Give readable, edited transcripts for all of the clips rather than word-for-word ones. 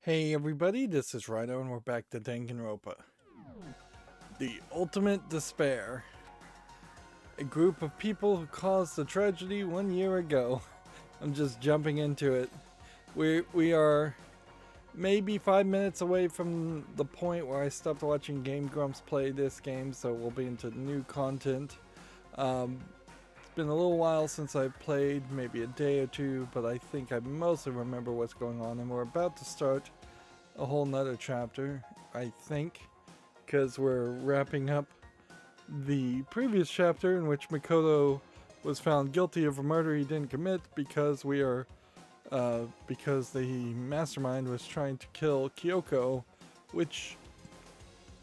Hey everybody, this is Rydo and we're back to Danganronpa. The ultimate despair. A group of people who caused the tragedy 1 year ago. I'm just jumping into it. We are maybe 5 minutes away from the point where I stopped watching Game Grumps play this game, so we'll be into new content. It's been a little while since I played, maybe a day or two, but I think I mostly remember what's going on, and we're about to start a whole nother chapter, I think, because we're wrapping up the previous chapter in which Makoto was found guilty of a murder he didn't commit because because the mastermind was trying to kill Kyoko, which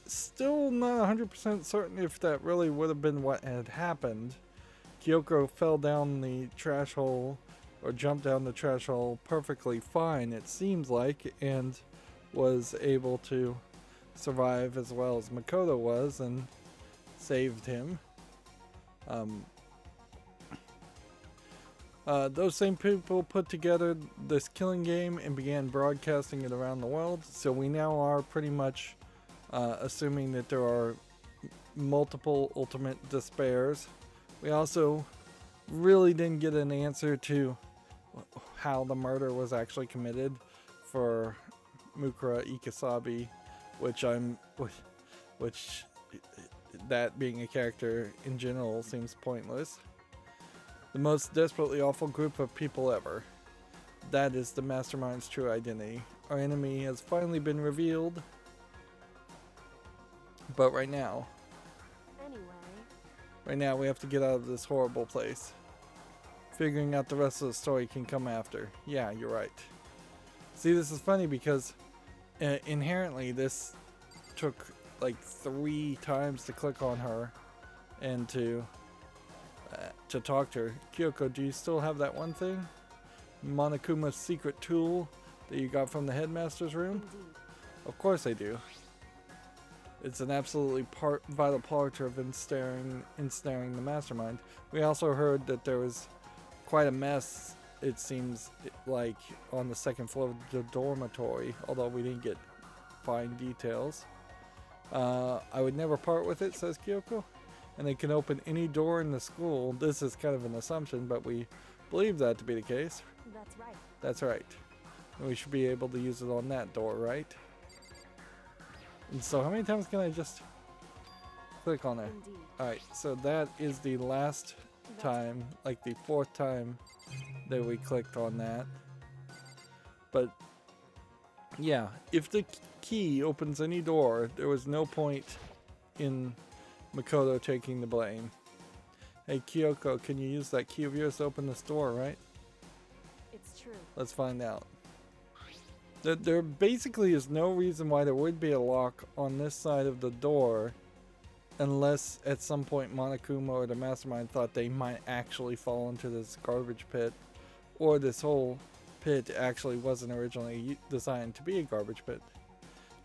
still not 100% certain if that really would have been what had happened. Kyoko fell down the trash hole or jumped down the trash hole perfectly fine, it seems like, and was able to survive as well as Makoto was and saved him. Those same people put together this killing game and began broadcasting it around the world, so we now are pretty much assuming that there are multiple ultimate despairs. We also really didn't get an answer to how the murder was actually committed for Mukura Ikasabi, which that being a character in general seems pointless. The most desperately awful group of people ever. That is the mastermind's true identity. Our enemy has finally been revealed. But right now we have to get out of this horrible place. Figuring out the rest of the story can come after. Yeah, you're right. See, this is funny because inherently this took like 3 times to click on her and to talk to her. Kyoko, do you still have that one thing? Monokuma's secret tool that you got from the headmaster's room? Indeed. Of course I do. It's an absolutely vital part of ensnaring the mastermind. We also heard that there was quite a mess, it seems like, on the second floor of the dormitory, although we didn't get fine details. I would never part with it, says Kyoko. And it can open any door in the school. This is kind of an assumption, but we believe that to be the case. That's right. That's right. And we should be able to use it on that door, right? And so how many times can I just click on there? Indeed. Alright, so that is the last time, like the 4th time that we clicked on that. But yeah, if the key opens any door, there was no point in Makoto taking the blame. Hey Kyoko, can you use that key of yours to open this door, right? It's true. Let's find out. There basically is no reason why there would be a lock on this side of the door unless at some point Monokuma or the mastermind thought they might actually fall into this garbage pit, or this whole pit actually wasn't originally designed to be a garbage pit.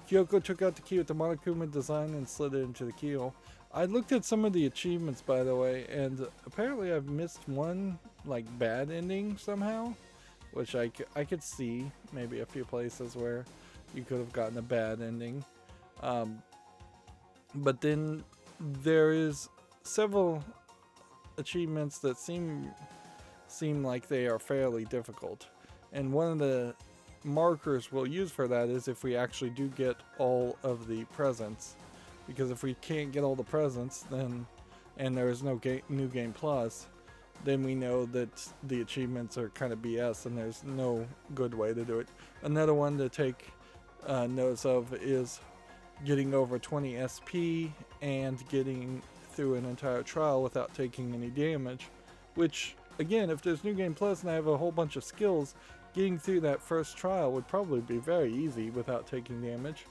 Kyoko took out the key with the Monokuma design and slid it into the keyhole. I looked at some of the achievements, by the way, and apparently I've missed one like bad ending somehow, which I could see maybe a few places where you could have gotten a bad ending. But then there is several achievements that seem like they are fairly difficult. And one of the markers we'll use for that is if we actually do get all of the presents. Because if we can't get all the presents, then, and there is no New Game Plus, then we know that the achievements are kind of BS and there's no good way to do it. Another one to take notice of is getting over 20 SP and getting through an entire trial without taking any damage. Which, again, if there's New Game Plus and I have a whole bunch of skills, getting through that first trial would probably be very easy without taking damage.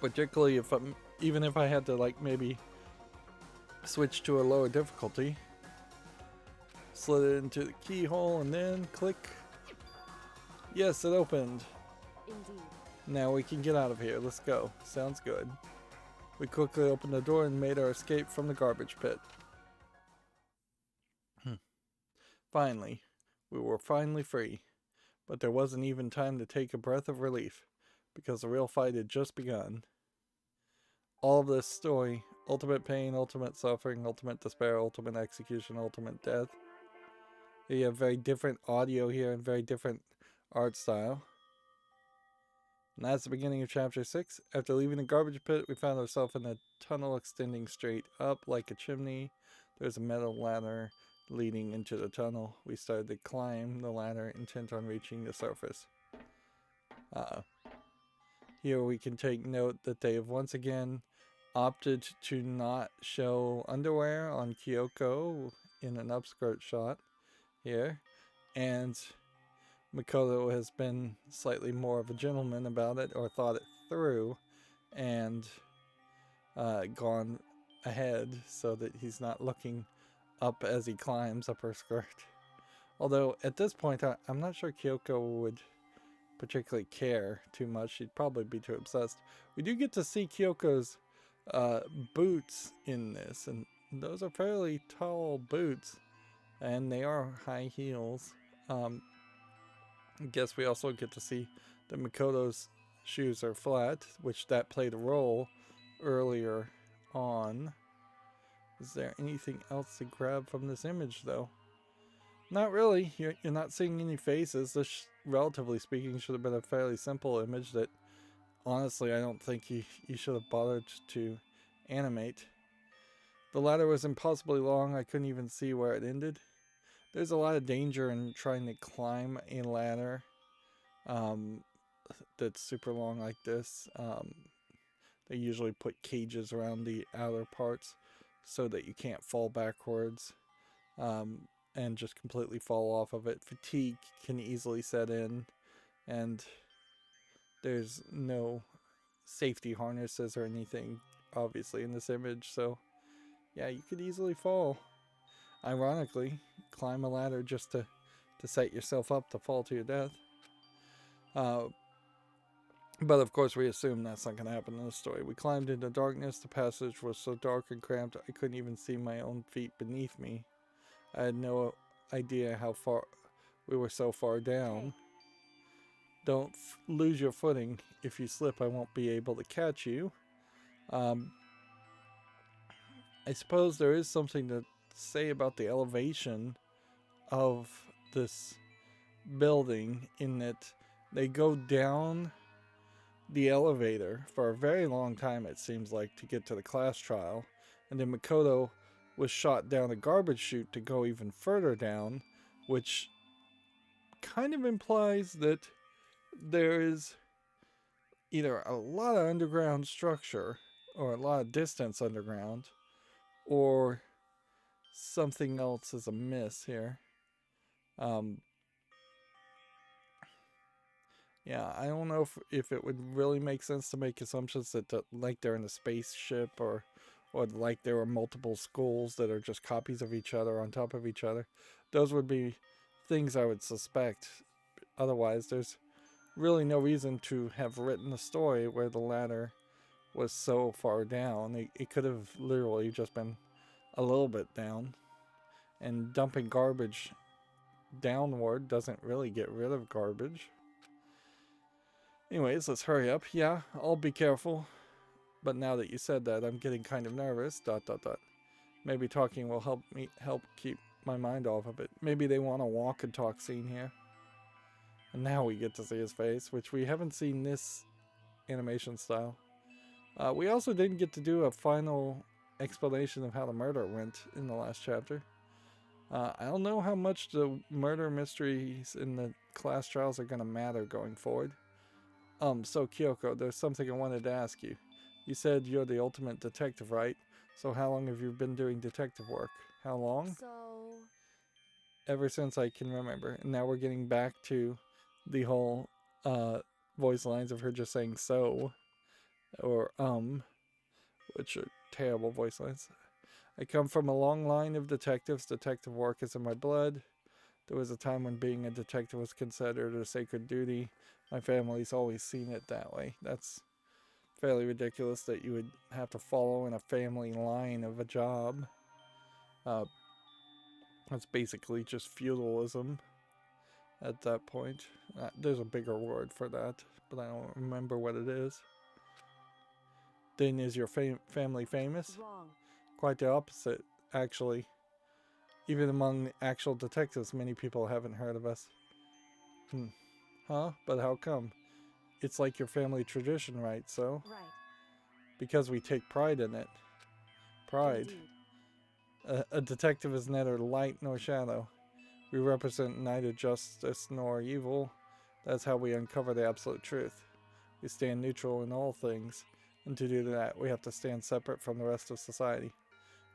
Particularly if even if I had to like maybe switch to a lower difficulty. Slid it into the keyhole and then click. Yes, it opened. Indeed. Now we can get out of here. Let's go. Sounds good. We quickly opened the door and made our escape from the garbage pit. Finally. We were finally free. But there wasn't even time to take a breath of relief, because the real fight had just begun. All of this story, ultimate pain, ultimate suffering, ultimate despair, ultimate execution, ultimate death. You have very different audio here and very different art style. And that's the beginning of chapter 6. After leaving the garbage pit, we found ourselves in a tunnel extending straight up like a chimney. There's a metal ladder leading into the tunnel. We started to climb the ladder, intent on reaching the surface. Here we can take note that they have once again opted to not show underwear on Kyoko in an upskirt shot here. And Makoto has been slightly more of a gentleman about it, or thought it through, and gone ahead so that he's not looking up as he climbs up her skirt. Although at this point, I'm not sure Kyoko would particularly care too much. She'd probably be too obsessed. We do get to see Kyoko's boots in this, and those are fairly tall boots, and they are high heels. I guess we also get to see that Makoto's shoes are flat, which that played a role earlier on. Is there anything else to grab from this image, though? Not really. You're not seeing any faces. This, relatively speaking, should have been a fairly simple image that, honestly, I don't think you should have bothered to animate. The ladder was impossibly long. I couldn't even see where it ended. There's a lot of danger in trying to climb a ladder that's super long like this. They usually put cages around the outer parts so that you can't fall backwards and just completely fall off of it. Fatigue can easily set in, and there's no safety harnesses or anything, obviously, in this image. So, yeah, you could easily fall. Ironically, climb a ladder just to set yourself up to fall to your death. But of course we assume that's not going to happen in this story. We climbed into darkness. The passage was so dark and cramped I couldn't even see my own feet beneath me. I had no idea how far we were so far down. Don't lose your footing. If you slip, I won't be able to catch you. I suppose there is something to say about the elevation of this building, in that they go down the elevator for a very long time, it seems like, to get to the class trial, and then Makoto was shot down a garbage chute to go even further down, which kind of implies that there is either a lot of underground structure or a lot of distance underground, or something else is amiss here. Yeah, I don't know if it would really make sense to make assumptions that like they're in a spaceship, or like there are multiple schools that are just copies of each other on top of each other. Those would be things I would suspect. Otherwise, there's really no reason to have written a story where the ladder was so far down. It could have literally just been a little bit down. And dumping garbage downward doesn't really get rid of garbage. Anyways, let's hurry up. Yeah, I'll be careful. But now that you said that, I'm getting kind of nervous. ... Maybe talking will help keep my mind off of it. Maybe they want a walk and talk scene here. And now we get to see his face, which we haven't seen this animation style. We also didn't get to do a final explanation of how the murder went in the last chapter. I don't know how much the murder mysteries in the class trials are going to matter going forward. So Kyoko, there's something I wanted to ask you. You said you're the ultimate detective, right? So how long have you been doing detective work? How long? Ever since I can remember. And now we're getting back to the whole voice lines of her just saying so, or which are terrible voice lines. I come from a long line of detectives. Detective work is in my blood. There was a time when being a detective was considered a sacred duty. My family's always seen it that way. That's fairly ridiculous that you would have to follow in a family line of a job. That's basically just feudalism. at that point. There's a bigger word for that, but I don't remember what it is. Then is your family famous? Wrong. Quite the opposite, actually. Even among actual detectives, many people haven't heard of us. Huh? But how come? It's like your family tradition, right? So? Right. Because we take pride in it. Pride. Indeed. A detective is neither light nor shadow. We represent neither justice nor evil. That's how we uncover the absolute truth. We stand neutral in all things, and to do that, we have to stand separate from the rest of society,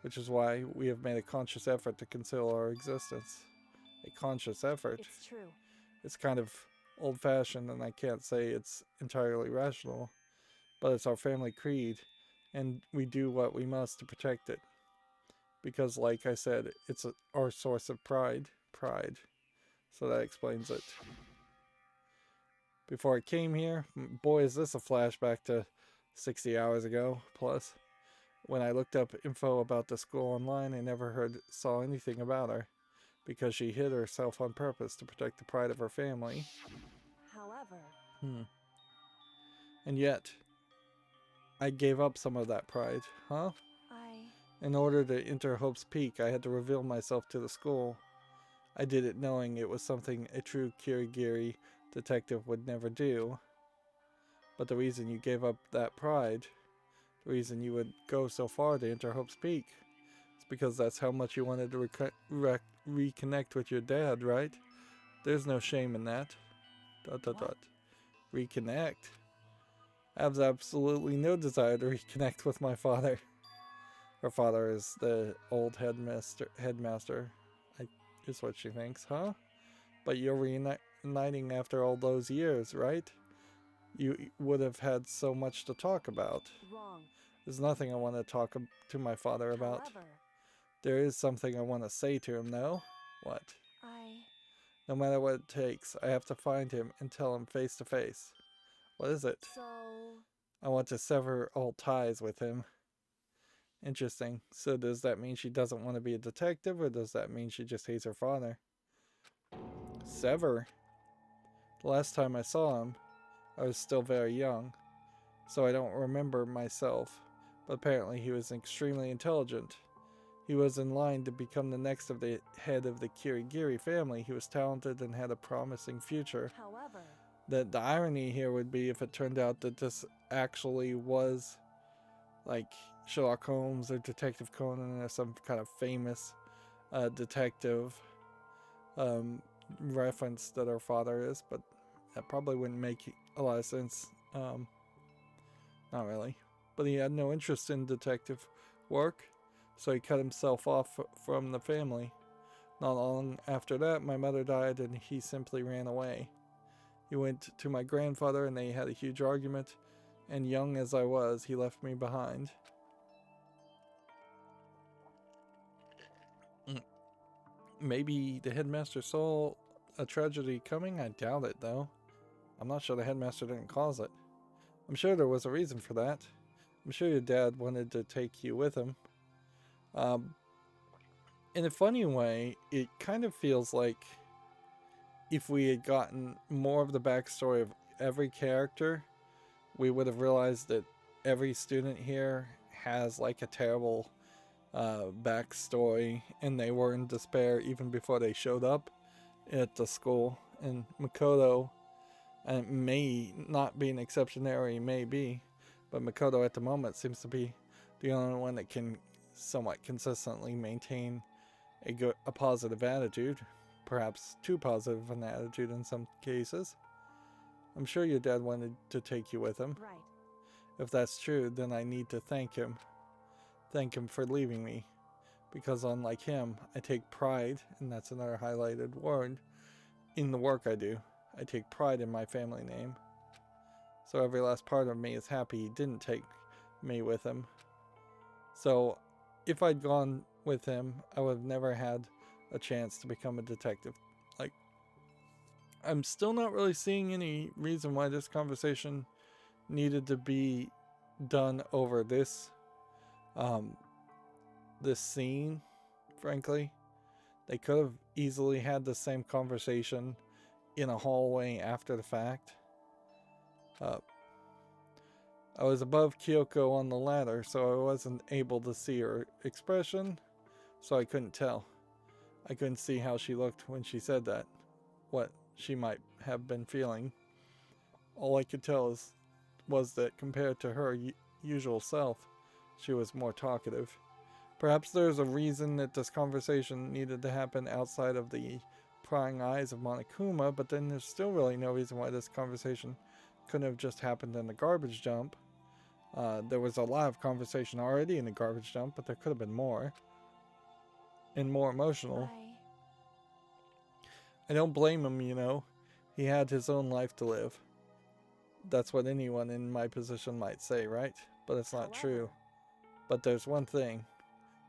which is why we have made a conscious effort to conceal our existence. A conscious effort. It's true. It's kind of old-fashioned, and I can't say it's entirely rational, but it's our family creed, and we do what we must to protect it. Because, like I said, it's our source of pride. Pride. So that explains it. Before I came here, boy, is this a flashback to 60 hours ago, plus. When I looked up info about the school online, I never saw anything about her, because she hid herself on purpose to protect the pride of her family. However, And yet, I gave up some of that pride, huh? I... In order to enter Hope's Peak, I had to reveal myself to the school. I did it knowing it was something a true Kirigiri detective would never do. But the reason you gave up that pride, the reason you would go so far to enter Hope's Peak, is because that's how much you wanted to reconnect with your dad, right? There's no shame in that. ... Reconnect? I have absolutely no desire to reconnect with my father. Her father is the old headmaster, is what she thinks, huh? But you're reuniting after all those years, right? You would have had so much to talk about. Wrong. There's nothing I want to talk to my father about. However, There is something I want to say to him, though. What? No matter what it takes, I have to find him and tell him face to face. What is it? So... I want to sever all ties with him. Interesting. So does that mean she doesn't want to be a detective, or does that mean she just hates her father? Sever? The last time I saw him, I was still very young, so I don't remember myself, but apparently he was extremely intelligent. He was in line to become the next of the head of the Kirigiri family. He was talented and had a promising future. However... The irony here would be if it turned out that this actually was like Sherlock Holmes or Detective Conan or some kind of famous detective reference that her father is, but that probably wouldn't make a lot of sense. Not really. But he had no interest in detective work, so he cut himself off from the family. Not long after that, my mother died and he simply ran away. He went to my grandfather and they had a huge argument, and young as I was, he left me behind. Maybe the headmaster saw a tragedy coming? I doubt it, though. I'm not sure the headmaster didn't cause it. I'm sure there was a reason for that. I'm sure your dad wanted to take you with him. In a funny way, it kind of feels like if we had gotten more of the backstory of every character, we would have realized that every student here has like a terrible backstory, and they were in despair even before they showed up at the school. And Makoto, and may not be an exception there, or he may be, but Makoto at the moment seems to be the only one that can somewhat consistently maintain a positive attitude, perhaps too positive an attitude in some cases. I'm sure your dad wanted to take you with him. Right. If that's true, then I need to thank him. Thank him for leaving me. Because unlike him, I take pride, and that's another highlighted word, in the work I do. I take pride in my family name. So every last part of me is happy he didn't take me with him. So if I'd gone with him, I would have never had a chance to become a detective. Like, I'm still not really seeing any reason why this conversation needed to be done over this this scene, frankly. They could have easily had the same conversation in a hallway after the fact. Uh, I was above Kyoko on the ladder, so I wasn't able to see her expression, so I couldn't tell. I couldn't see how she looked when she said that, what she might have been feeling. All I could tell was that compared to her usual self, she was more talkative. Perhaps there's a reason that this conversation needed to happen outside of the prying eyes of Monokuma, but then there's still really no reason why this conversation couldn't have just happened in the garbage dump. There was a lot of conversation already in the garbage dump, but there could have been more. And more emotional. I don't blame him, you know. He had his own life to live. That's what anyone in my position might say, right? But it's not true. But there's one thing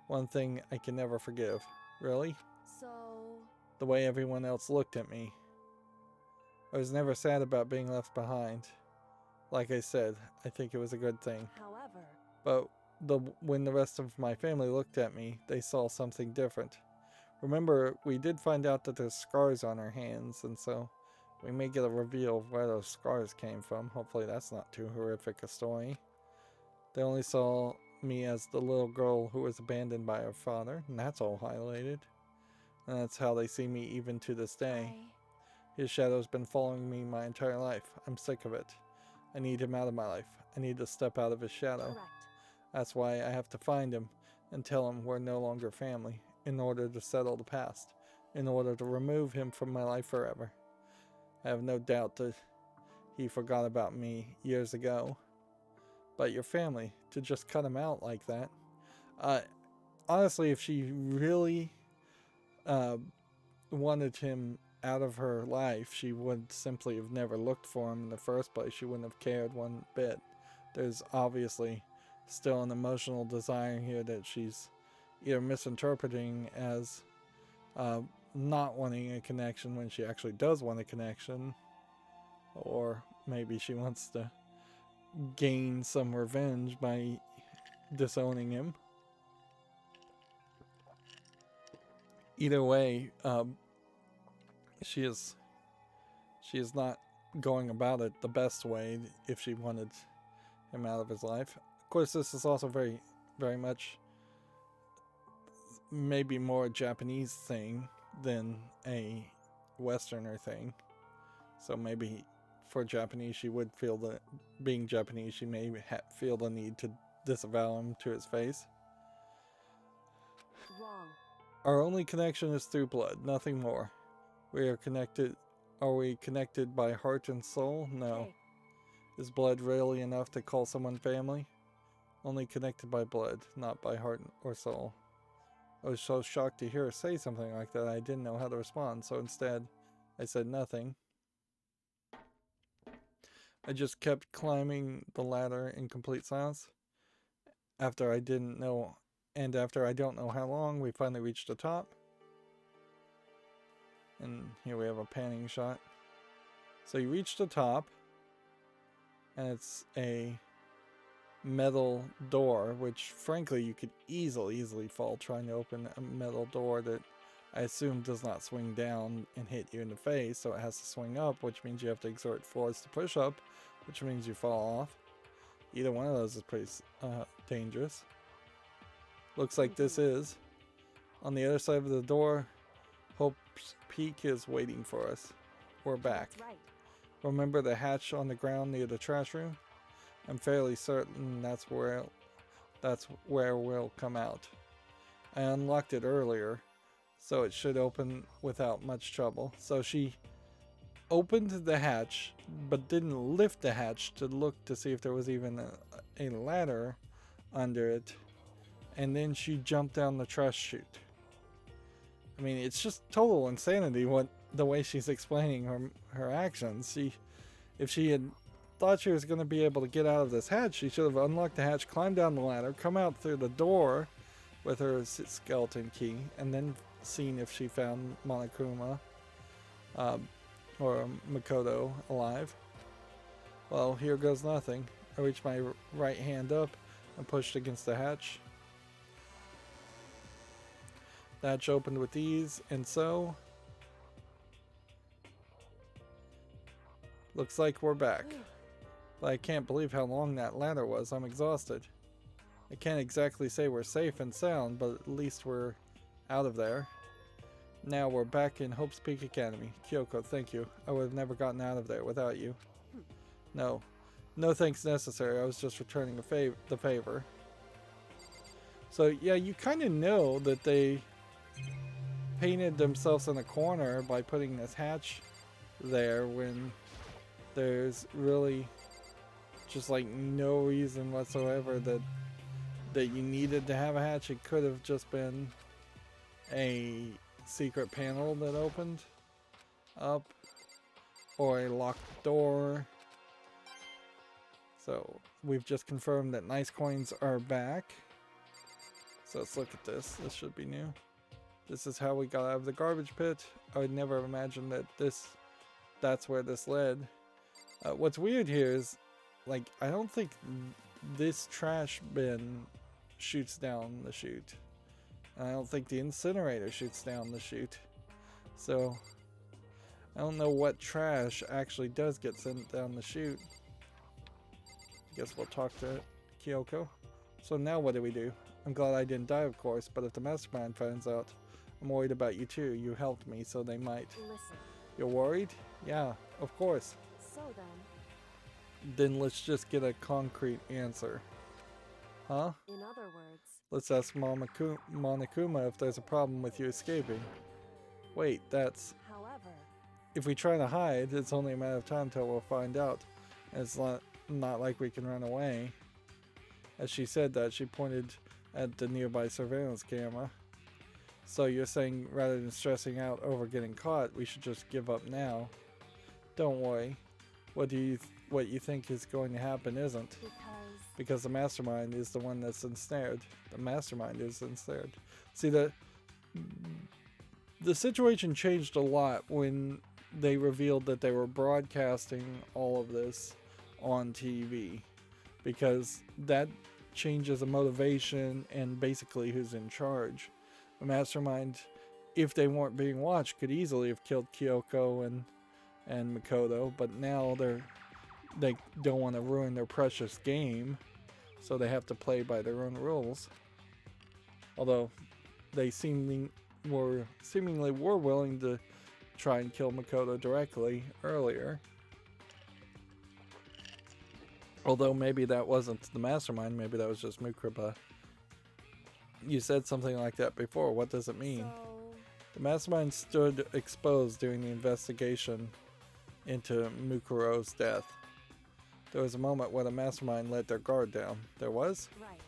I can never forgive. Really? So... The way everyone else looked at me. I was never sad about being left behind. Like I said, I think it was a good thing. However... But when the rest of my family looked at me, they saw something different. Remember, we did find out that there's scars on her hands, and so we may get a reveal of where those scars came from. Hopefully that's not too horrific a story. They only saw me as the little girl who was abandoned by her father, and that's all highlighted. And that's how they see me even to this day. His shadow's been following me my entire life. I'm sick of it. I need him out of my life. I need to step out of his shadow. Correct. That's why I have to find him and tell him we're no longer family, in order to settle the past, in order to remove him from my life forever. I have no doubt that he forgot about me years ago. But your family, to just cut him out like that. Honestly, if she really wanted him out of her life, she would simply have never looked for him in the first place. She wouldn't have cared one bit. There's obviously still an emotional desire here that she's either misinterpreting as not wanting a connection when she actually does want a connection, or maybe she wants to gain some revenge by disowning him. Either way, she is not going about it the best way if she wanted him out of his life. Of course, this is also very, very much maybe more a Japanese thing than a Westerner thing. So maybe for Japanese, she would feel that being Japanese, she may feel the need to disavow him to his face. Wrong. Our only connection is through blood, nothing more. We are connected. Are we connected by heart and soul? No. Hey. Is blood really enough to call someone family? Only connected by blood, not by heart or soul. I was so shocked to hear her say something like that, I didn't know how to respond, so instead, I said nothing. I just kept climbing the ladder in complete silence. After I don't know how long, we finally reached the top. And here we have a panning shot. So you reach the top, and it's a metal door, which frankly you could easily fall trying to open a metal door that I assume does not swing down and hit you in the face, so it has to swing up, which means you have to exert force to push up, which means you fall off. Either one of those is pretty dangerous. Looks like this is. On the other side of the door, Hope's Peak is waiting for us. We're back. That's right. Remember the hatch on the ground near the trash room? I'm fairly certain that's where we'll come out. I unlocked it earlier, so it should open without much trouble. So she opened the hatch, but didn't lift the hatch to look to see if there was even a ladder under it. And then she jumped down the trash chute. I mean, it's just total insanity the way she's explaining her actions. If she had thought she was going to be able to get out of this hatch, she should have unlocked the hatch, climbed down the ladder, come out through the door with her skeleton key, and then seen if she found Monokuma or Makoto alive. Well, here goes nothing. I reached my right hand up and pushed against the hatch. The hatch opened with ease, and so Looks like we're back. But I can't believe how long that ladder was. I'm exhausted. I can't exactly say we're safe and sound, but at least we're out of there. Now we're back in Hope's Peak Academy. Kyoko, thank you. I would have never gotten out of there without you. No. No thanks necessary. I was just returning the favor. So yeah, you kind of know that they painted themselves in a corner by putting this hatch there when there's really just like no reason whatsoever that you needed to have a hatch. It could have just been a secret panel that opened up or a locked door. So we've just confirmed that nice coins are back. So let's look at this. This should be new. This is how we got out of the garbage pit. I would never have imagined that that's where this led. What's weird here is, like, I don't think this trash bin shoots down the chute. I don't think the incinerator shoots down the chute. So I don't know what trash actually does get sent down the chute. I guess we'll talk to Kyoko. So now what do? I'm glad I didn't die, of course, but if the mastermind finds out, I'm worried about you too. You helped me, so they might. Listen. You're worried? Yeah, of course. So Then let's just get a concrete answer. Huh? in other words, Let's ask Monokuma if there's a problem with you escaping. Wait, that's... however, If we try to hide, it's only a matter of time till we'll find out. And it's not like we can run away. As she said that, she pointed at the nearby surveillance camera. So you're saying rather than stressing out over getting caught, we should just give up now? Don't worry. What you think is going to happen isn't. Because the mastermind is the one that's ensnared. The mastermind is ensnared. See, the situation changed a lot when they revealed that they were broadcasting all of this on TV. Because that changes the motivation and basically who's in charge. The mastermind, if they weren't being watched, could easily have killed Kyoko and Makoto, but now they don't want to ruin their precious game, so they have to play by their own rules. Although they seemingly were willing to try and kill Makoto directly earlier. Although maybe that wasn't the mastermind, maybe that was just Mukriba. You said something like that before. What does it mean? The mastermind stood exposed during the investigation into Mukuro's death. There was a moment where the mastermind let their guard down. There was? right.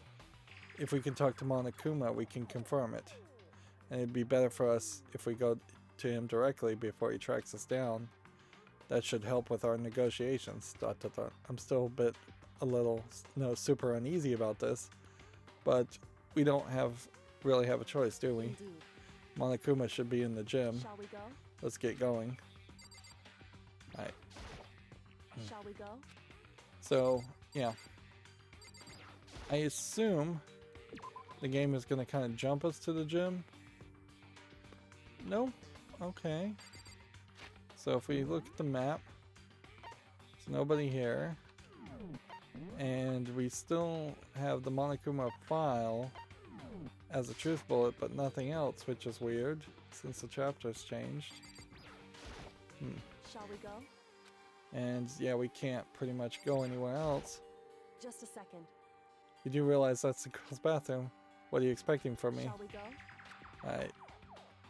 If we can talk to Monokuma, we can confirm it. And it'd be better for us if we go to him directly before he tracks us down. That should help with our negotiations. ... I'm still a little super uneasy about this, but we don't really have a choice, do we? Indeed. Monokuma should be in the gym. Shall we go? Let's get going. Alright. Shall we go? So, yeah. I assume the game is going to kind of jump us to the gym. No? Okay. So if we look at the map, there's nobody here. And we still have the Monokuma file as a truth bullet, but nothing else, which is weird since the chapter's changed. Shall we go? And yeah, we can't pretty much go anywhere else. Just a second. You do realize that's the girl's bathroom. What are you expecting from me? Shall we go? Alright.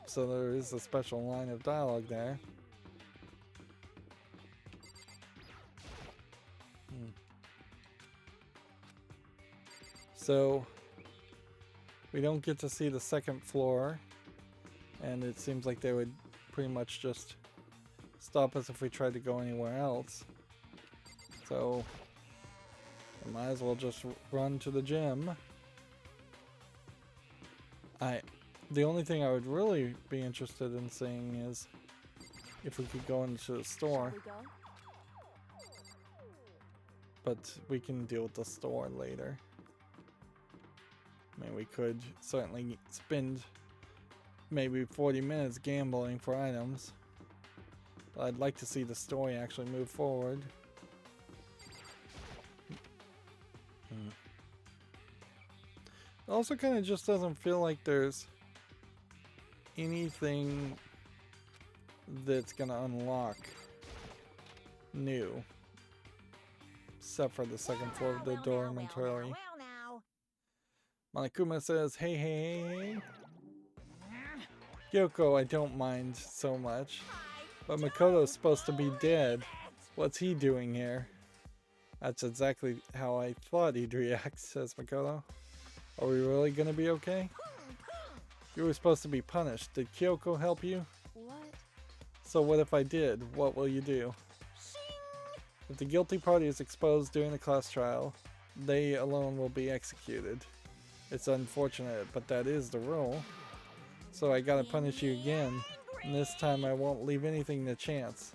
So there is a special line of dialogue there. So we don't get to see the second floor, and it seems like they would pretty much just stop us if we tried to go anywhere else. So we might as well just run to the gym. The only thing I would really be interested in seeing is if we could go into the store. Shall we go? But we can deal with the store later. I mean, we could certainly spend maybe 40 minutes gambling for items. But I'd like to see the story actually move forward. It also kind of just doesn't feel like there's anything that's gonna unlock new. Except for the second floor of the door inventory. Monokuma says, hey, hey, hey. Kyoko, I don't mind so much. But Makoto's supposed to be dead. What's he doing here? That's exactly how I thought he'd react, says Makoto. Are we really gonna be okay? You were supposed to be punished. Did Kyoko help you? What? So what if I did? What will you do? If the guilty party is exposed during the class trial, they alone will be executed. It's unfortunate, but that is the rule. So I gotta punish you again, and this time I won't leave anything to chance.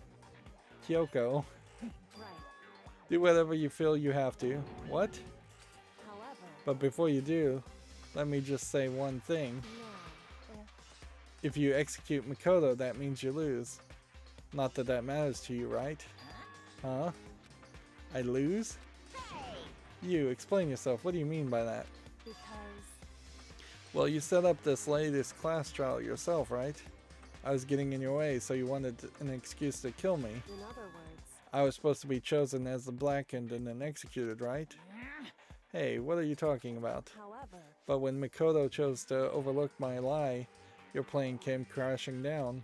Kyoko, Right. do whatever you feel you have to. What? However, But before you do, let me just say one thing. now, If you execute Makoto, that means you lose. Not that that matters to you, right? Huh? I lose? You, explain yourself. What do you mean by that? because Well, you set up this latest class trial yourself, right? I was getting in your way, so you wanted an excuse to kill me. in other words, I was supposed to be chosen as the blackened and then executed, right? Hey, what are you talking about? however, But when Makoto chose to overlook my lie, your plane came crashing down.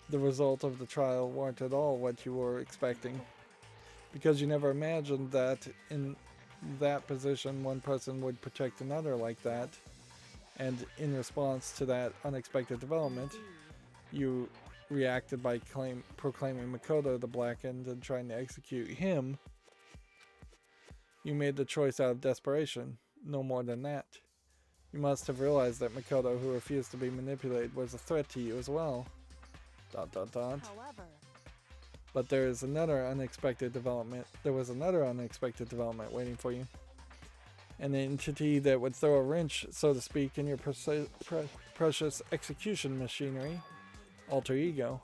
The result of the trial weren't at all what you were expecting. Because you never imagined that in that position one person would protect another like that. And in response to that unexpected development, you reacted by proclaiming Makoto the blackened and trying to execute him. You made the choice out of desperation, no more than that. You must have realized that Makoto, who refused to be manipulated, was a threat to you as well. ... however, But there was another unexpected development waiting for you. An entity that would throw a wrench, so to speak, in your precious execution machinery. Alter ego.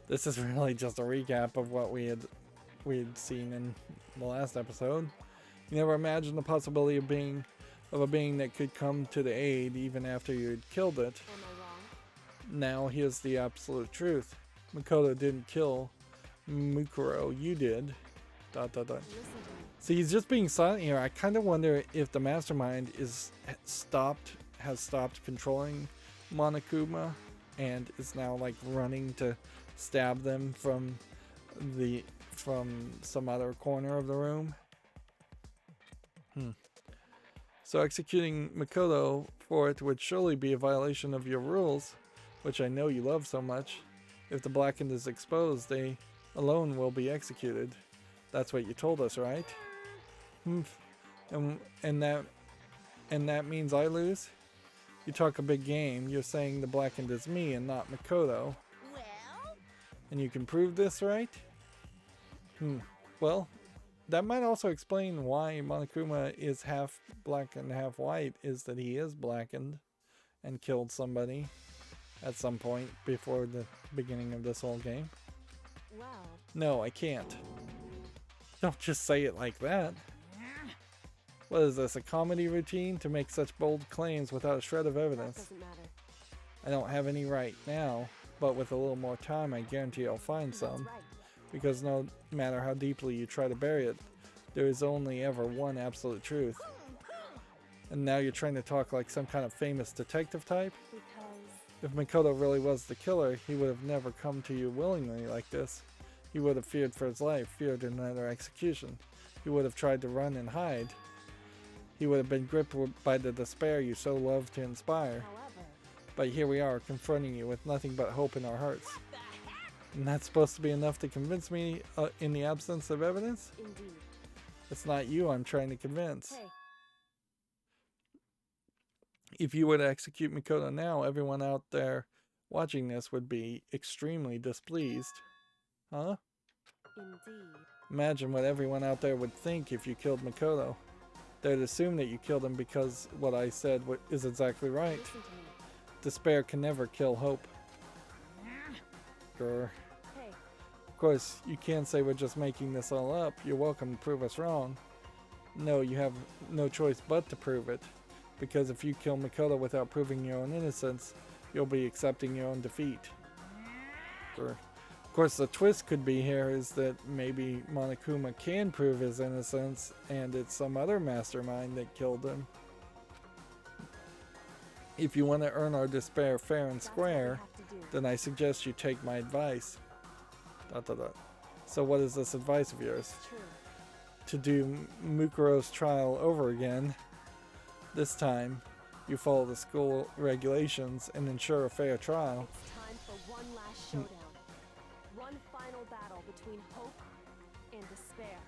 This is really just a recap of what we had seen in the last episode. You never imagined the possibility of a being that could come to the aid even after you had killed it. am I wrong? Now here's the absolute truth. Makoto didn't kill Mukuro, you did. ... Listen to me. See, he's just being silent here. I kind of wonder if the mastermind has stopped controlling Monokuma and is now like running to stab them from some other corner of the room. So executing Makoto for it would surely be a violation of your rules, which I know you love so much. If the blackened is exposed, they alone will be executed. That's what you told us, right? And that means I lose? You talk a big game. You're saying the blackened is me and not Makoto. Well, And you can prove this, right? Well, that might also explain why Monokuma is half black and half white, is that he is blackened and killed somebody at some point before the beginning of this whole game. Well, No, I can't. Don't just say it like that. What is this, a comedy routine to make such bold claims without a shred of that evidence? doesn't matter. I don't have any right now, but with a little more time I guarantee I'll find some. That's right. Because no matter how deeply you try to bury it, there is only ever one absolute truth. And now you're trying to talk like some kind of famous detective type? Because If Makoto really was the killer, he would have never come to you willingly like this. He would have feared for his life, feared another execution. He would have tried to run and hide. He would have been gripped by the despair you so love to inspire. however, But here we are, confronting you with nothing but hope in our hearts. And that's supposed to be enough to convince me in the absence of evidence? indeed. It's not you I'm trying to convince. Hey, If you were to execute Makoto now, everyone out there watching this would be extremely displeased. Huh? indeed. Imagine what everyone out there would think if you killed Makoto. They'd assume that you killed him because what I said is exactly right. Listen to me. Despair can never kill hope. Grr. course, you can't say we're just making this all up. You're welcome to prove us wrong. No, you have no choice but to prove it. Because if you kill Makoto without proving your own innocence, you'll be accepting your own defeat. Sure. Of course, the twist could be here is that maybe Monokuma can prove his innocence and it's some other mastermind that killed him. If you want to earn our despair fair and square, then I suggest you take my advice. ... So what is this advice of yours? To do Mukuro's trial over again. This time, you follow the school regulations and ensure a fair trial. It's time for one last showdown. One final battle between hope and despair.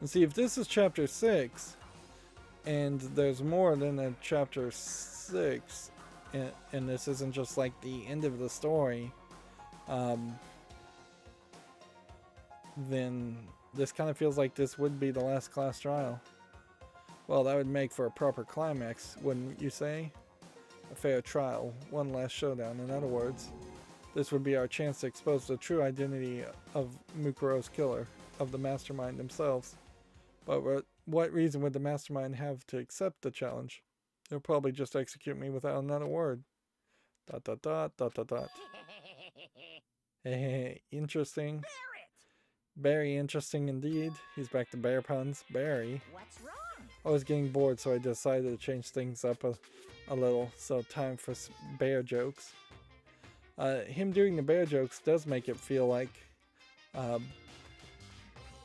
And see, if this is chapter 6, and there's more than a chapter 6, and this isn't just like the end of the story, then this kind of feels like this would be the last class trial. Well, that would make for a proper climax, wouldn't you say? A fair trial, one last showdown. In other words, this would be our chance to expose the true identity of Mukuro's killer, of the mastermind themselves. But what reason would the mastermind have to accept the challenge? They'll probably just execute me without another word. ... Hey, interesting. Very interesting indeed. He's back to bear puns. Barry. What's wrong? I was getting bored, so I decided to change things up a little. So time for bear jokes. Him doing the bear jokes does make it feel like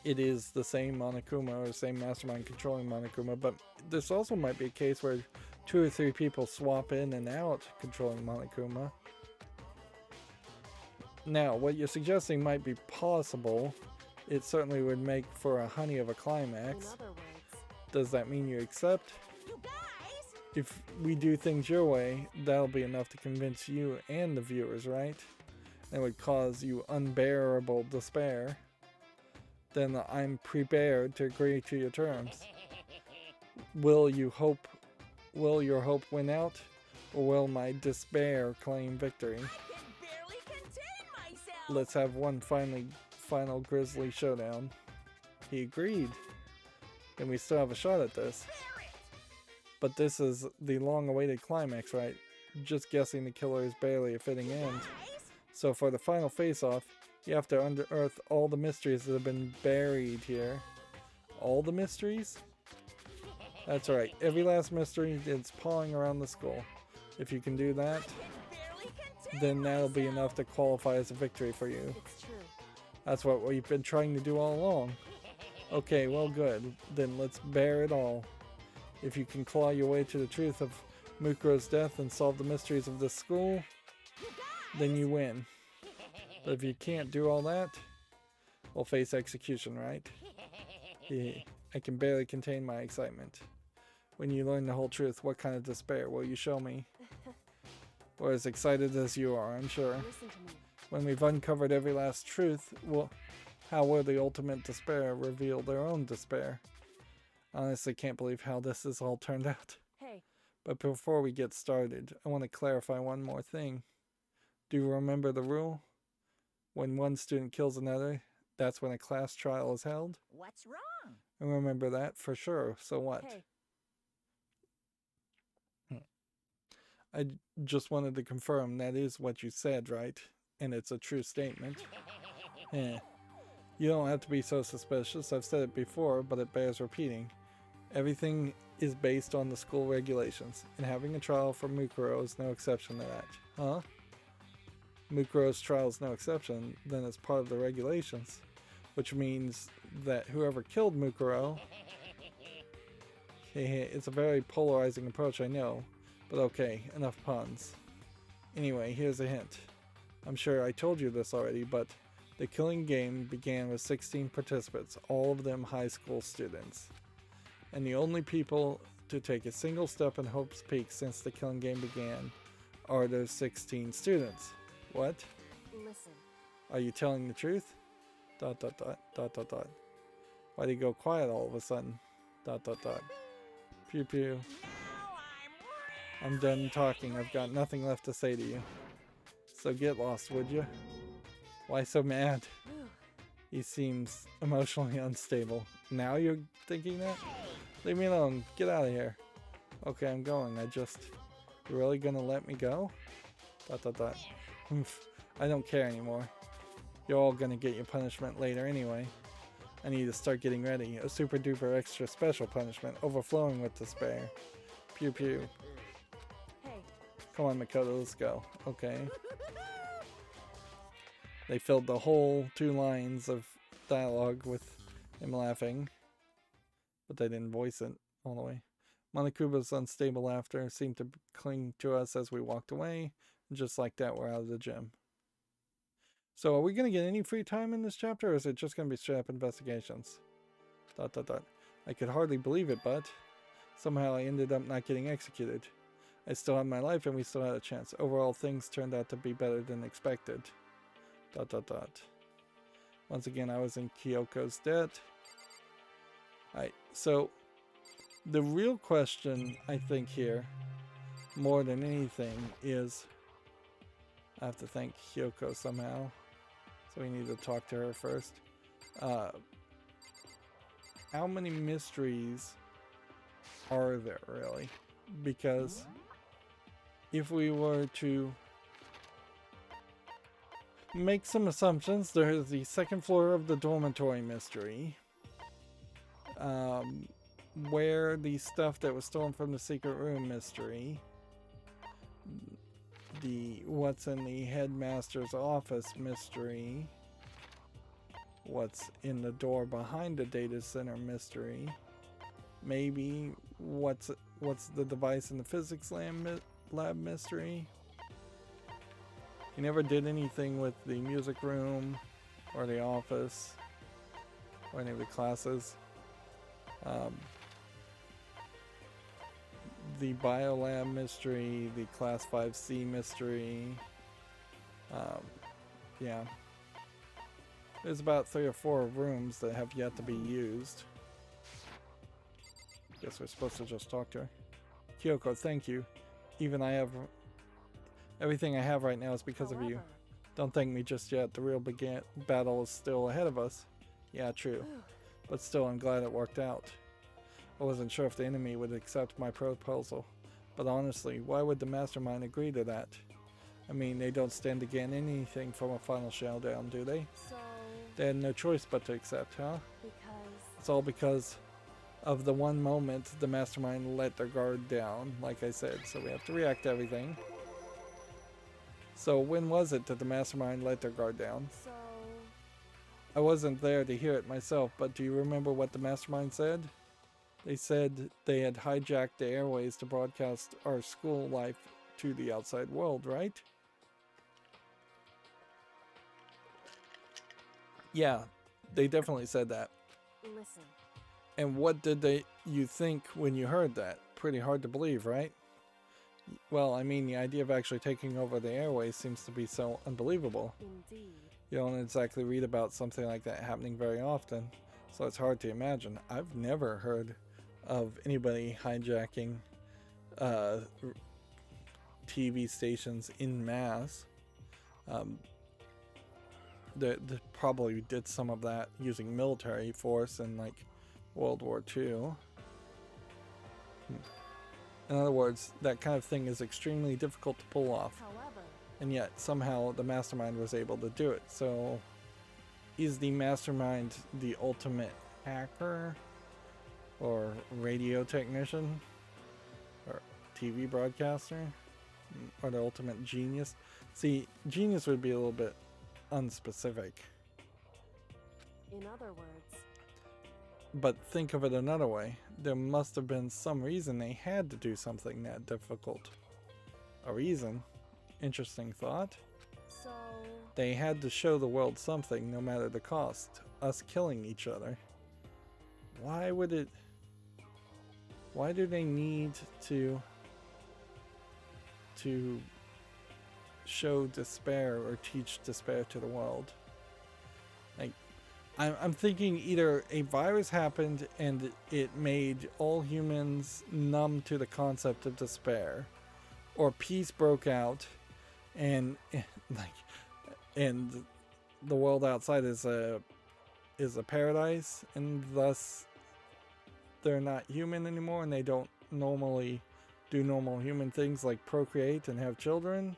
it is the same Monokuma or the same mastermind controlling Monokuma, but this also might be a case where 2 or 3 people swap in and out controlling Monokuma. Now, what you're suggesting might be possible. It certainly would make for a honey of a climax. In other words, Does that mean you accept? You guys? If we do things your way, that'll be enough to convince you and the viewers, right? That would cause you unbearable despair. Then I'm prepared to agree to your terms. Will your hope win out? Or will my despair claim victory? I can barely contain myself. Let's have one final grisly showdown. He agreed. Then we still have a shot at this. But this is the long-awaited climax, right? Just guessing the killer is barely a fitting end. So for the final face-off, you have to unearth all the mysteries that have been buried here. All the mysteries? That's right. Every last mystery that's pawing around the school. If you can do that, then that'll be enough to qualify as a victory for you. it's true. That's what we've been trying to do all along. Okay, well good. Then let's bear it all. If you can claw your way to the truth of Mukuro's death and solve the mysteries of this school, then you win. But if you can't do all that, we'll face execution, right? Yeah, I can barely contain my excitement. When you learn the whole truth, what kind of despair will you show me? Or as excited as you are, I'm sure. Listen to me. When we've uncovered every last truth, how will the ultimate despair reveal their own despair? Honestly, can't believe how this has all turned out. Hey, But before we get started, I want to clarify one more thing. Do you remember the rule? When one student kills another, that's when a class trial is held? What's wrong? I remember that for sure. So what? hey, I just wanted to confirm that is what you said, right? And it's a true statement. Eh. You don't have to be so suspicious. I've said it before, but it bears repeating. Everything is based on the school regulations, and having a trial for Mukuro is no exception to that. Huh? Mukuro's trial is no exception, then it's part of the regulations. Which means that whoever killed Mukuro... It's a very polarizing approach, I know. But okay, enough puns. Anyway, here's a hint. I'm sure I told you this already, but the killing game began with 16 participants, all of them high school students. And the only people to take a single step in Hope's Peak since the killing game began are those 16 students. What? listen. Are you telling the truth? ... Why'd he go quiet all of a sudden? ... Pew pew. I'm done talking. I've got nothing left to say to you. So get lost, would you? Why so mad? Whew. He seems emotionally unstable. Now you're thinking that? Leave me alone. Get out of here. Okay, I'm going. You're really gonna let me go? ... Oof. I don't care anymore. You're all gonna get your punishment later anyway. I need to start getting ready. A super duper extra special punishment, overflowing with despair. Pew pew. Hey. Come on, Makoto, let's go. Okay. They filled the whole 2 lines of dialogue with him laughing, but they didn't voice it all the way. Monokuma's unstable laughter seemed to cling to us as we walked away, and just like that, we're out of the gym. So, are we going to get any free time in this chapter, or is it just going to be straight up investigations? ... I could hardly believe it, but somehow I ended up not getting executed. I still had my life, and we still had a chance. Overall, things turned out to be better than expected. ... Once again, I was in Kyoko's debt. Alright, so the real question, I think, here, more than anything, is I have to thank Kyoko somehow. So we need to talk to her first. How many mysteries are there, really? Because if we were to make some assumptions, there's the second floor of the dormitory mystery, where the stuff that was stolen from the secret room mystery, the what's in the headmaster's office mystery, what's in the door behind the data center mystery, maybe what's the device in the physics lab mystery. He never did anything with the music room or the office or any of the classes. The biolab mystery, the class 5C mystery. Yeah. There's about 3 or 4 rooms that have yet to be used. Guess we're supposed to just talk to her. Kyoko, thank you. Everything I have right now is because of you. Don't thank me just yet. The real battle is still ahead of us. Yeah, true. But still, I'm glad it worked out. I wasn't sure if the enemy would accept my proposal. But honestly, why would the mastermind agree to that? I mean, they don't stand to gain anything from a final showdown, do they? So, They had no choice but to accept, huh? because It's all because of the one moment the mastermind let their guard down, like I said. So we have to react to everything. So when was it that the mastermind let their guard down? so I wasn't there to hear it myself, but do you remember what the mastermind said? They said they had hijacked the airways to broadcast our school life to the outside world, right? Yeah, they definitely said that. listen. And what did you think when you heard that? Pretty hard to believe, right? Well, I mean, the idea of actually taking over the airways seems to be so unbelievable. Indeed. You don't exactly read about something like that happening very often, so it's hard to imagine. I've never heard of anybody hijacking TV stations en masse. They probably did some of that using military force in like World War II. In other words, that kind of thing is extremely difficult to pull off. However, And yet, somehow, the mastermind was able to do it. So, is the mastermind the ultimate hacker? Or radio technician? Or TV broadcaster? Or the ultimate genius? See, genius would be a little bit unspecific. in other words, But think of it another way. There must have been some reason they had to do something that difficult. A reason? Interesting thought. so They had to show the world something, no matter the cost. Us killing each other. Why do they need to show despair or teach despair to the world? Like, I'm thinking either a virus happened and it made all humans numb to the concept of despair, or peace broke out and the world outside is a paradise, and thus they're not human anymore, and they don't normally do normal human things like procreate and have children.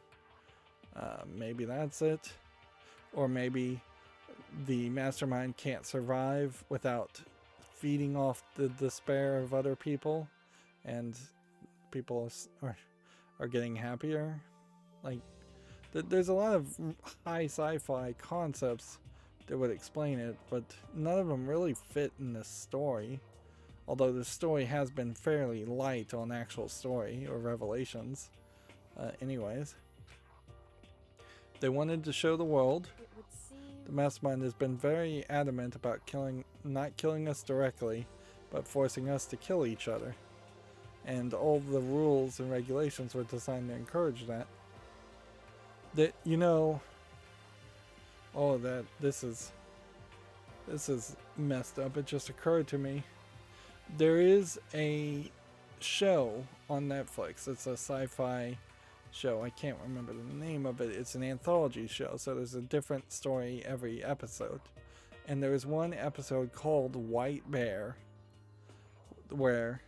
Maybe that's it. Or maybe the mastermind can't survive without feeding off the despair of other people, and people are getting happier. Like, there's a lot of high sci-fi concepts that would explain it, but none of them really fit in this story. Although the story has been fairly light on actual story or revelations. Anyways, they wanted to show the world. It would seem The mastermind has been very adamant about not killing us directly, but forcing us to kill each other. And all the rules and regulations were designed to encourage that. This is messed up. It just occurred to me. There is a show on Netflix. It's a sci-fi show. I can't remember the name of it. It's an anthology show, so there's a different story every episode. And there is one episode called White Bear, where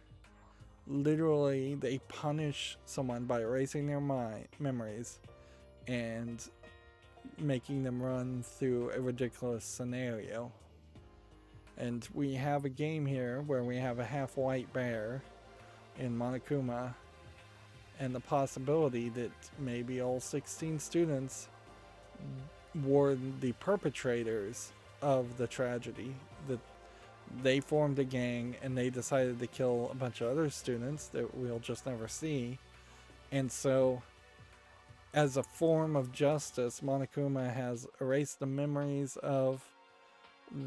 literally they punish someone by erasing their memories and making them run through a ridiculous scenario. And we have a game here where we have a half white bear in Monokuma, and the possibility that maybe all 16 students were the perpetrators of the tragedy, that they formed a gang and they decided to kill a bunch of other students that we'll just never see. And so, as a form of justice, Monokuma has erased the memories of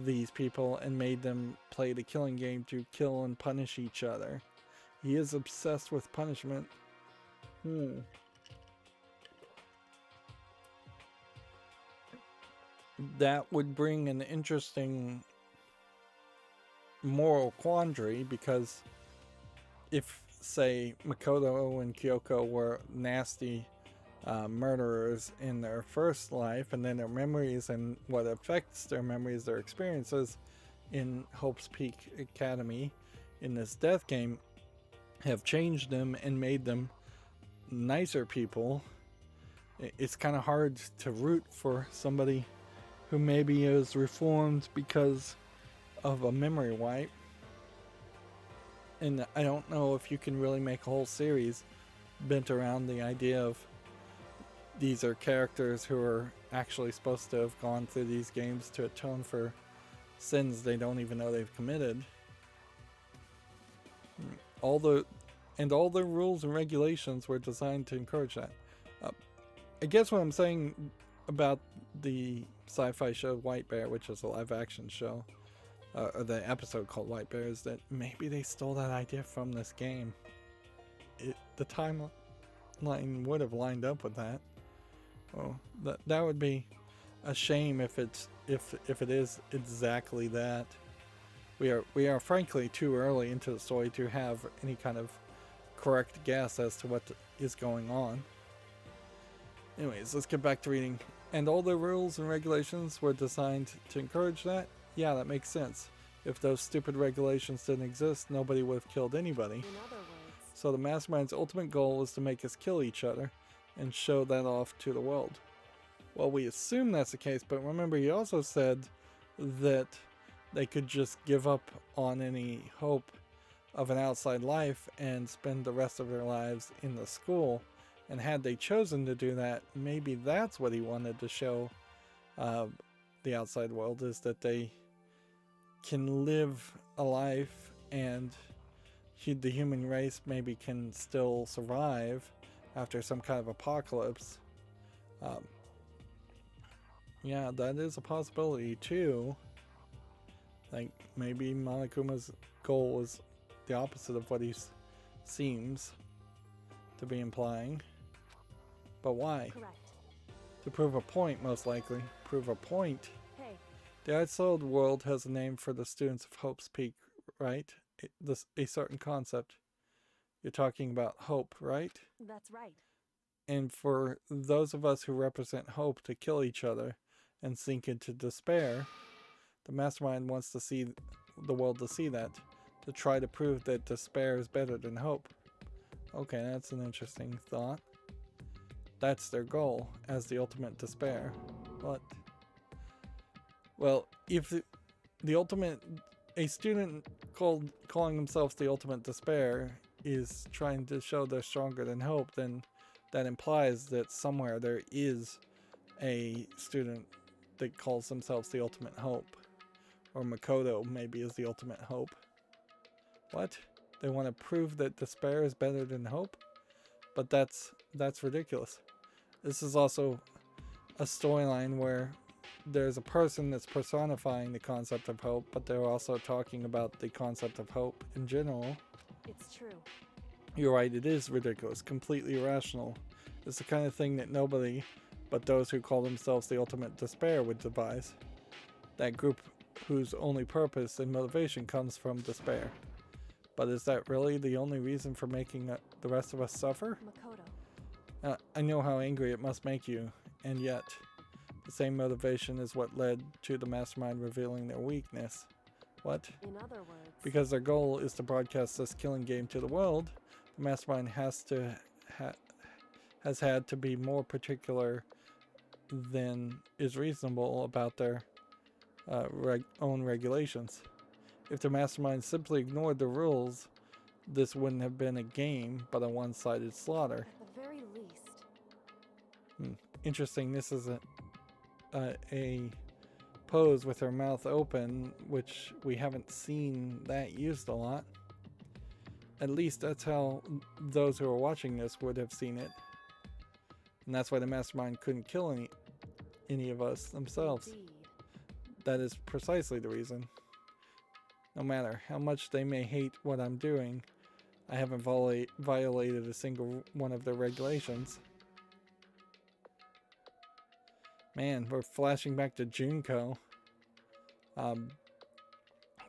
these people and made them play the killing game to kill and punish each other. He is obsessed with punishment. That would bring an interesting moral quandary, because if, say, Makoto and Kyoko were nasty murderers in their first life, and then their memories and what affects their memories, their experiences in Hope's Peak Academy in this death game have changed them and made them nicer people, it's kind of hard to root for somebody who maybe is reformed because of a memory wipe. And I don't know if you can really make a whole series bent around the idea of these are characters who are actually supposed to have gone through these games to atone for sins they don't even know they've committed. All the rules and regulations were designed to encourage that. I guess what I'm saying about the sci-fi show White Bear, which is a live-action show, or the episode called White Bear, is that maybe they stole that idea from this game. The timeline would have lined up with that. Well, that would be a shame if it is exactly that. We are frankly too early into the story to have any kind of correct guess as to what is going on. Anyways, let's get back to reading. And all the rules and regulations were designed to encourage that? Yeah, that makes sense. If those stupid regulations didn't exist, nobody would have killed anybody. in other words. So the mastermind's ultimate goal was to make us kill each other and show that off to the world. Well, we assume that's the case, but remember he also said that they could just give up on any hope of an outside life and spend the rest of their lives in the school. And had they chosen to do that, maybe that's what he wanted to show the outside world, is that they can live a life and the human race maybe can still survive after some kind of apocalypse. Yeah, that is a possibility too. Like, maybe Monokuma's goal was the opposite of what he seems to be implying. But why? Correct. To prove a point, most likely. Prove a point. Hey, The outside world has a name for the students of Hope's Peak, right? A certain concept. You're talking about hope, right? that's right. And for those of us who represent hope to kill each other and sink into despair. The mastermind wants to see the world to see that, to try to prove that despair is better than hope. Okay, that's an interesting thought. That's their goal, as the ultimate despair. But, well, if the ultimate, a student calling themselves the ultimate despair is trying to show they're stronger than hope, then that implies that somewhere there is a student that calls themselves the ultimate hope. Or Makoto maybe is the ultimate hope. What? They want to prove that despair is better than hope? But that's ridiculous. This is also a storyline where there's a person that's personifying the concept of hope, but they're also talking about the concept of hope in general. It's true. You're right, it is ridiculous, completely irrational. It's the kind of thing that nobody but those who call themselves the ultimate despair would devise. That group whose only purpose and motivation comes from despair. But is that really the only reason for making the rest of us suffer? Makoto. I know how angry it must make you, and yet the same motivation is what led to the mastermind revealing their weakness. What? In other words, Because their goal is to broadcast this killing game to the world, the mastermind has had to be more particular than is reasonable about their own regulations. If the mastermind simply ignored the rules, this wouldn't have been a game, but a one-sided slaughter. at the very least. Interesting, this is a pose with her mouth open, which we haven't seen that used a lot. At least that's how those who are watching this would have seen it. And that's why the mastermind couldn't kill any of us themselves. Indeed. That is precisely the reason. No matter how much they may hate what I'm doing, I haven't violated a single one of their regulations. Man, we're flashing back to Junko.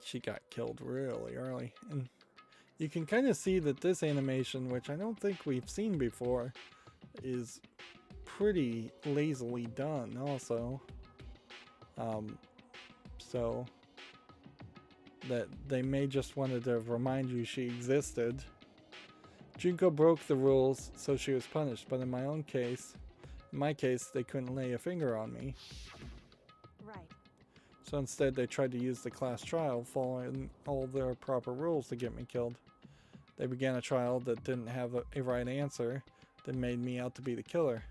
She got killed really early. And you can kind of see that this animation, which I don't think we've seen before, is pretty lazily done also. So that they may just wanted to remind you she existed. Junko broke the rules, so she was punished, but in my case, they couldn't lay a finger on me. Right. So instead they tried to use the class trial, following all their proper rules to get me killed. They began a trial that didn't have a right answer, that made me out to be the killer.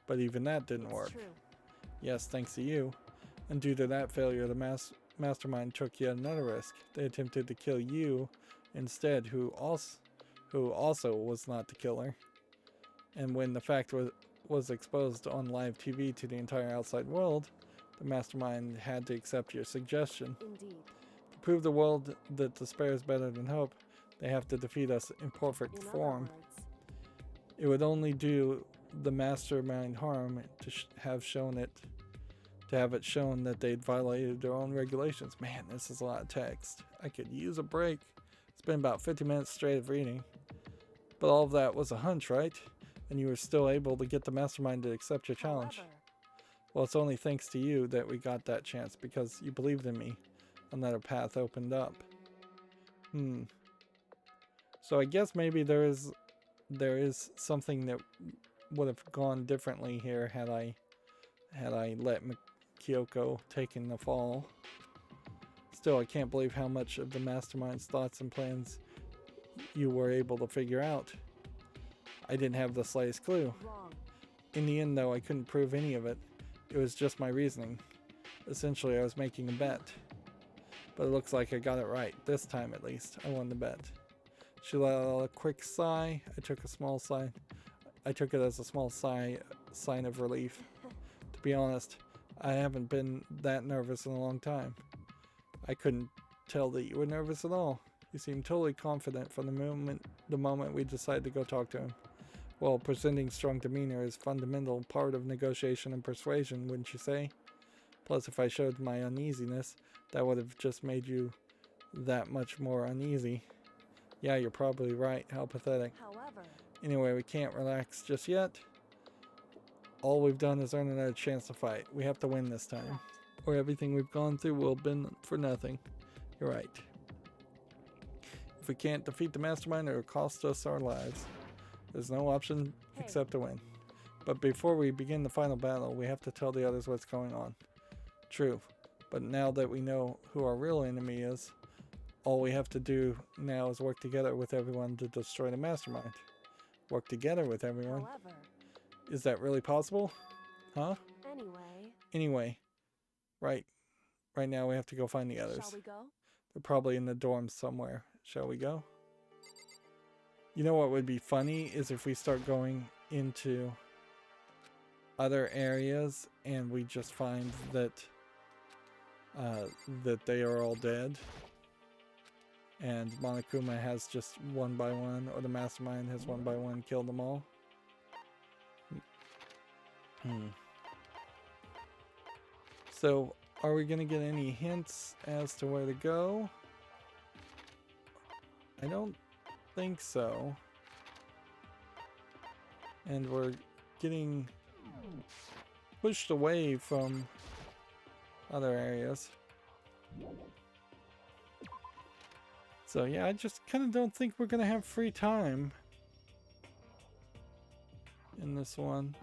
But even that didn't It's work. true. Yes, thanks to you. And due to that failure, the mastermind took yet another risk. They attempted to kill you instead, who also was not the killer. And when the fact was exposed on live TV to the entire outside world, the mastermind had to accept your suggestion. Indeed. To prove the world that despair is better than hope, they have to defeat us in perfect In form. other words, It would only do the mastermind harm to have it shown that they'd violated their own regulations. Man, this is a lot of text. I could use a break. It's been about 50 minutes straight of reading. But all of that was a hunch, right? And you were still able to get the mastermind to accept your challenge. however, Well, it's only thanks to you that we got that chance, because you believed in me. Another path opened up. So I guess maybe there is something that would have gone differently here had I let Kyoko take in the fall. Still, I can't believe how much of the mastermind's thoughts and plans you were able to figure out. I didn't have the slightest clue. wrong. In the end, though, I couldn't prove any of it. It was just my reasoning. Essentially, I was making a bet. But it looks like I got it right. This time, at least. I won the bet. She let out a quick sigh. I took it as a small sign of relief. To be honest, I haven't been that nervous in a long time. I couldn't tell that you were nervous at all. You seemed totally confident from the moment we decided to go talk to him. Well, presenting strong demeanor is a fundamental part of negotiation and persuasion, wouldn't you say? Plus, if I showed my uneasiness, that would have just made you that much more uneasy. Yeah, you're probably right. How pathetic. However, Anyway, we can't relax just yet. all we've done is earn another chance to fight. We have to win this time, or everything we've gone through will have been for nothing. You're right. If we can't defeat the mastermind, it will cost us our lives. There's no option except to win. But before we begin the final battle, we have to tell the others what's going on. True, but now that we know who our real enemy is, all we have to do now is work together with everyone to destroy the mastermind. Work together with everyone? However, Is that really possible? Huh? anyway, Right. Right now we have to go find the others. shall we go? They're probably in the dorms somewhere. Shall we go? You know what would be funny is if we start going into other areas and we just find that that they are all dead, and Monokuma has just one by one, or the mastermind has one by one killed them all. So, are we gonna get any hints as to where to go? I don't think so. And we're getting pushed away from other areas. So yeah, I just kind of don't think we're gonna have free time in this one.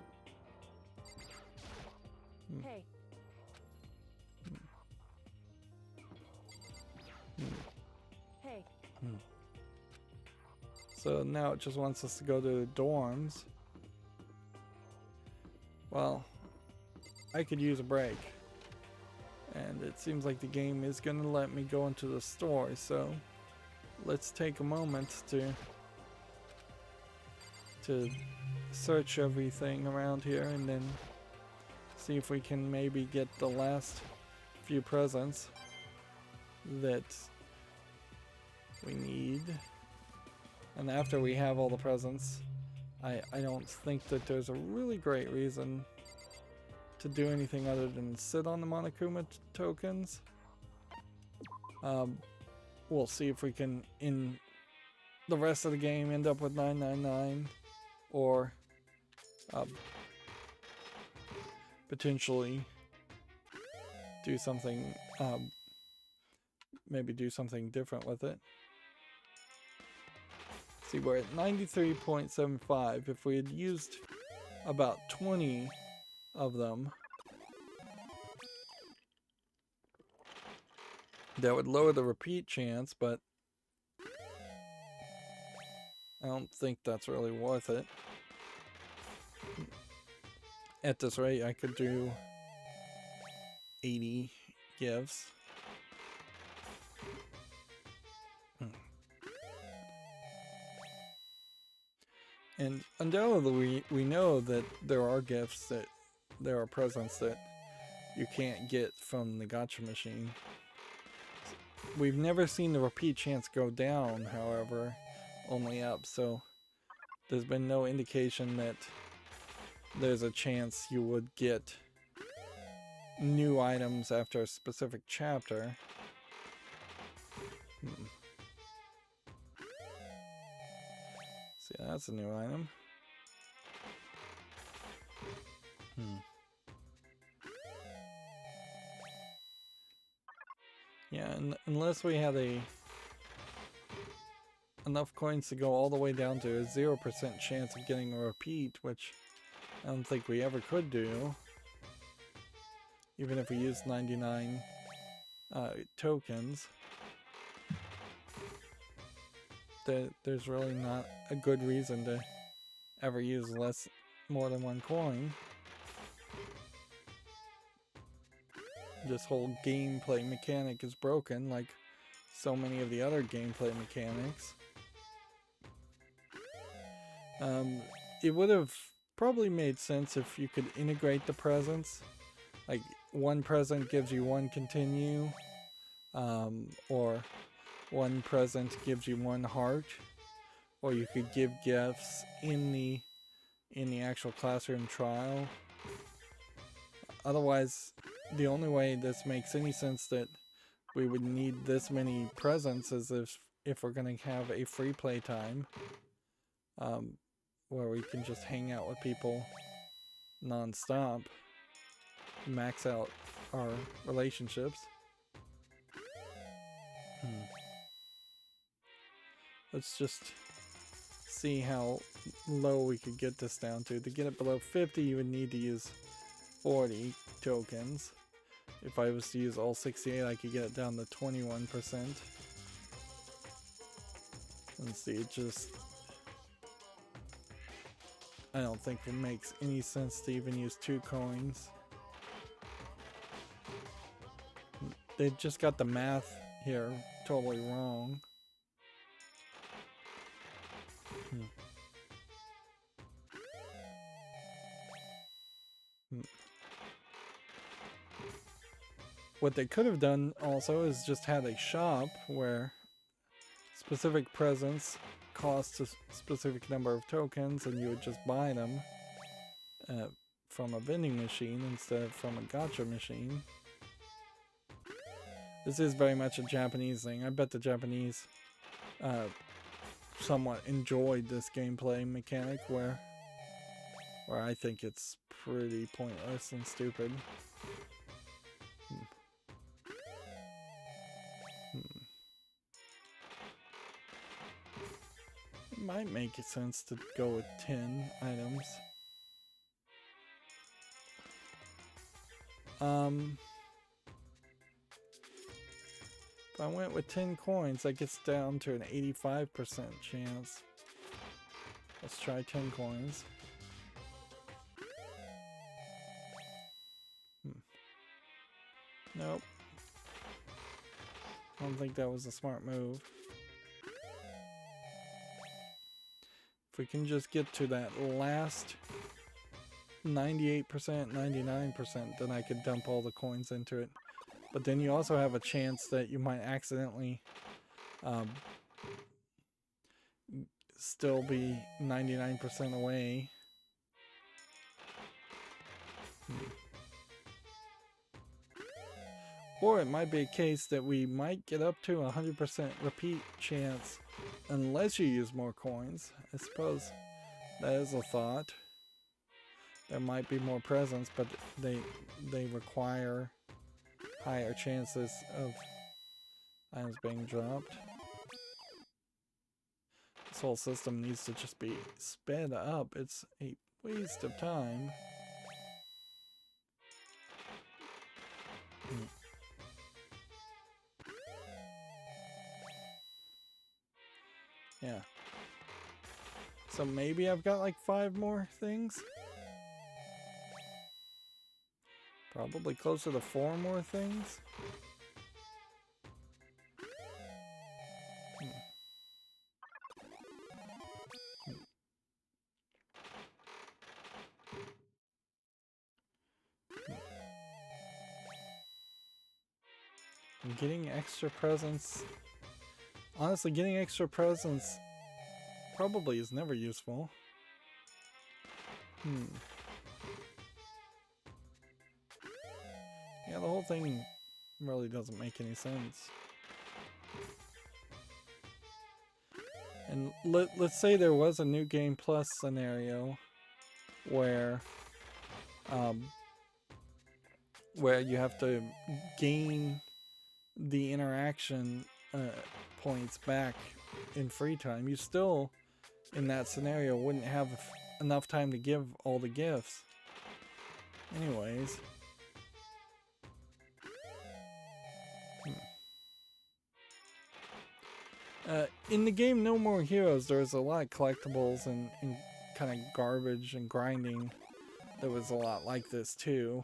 Hey, hey, So now it just wants us to go to the dorms. Well, I could use a break. And it seems like the game is going to let me go into the store, so let's take a moment to search everything around here and then see if we can maybe get the last few presents that we need. And after we have all the presents, I don't think that there's a really great reason to do anything other than sit on the Monokuma tokens. We'll see if we can, in the rest of the game, end up with 999, or potentially do something, maybe do something different with it. See, we're at 93.75. If we had used about 20 of them, that would lower the repeat chance, but I don't think that's really worth it. At this rate, I could do 80 gifts. And undoubtedly, we know that there are gifts, that there are presents that you can't get from the gacha machine. We've never seen the repeat chance go down, however, only up, so there's been no indication that there's a chance you would get new items after a specific chapter. See, that's a new item. Yeah, unless we had enough coins to go all the way down to a 0% chance of getting a repeat, which I don't think we ever could do, even if we used 99 tokens. There's really not a good reason to ever use more than one coin. This whole gameplay mechanic is broken, like so many of the other gameplay mechanics. It would have probably made sense if you could integrate the presents. Like, one present gives you one continue, or one present gives you one heart, or you could give gifts in the actual classroom trial. Otherwise, the only way this makes any sense that we would need this many presents is if we're going to have a free play time, where we can just hang out with people non-stop, max out our relationships. Let's just see how low we could get this down to. To get it below 50, you would need to use 40 tokens. If I was to use all 68, I could get it down to 21%. Let's see, it just... I don't think it makes any sense to even use 2 coins. They just got the math here totally wrong. What they could have done also is just had a shop where specific presents cost a specific number of tokens and you would just buy them from a vending machine instead of from a gacha machine. This is very much a Japanese thing. I bet the Japanese somewhat enjoyed this gameplay mechanic where I think it's pretty pointless and stupid. It might make sense to go with 10 items. If I went with 10 coins, that gets down to an 85% chance. Let's try 10 coins. Nope. I don't think that was a smart move. If we can just get to that last 98%, 99%, then I could dump all the coins into it. But then you also have a chance that you might accidentally still be 99% away. Or it might be a case that we might get up to a 100% repeat chance unless you use more coins. I suppose that is a thought. There might be more presents, but they require higher chances of items being dropped. This whole system needs to just be sped up. It's a waste of time. Yeah. So maybe I've got like 5 more things? Probably closer to 4 more things? I'm getting extra presents. Honestly, getting extra presents probably is never useful. Yeah, the whole thing really doesn't make any sense. And let's say there was a New Game Plus scenario where you have to gain the interaction points back in free time. You still, in that scenario, wouldn't have enough time to give all the gifts. Anyways. In the game No More Heroes, there's a lot of collectibles and kind of garbage and grinding that was a lot like this too.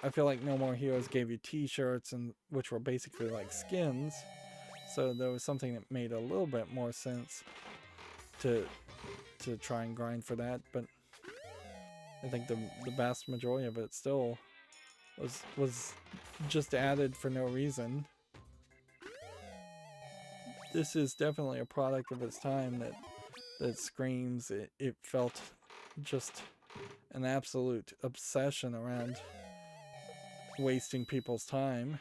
I feel like No More Heroes gave you t-shirts, and which were basically like skins, so there was something that made a little bit more sense to try and grind for that, but I think the vast majority of it still was just added for no reason. This is definitely a product of its time that screams. It felt just an absolute obsession around wasting people's time.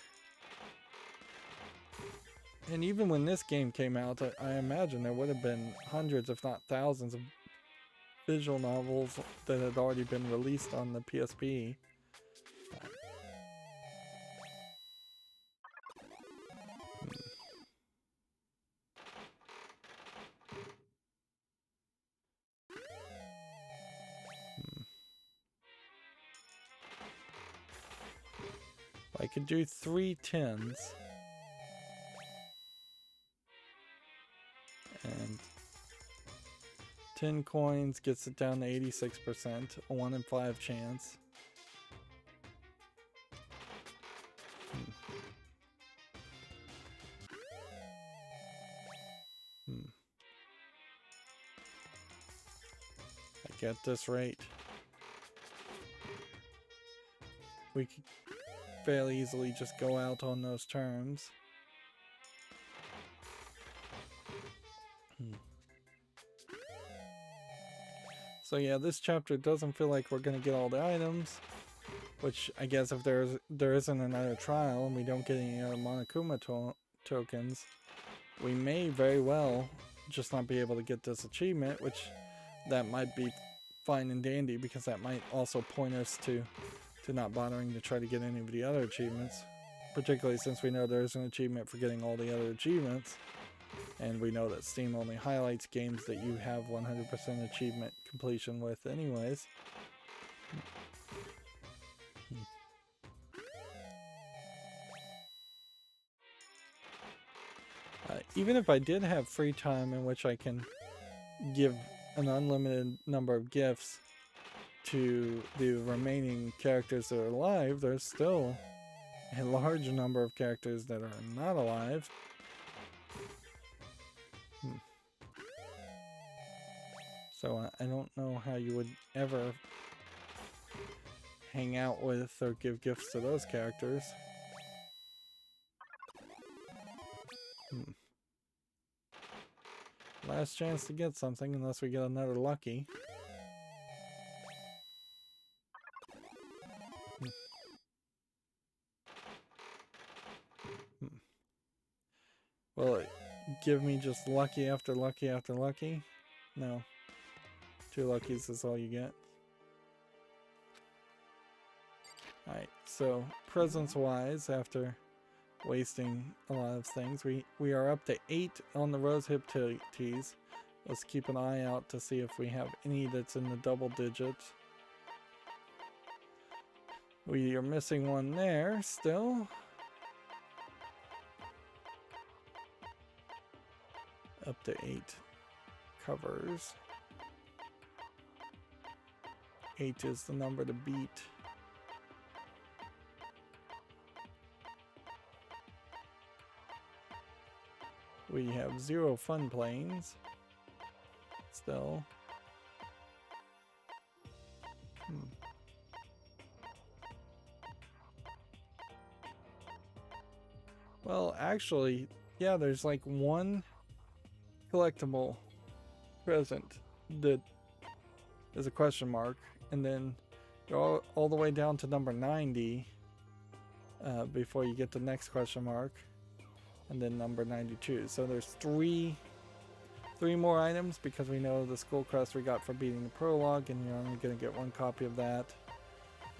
And even when this game came out, I imagine there would have been hundreds, if not thousands, visual novels that had already been released on the PSP. I could do 3 10s. And 10 coins gets it down to 86%, a 1 in 5 chance. Like at this rate, we could fairly easily just go out on those terms. So yeah, this chapter doesn't feel like we're gonna get all the items, which I guess if there isn't another trial and we don't get any other Monokuma tokens, we may very well just not be able to get this achievement, which that might be fine and dandy because that might also point us to not bothering to try to get any of the other achievements, particularly since we know there's an achievement for getting all the other achievements, and we know that Steam only highlights games that you have 100% achievement completion with anyways. Even if I did have free time in which I can give an unlimited number of gifts to the remaining characters that are alive, there's still a large number of characters that are not alive. So I don't know how you would ever hang out with or give gifts to those characters. Last chance to get something unless we get another lucky. Will it give me just lucky after lucky after lucky? No. 2 luckies is all you get. Alright, so presents wise, after wasting a lot of things, we are up to 8 on the rose hip teas. Let's keep an eye out to see if we have any that's in the double digits. We are missing one there still. Up to 8 covers. 8 is the number to beat. We have 0 fun planes. Still. Well, actually, yeah, there's like 1 collectible present that is a question mark, and then go all the way down to number 90 before you get the next question mark, and then number 92. So there's three more items because we know the skull crest we got for beating the prologue, and you're only going to get 1 copy of that.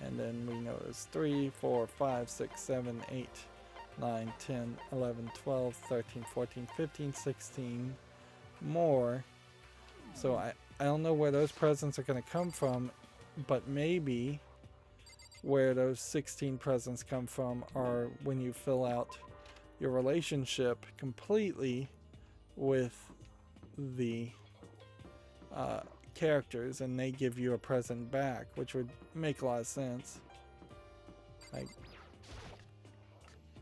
And then we know there's 3, 4, 5, 6, 7, 8, 9, 10, 11, 12, 13, 14, 15, 16 more. So I don't know where those presents are going to come from, but maybe where those 16 presents come from are when you fill out your relationship completely with the characters and they give you a present back, which would make a lot of sense. Like,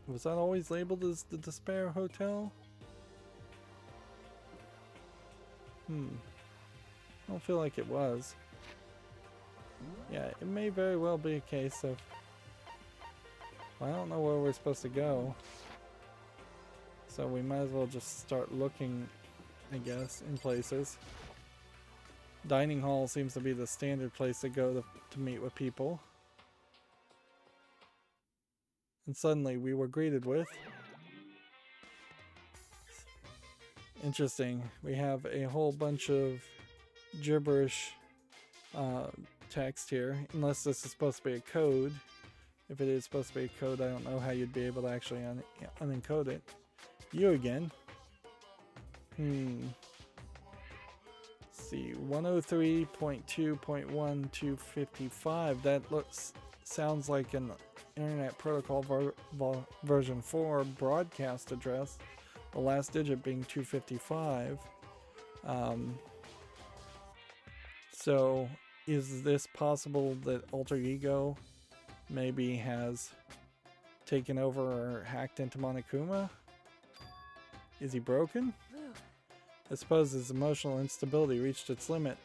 was that always labeled as the Despair Hotel? I don't feel like it was. Yeah, it may very well be a case of, well, I don't know where we're supposed to go, so we might as well just start looking, I guess, in places. Dining hall seems to be the standard place to go to meet with people. And suddenly we were greeted with, interesting, we have a whole bunch of gibberish text here, unless this is supposed to be a code. If it is supposed to be a code, I don't know how you'd be able to actually unencode it. You again. Let's see, 103.2.1255. That sounds like an Internet Protocol version 4 broadcast address. The last digit being 255. So is this possible that Alter Ego maybe has taken over or hacked into Monokuma? Is he broken? I suppose his emotional instability reached its limit.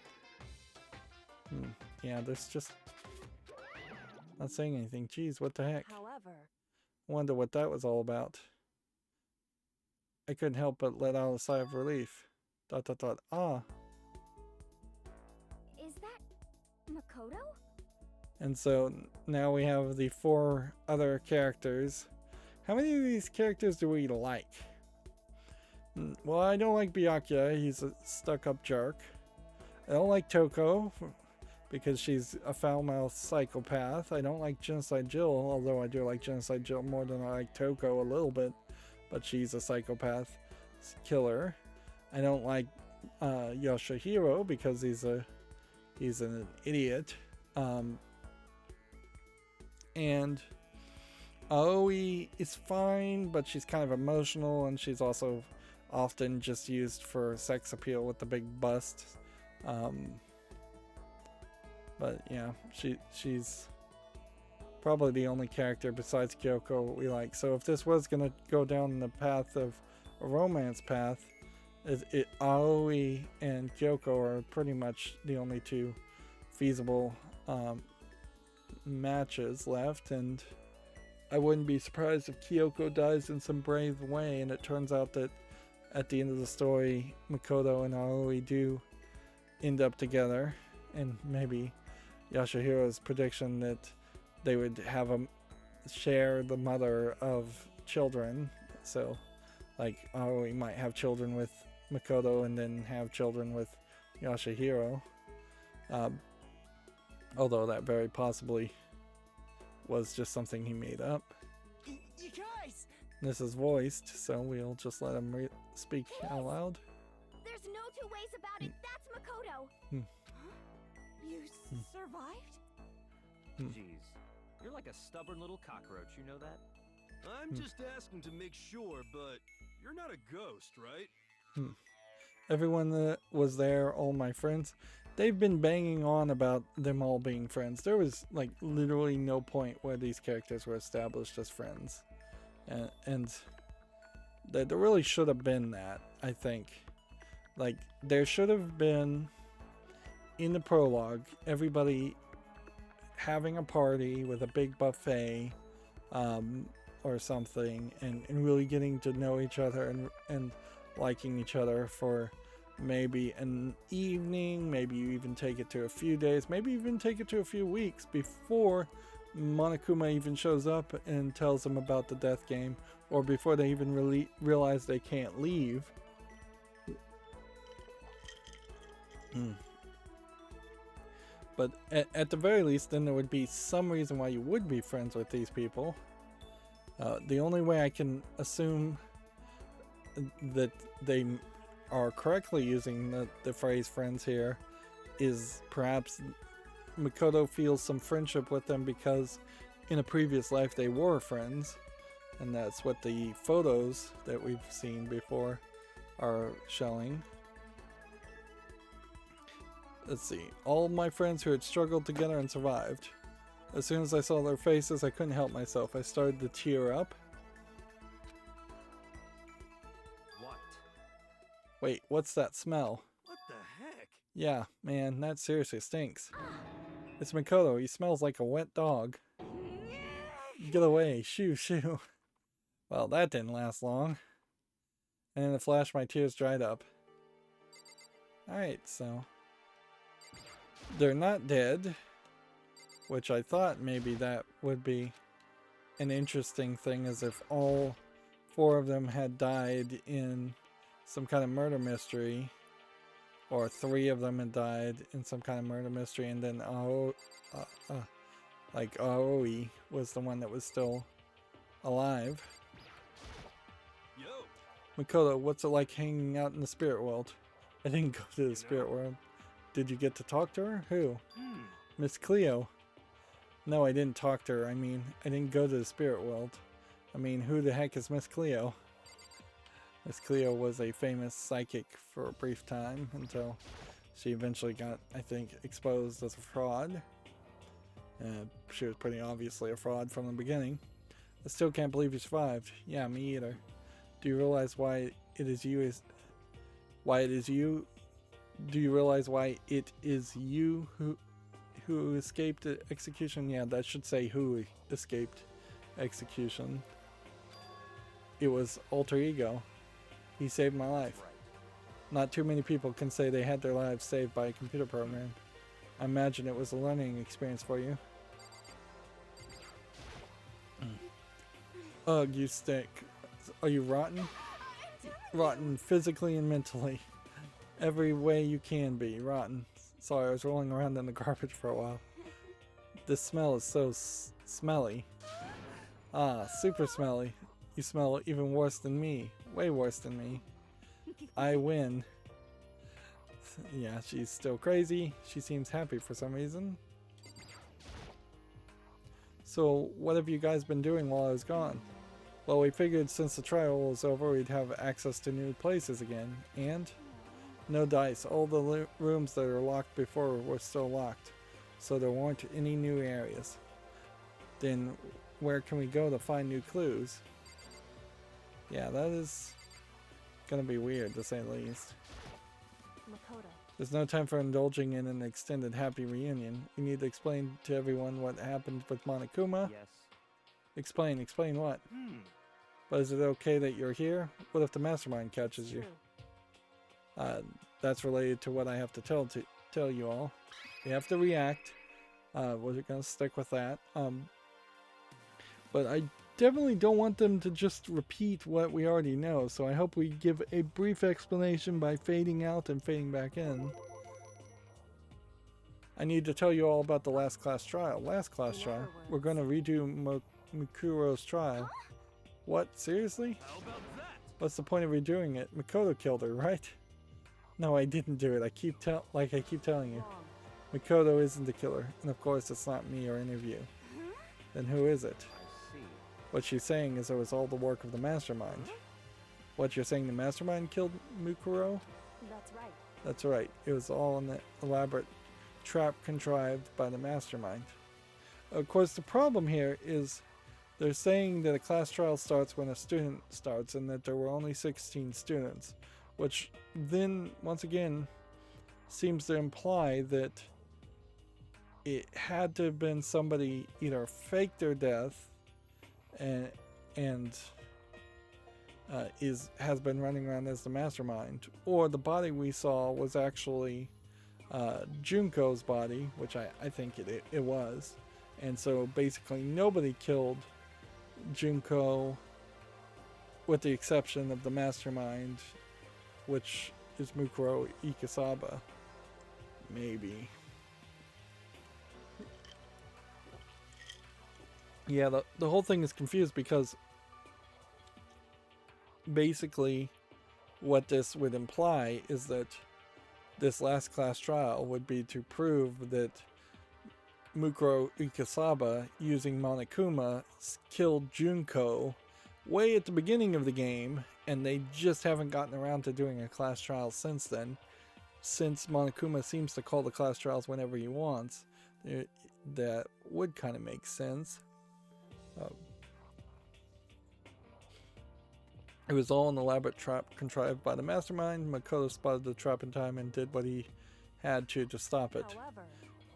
Yeah, there's just not saying anything. Jeez, what the heck? However, Wonder what that was all about. I couldn't help but let out a sigh of relief. ... Ah. is that Makoto? And so now we have the 4 other characters. How many of these characters do we like? Well, I don't like Byakuya. He's a stuck-up jerk. I don't like Toko because she's a foul-mouthed psychopath. I don't like Genocide Jill, although I do like Genocide Jill more than I like Toko a little bit. But she's a psychopath killer. I don't like Yoshihiro because he's an idiot. And Aoi is fine, but she's kind of emotional, and she's also often just used for sex appeal with the big bust. But yeah, she's probably the only character besides Kyoko we like. So if this was going to go down the path of a romance path, Aoi and Kyoko are pretty much the only 2 feasible matches left, and I wouldn't be surprised if Kyoko dies in some brave way and it turns out that at the end of the story Makoto and Aoi do end up together, and maybe Yashihiro's prediction that they would have share the mother of children, so like Aoi might have children with Makoto and then have children with Yashihiro, although that very possibly was just something he made up. You guys! This is voiced, so we'll just let him speak out loud. There's no 2 ways about it. That's Makoto. You survived? Jeez, you're like a stubborn little cockroach, you know that? I'm just asking to make sure, but you're not a ghost, right? Everyone that was there, all my friends, they've been banging on about them all being friends. There was like literally no point where these characters were established as friends. And there really should have been that, I think. Like, there should have been, in the prologue, everybody having a party with a big buffet, or something, and really getting to know each other and liking each other for maybe an evening, maybe you even take it to a few days, maybe even take it to a few weeks before Monokuma even shows up and tells them about the death game, or before they even realize they can't leave. But at the very least, then there would be some reason why you would be friends with these people. The only way I can assume that they are correctly using the phrase friends here is perhaps Makoto feels some friendship with them because in a previous life they were friends, and that's what the photos that we've seen before are showing. Let's see. All my friends who had struggled together and survived. As soon as I saw their faces, I couldn't help myself. I started to tear up. What? Wait, what's that smell? What the heck? Yeah, man, that seriously stinks. It's Makoto. He smells like a wet dog. Get away. Shoo, shoo. Well, that didn't last long. And in a flash, my tears dried up. Alright, so they're not dead, which I thought maybe that would be an interesting thing, as if all 4 of them had died in some kind of murder mystery. or 3 of them had died in some kind of murder mystery, and then Aoi was the one that was still alive. Yo, Makoto, what's it like hanging out in the spirit world? I didn't go to the spirit world. Did you get to talk to her? Who? Miss Cleo. No, I didn't talk to her. I mean, I didn't go to the spirit world. I mean, who the heck is Miss Cleo? Miss Cleo was a famous psychic for a brief time until she eventually got, I think, exposed as a fraud. She was pretty obviously a fraud from the beginning. I still can't believe you survived. Yeah, me either. Do you realize why it is you Do you realize why it is you who escaped execution? Yeah, that should say who escaped execution. It was alter ego. He saved my life. Not too many people can say they had their lives saved by a computer program. I imagine it was a learning experience for you. Ugh, you stink. Are you rotten? Rotten physically and mentally. Every way you can be rotten. Sorry, I was rolling around in the garbage for a while. This smell is so smelly. Ah, super smelly. You smell even worse than me. Way worse than me. I win. Yeah, she's still crazy. She seems happy for some reason. So, what have you guys been doing while I was gone? Well, we figured since the trial was over, we'd have access to new places again. And? No dice. All the rooms that were locked before were still locked. So there weren't any new areas. Then, where can we go to find new clues? Yeah, that is gonna be weird, to say the least. Makoto. There's no time for indulging in an extended happy reunion. We need to explain to everyone what happened with Monokuma. Yes. Explain what? But is it okay that you're here? What if the mastermind catches you? True. That's related to what I have to tell you all. You have to react. We're gonna stick with that. But I definitely don't want them to just repeat what we already know, so I hope we give a brief explanation by fading out and fading back in. I need to tell you all about the last class trial. We're gonna redo Mukuro's trial. What? Seriously? how about that? What's the point of redoing it? Makoto killed her, right? No, I didn't do it. I keep telling you. Wrong. Makoto isn't the killer, and of course it's not me or any of you. Then who is it? I see. What she's saying is it was all the work of the mastermind. What, you're saying the mastermind killed Mukuro? That's right. That's right. It was all an elaborate trap contrived by the mastermind. Of course, the problem here is they're saying that a class trial starts when a student starts and that there were only 16 students, which then, once again, seems to imply that it had to have been somebody either faked their death and has been running around as the mastermind, or the body we saw was actually Junko's body, which I think it was. And so basically nobody killed Junko with the exception of the mastermind, which is Mukuro Ikasaba. Maybe. Yeah, the whole thing is confused because basically what this would imply is that this last class trial would be to prove that Mukuro Ikasaba, using Monokuma, killed Junko way at the beginning of the game, and they just haven't gotten around to doing a class trial since then. Since Monokuma seems to call the class trials whenever he wants, that would kind of make sense. It was all an elaborate trap contrived by the mastermind. Makoto spotted the trap in time and did what he had to stop it. However,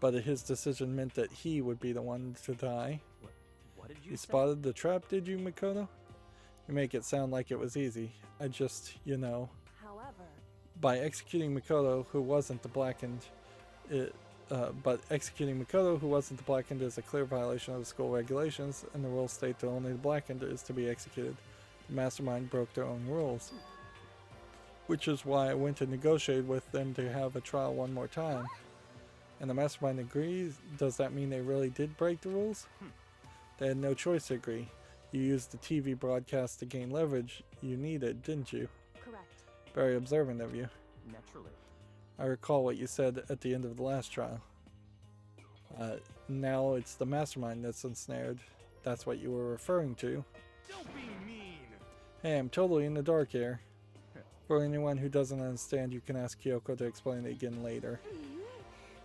But his decision meant that he would be the one to die. What did you You say? spotted the trap, did you, Makoto? You make it sound like it was easy. I just, however, by executing Makoto, who wasn't the blackened, but executing Makoto, who wasn't the blackened, is a clear violation of the school regulations, and the rules state that only the blackened is to be executed. The mastermind broke their own rules. which is why I went to negotiate with them to have a trial one more time. And the mastermind agrees? Does that mean they really did break the rules? They had no choice to agree. You used the TV broadcast to gain leverage you needed, didn't you? Correct. Very observant of you. Naturally. I recall what you said at the end of the last trial. Now it's the mastermind that's ensnared. That's what you were referring to. Don't be mean. Hey, I'm totally in the dark here. For anyone who doesn't understand, you can ask Kyoko to explain it again later.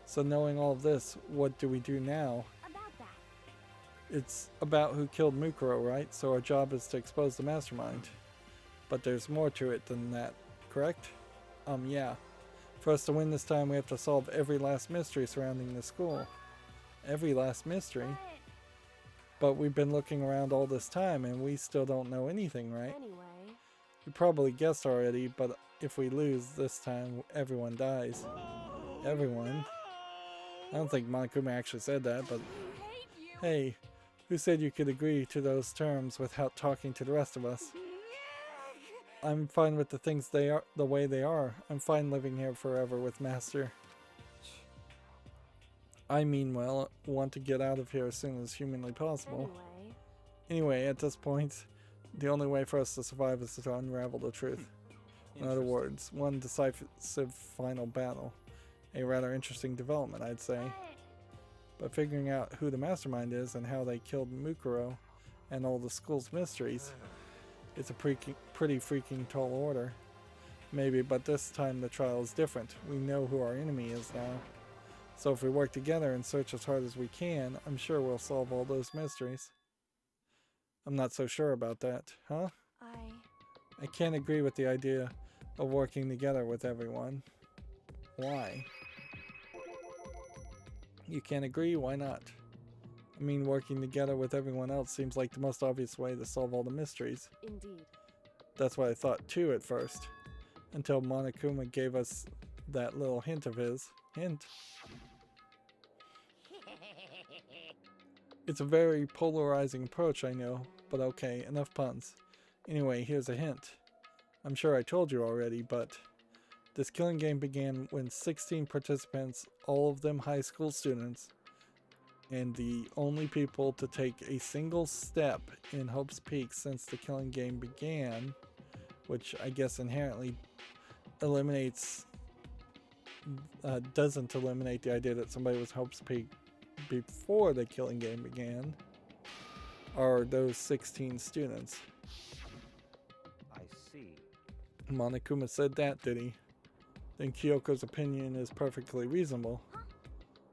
So knowing all of this, what do we do now? About that. It's about who killed Mukuro, right? So our job is to expose the mastermind. But there's more to it than that, correct? Yeah. For us to win this time, we have to solve every last mystery surrounding the school. Every last mystery? But we've been looking around all this time and we still don't know anything, right? Anyway. You probably guessed already, but if we lose this time, everyone dies. Everyone? I don't think Monokuma actually said that, but hey, who said you could agree to those terms without talking to the rest of us? I'm fine with the things they are the way they are. I'm fine living here forever with Master. I meanwhile want to get out of here as soon as humanly possible. Anyway, at this point, the only way for us to survive is to unravel the truth. In other words, one decisive final battle. A rather interesting development, I'd say. But figuring out who the mastermind is and how they killed Mukuro and all the school's mysteries, it's a pretty freaking tall order. Maybe, but this time the trial is different. We know who our enemy is now. So if we work together and search as hard as we can, I'm sure we'll solve all those mysteries. I'm not so sure about that, huh? I can't agree with the idea of working together with everyone. Why? You can't agree? Why not? I mean, working together with everyone else seems like the most obvious way to solve all the mysteries. Indeed. That's what I thought too at first. Until Monokuma gave us that little hint of his. Hint? It's a very polarizing approach, I know, but okay, enough puns. Anyway, here's a hint. I'm sure I told you already, but this killing game began when 16 participants, all of them high school students, and the only people to take a single step in Hope's Peak since the killing game began, which I guess inherently eliminates, doesn't eliminate the idea that somebody was Hope's Peak before the killing game began, are those 16 students. I see. Monokuma said that, did he? Then Kyoko's opinion is perfectly reasonable.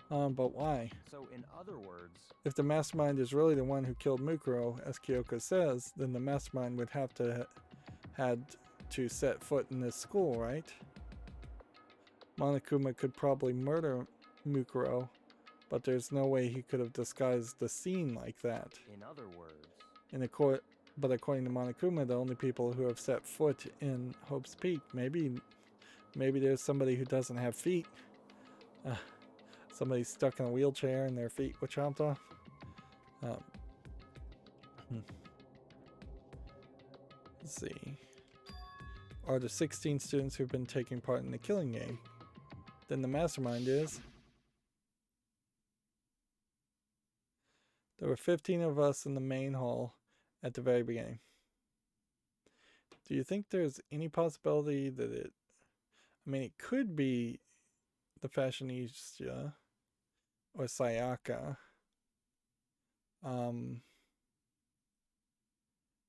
But why? So in other words, If the mastermind is really the one who killed Mukuro, as Kyoko says, then the mastermind would have to had to set foot in this school, right? Monokuma could probably murder Mukuro, but there's no way he could have disguised the scene like that. in other words, But according to Monokuma, the only people who have set foot in Hope's Peak, maybe there's somebody who doesn't have feet. Somebody stuck in a wheelchair and their feet were chopped off. Let's see. Are the 16 students who've been taking part in the killing game? Then the mastermind is... There were 15 of us in the main hall at the very beginning. Do you think there's any possibility that it... I mean, it could be the fashionista or Sayaka. I mean,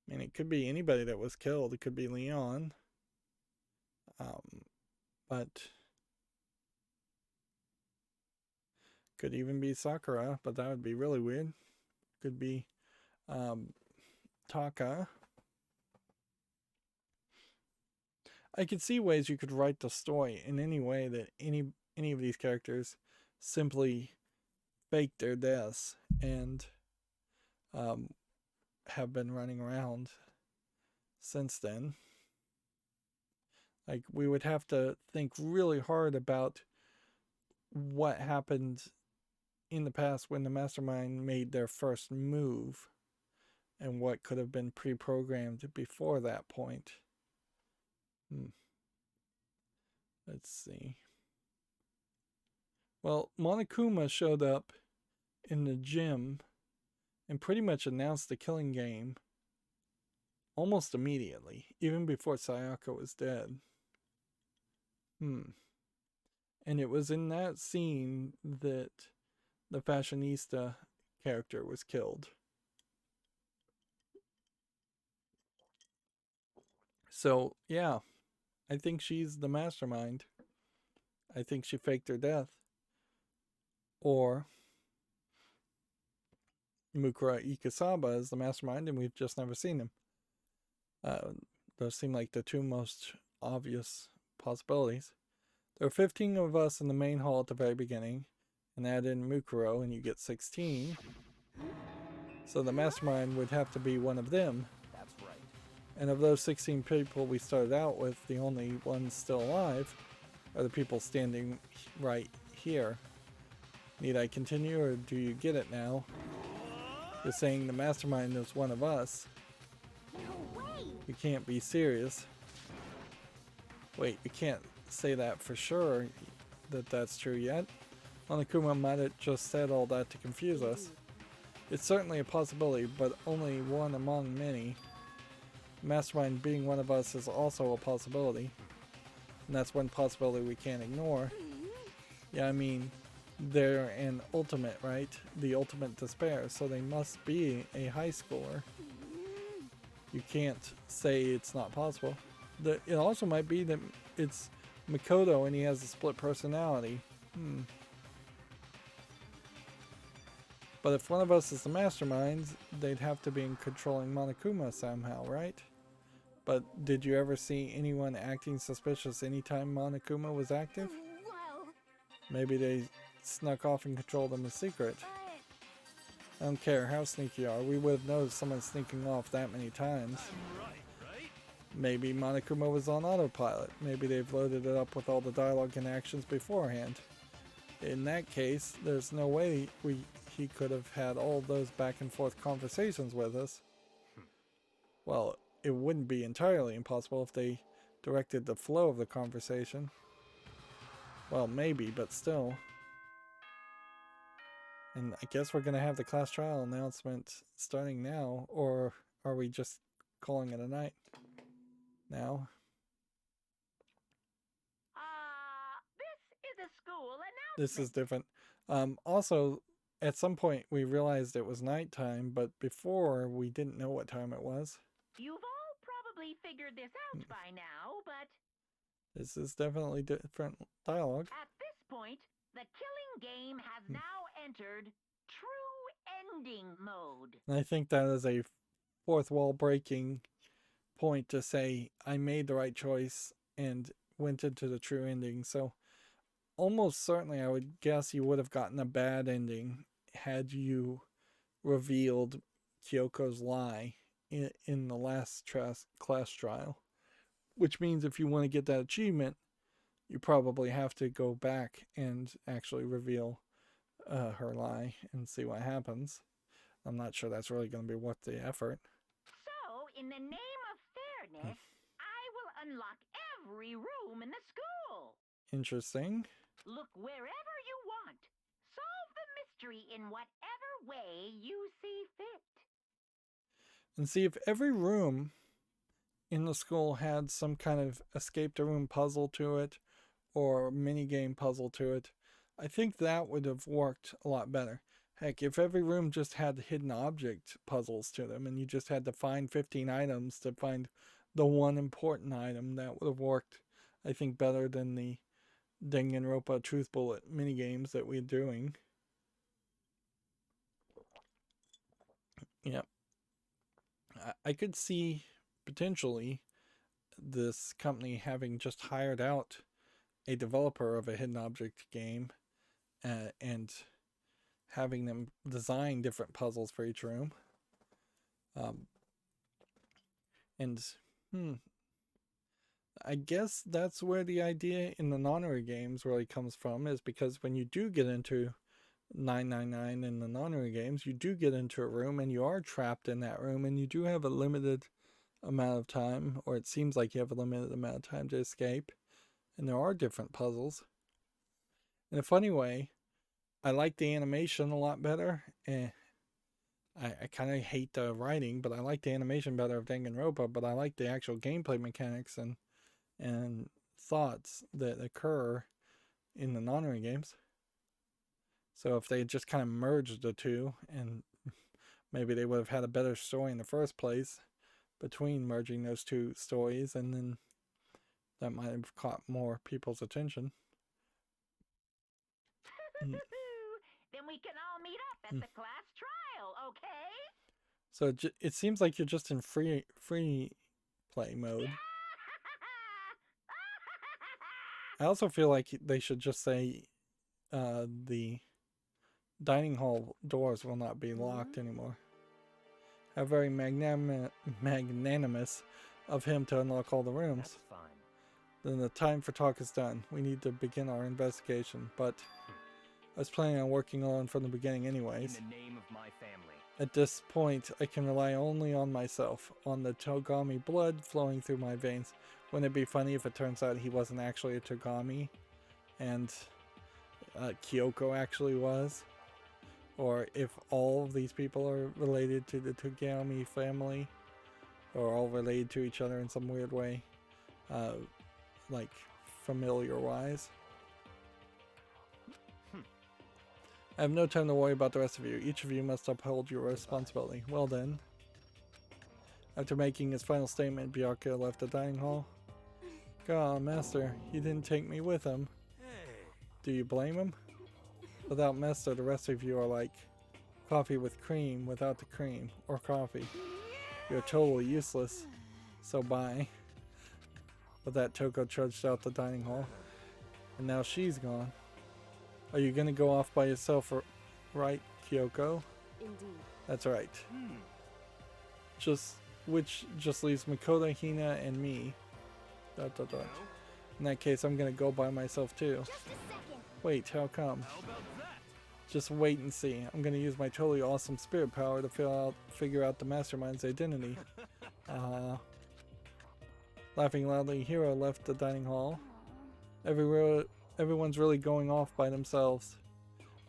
it could be anybody that was killed. It could be Leon. But could even be Sakura, but that would be really weird. Could be Taka. I could see ways you could write the story in any way that any of these characters simply fake their deaths and have been running around since then. Like, we would have to think really hard about what happened in the past when the mastermind made their first move and what could have been pre-programmed before that point. Let's see. Well, Monokuma showed up in the gym and pretty much announced the killing game almost immediately, even before Sayaka was dead. And it was in that scene that the fashionista character was killed. So, yeah, I think she's the mastermind. I think she faked her death. Or Mukura Ikasaba is the mastermind and we've just never seen him. Those seem like the two most obvious possibilities. There are 15 of us in the main hall at the very beginning, and add in Mukuro and you get 16. So the mastermind would have to be one of them. That's right. And of those 16 people we started out with, the only ones still alive are the people standing right here. Need I continue, or do you get it now? You're saying the mastermind is one of us. No way! You can't be serious. Wait, you can't say that for sure that that's true yet. Monokuma might have just said all that to confuse us. It's certainly a possibility, but only one among many. Mastermind being one of us is also a possibility. And that's one possibility we can't ignore. Yeah, I mean, they're an ultimate, right? The ultimate despair, so they must be a high schooler. You can't say it's not possible. It also might be that it's Makoto and he has a split personality. But if one of us is the mastermind, they'd have to be controlling Monokuma somehow, right? But did you ever see anyone acting suspicious anytime Monokuma was active? Well, Maybe they snuck off and controlled him in secret. I don't care how sneaky you are, we would have noticed someone sneaking off that many times. Maybe Monokuma was on autopilot. Maybe they've loaded it up with all the dialogue and actions beforehand. In that case, there's no way he could have had all those back and forth conversations with us. Well, it wouldn't be entirely impossible if they directed the flow of the conversation. Well, maybe, but still. And I guess we're going to have the class trial announcement starting now, or are we just calling it a night now? This is a school announcement. This is different. Also, at some point we realized it was nighttime, but before we didn't know what time it was. You've all probably figured this out by now, but This is definitely different dialogue. at this point, the killing game has now entered true ending mode. And I think that is a fourth wall breaking point to say I made the right choice and went into the true ending. So almost certainly I would guess you would have gotten a bad ending had you revealed Kyoko's lie in the last class trial. Which means if you want to get that achievement, you probably have to go back and actually reveal her lie and see what happens. I'm not sure that's really going to be worth the effort. So, in the name of fairness, I will unlock every room in the school. Interesting. Look wherever you want. Solve the mystery in whatever way you see fit. And see if every room in the school had some kind of escape the room puzzle to it or mini game puzzle to it. I think that would have worked a lot better. Heck, if every room just had hidden object puzzles to them and you just had to find 15 items to find the one important item, that would have worked, I think, better than the Danganronpa Truth Bullet minigames that we're doing. Yeah. I could see potentially this company having just hired out a developer of a hidden object game and having them design different puzzles for each room. I guess that's where the idea in the Nonary games really comes from, is because when you do get into 999 in the Nonary games, you do get into a room and you are trapped in that room and you do have a limited amount of time, or it seems like you have a limited amount of time to escape. And there are different puzzles. In a funny way, I like the animation a lot better. I kind of hate the writing, but I like the animation better of Danganronpa, but I like the actual gameplay mechanics and thoughts that occur in the non-ring games. So if they had just kind of merged the two, and maybe they would have had a better story in the first place between merging those two stories, and then that might have caught more people's attention. Then we can all meet up at the class trial, okay? So it seems like you're just in free play mode. I also feel like they should just say the dining hall doors will not be locked anymore. How very magnanimous of him to unlock all the rooms. That's fine. Then the time for talk is done. We need to begin our investigation, but I was planning on working on from the beginning anyways. In the name of my family. At this point, I can rely only on myself, on the Togami blood flowing through my veins. Wouldn't it be funny if it turns out he wasn't actually a Togami, and Kyoko actually was? Or if all of these people are related to the Togami family, or all related to each other in some weird way, like familiar-wise. I have no time to worry about the rest of you. Each of you must uphold your responsibility. Well then. After making his final statement, Byakuya left the dining hall. God, master, he didn't take me with him. Do you blame him? Without master, the rest of you are like coffee with cream without the cream, or coffee. You're totally useless. So bye. With that, Toko trudged out the dining hall. And now she's gone. Are you gonna go off by yourself, right, Kyoko? Indeed. That's right. Which just leaves Makoto, Hina, and me. ... In that case, I'm gonna go by myself too. Just a second. Wait, how come? How about that? Just wait and see. I'm gonna use my totally awesome spirit power to figure out the mastermind's identity. Laughing loudly, Hiro left the dining hall. Everyone's really going off by themselves.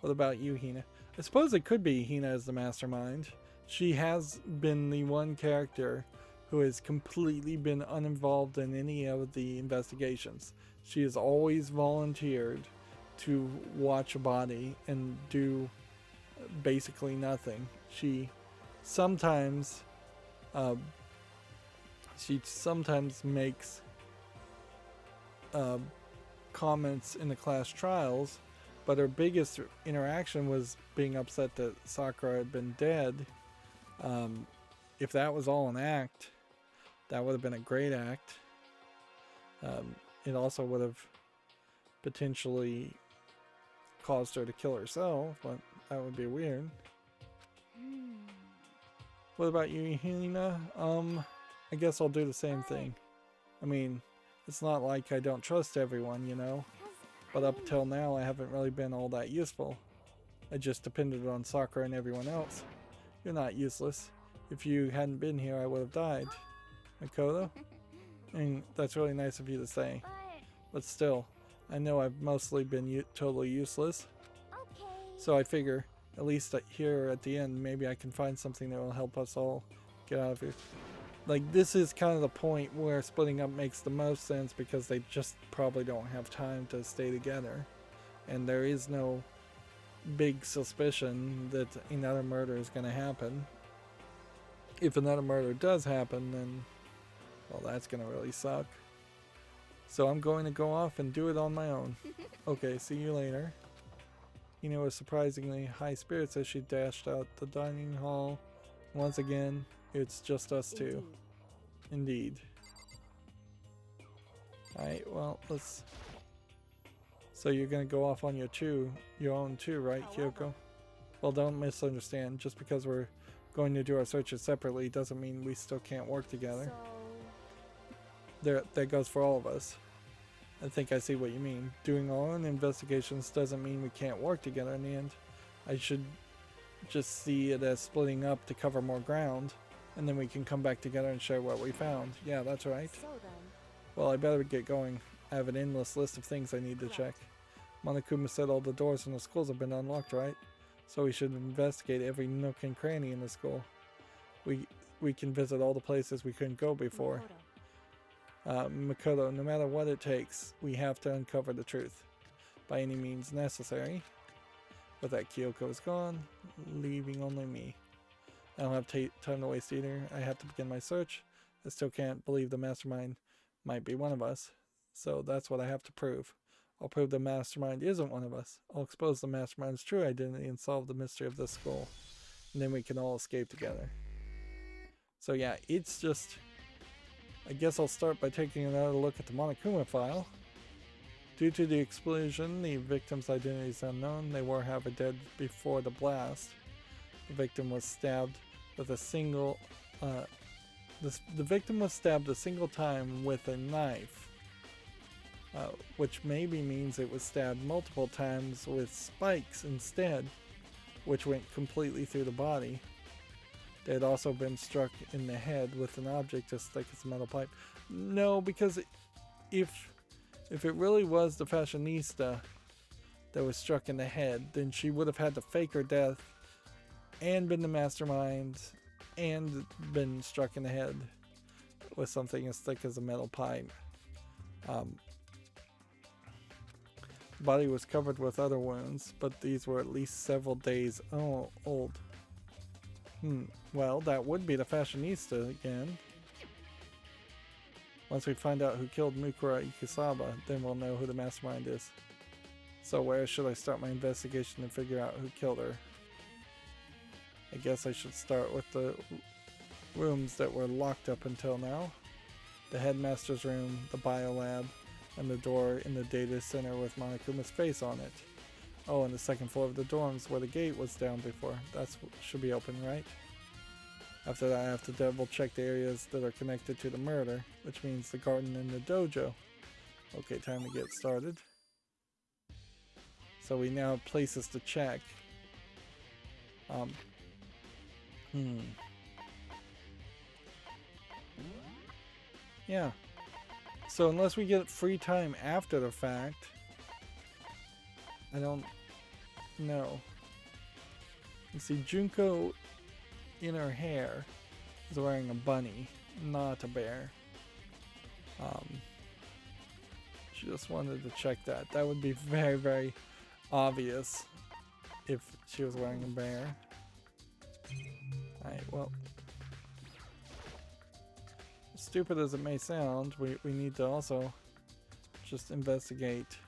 What about you, Hina? I suppose it could be Hina as the mastermind. She has been the one character who has completely been uninvolved in any of the investigations. She has always volunteered to watch a body and do basically nothing. She sometimes makes comments in the class trials, but her biggest interaction was being upset that Sakura had been dead. If that was all an act, that would have been a great act. It also would have potentially caused her to kill herself, but that would be weird. What about you, Hina? I guess I'll do the same thing. I mean, it's not like I don't trust everyone, you know? But up till now, I haven't really been all that useful. I just depended on Sakura and everyone else. You're not useless. If you hadn't been here, I would have died. Makoto? I mean, that's really nice of you to say. But still, I know I've mostly been totally useless. Okay. So I figure, at least here at the end, maybe I can find something that will help us all get out of here. Like, this is kind of the point where splitting up makes the most sense, because they just probably don't have time to stay together. And there is no big suspicion that another murder is going to happen. If another murder does happen, then, well, that's going to really suck. So I'm going to go off and do it on my own. Okay, see you later. Hina was surprisingly high spirits as she dashed out the dining hall. Once again, it's just us two. Indeed. Alright, well, let's... So you're gonna go off on your own too, right, Kyoko? Well, don't misunderstand. Just because we're going to do our searches separately doesn't mean we still can't work together. That goes for all of us. I think I see what you mean. Doing our own investigations doesn't mean we can't work together in the end. I should just see it as splitting up to cover more ground, and then we can come back together and share what we found. Yeah, that's right. So then. Well, I better get going. I have an endless list of things I need to check. Monokuma said all the doors in the schools have been unlocked, right? So we should investigate every nook and cranny in the school. We can visit all the places we couldn't go before. Makoto, no matter what it takes, we have to uncover the truth. By any means necessary. With that, Kyoko is gone, leaving only me. I don't have time to waste either. I have to begin my search. I still can't believe the mastermind might be one of us. So that's what I have to prove. I'll prove the mastermind isn't one of us. I'll expose the mastermind's true identity and solve the mystery of this school. And then we can all escape together. So yeah, it's just... I guess I'll start by taking another look at the Monokuma file. Due to the explosion, the victim's identity is unknown. They were, however, dead before the blast. The victim was stabbed with a single... the victim was stabbed a single time with a knife. Which maybe means it was stabbed multiple times with spikes instead, which went completely through the body. They had also been struck in the head with an object as thick as a metal pipe. No, because if it really was the fashionista that was struck in the head, then she would have had to fake her death and been the mastermind and been struck in the head with something as thick as a metal pipe. The body was covered with other wounds, but these were at least several days old. Well, that would be the fashionista again. Once we find out who killed Mukura Ikisaba, then we'll know who the mastermind is. So where should I start my investigation to figure out who killed her? I guess I should start with the rooms that were locked up until now. The headmaster's room, the biolab, and the door in the data center with Monokuma's face on it. Oh, and the second floor of the dorms where the gate was down before. That should be open, right? After that, I have to double check the areas that are connected to the murder, which means the garden and the dojo. Okay, time to get started. So we now have places to check. Yeah. So unless we get free time after the fact, I don't know. You see, Junko in her hair is wearing a bunny, not a bear. She just wanted to check that. That would be very, very obvious if she was wearing a bear. Alright, well, as stupid as it may sound, we need to also just investigate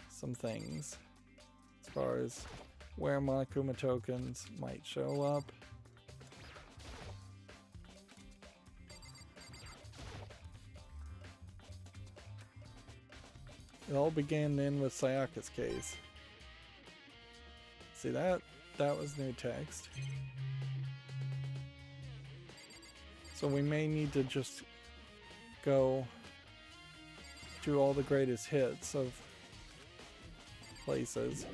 some things as far as where Monokuma tokens might show up. It all began then with Sayaka's case. See that was new text. So we may need to just go to all the greatest hits of places.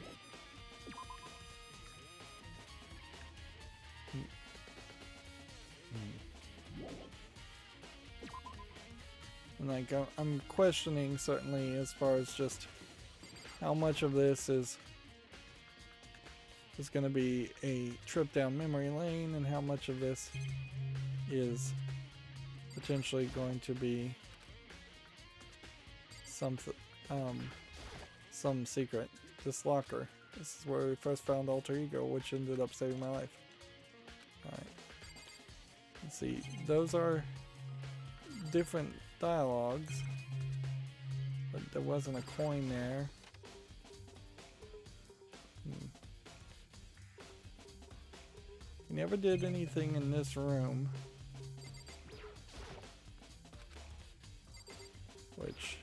And like I'm questioning certainly as far as just how much of this is going to be a trip down memory lane and how much of this is potentially going to be some secret. This locker. This is where we first found Alter Ego, which ended up saving my life. Alright. Let's see. Those are different dialogues. But there wasn't a coin there. We never did anything in this room. Which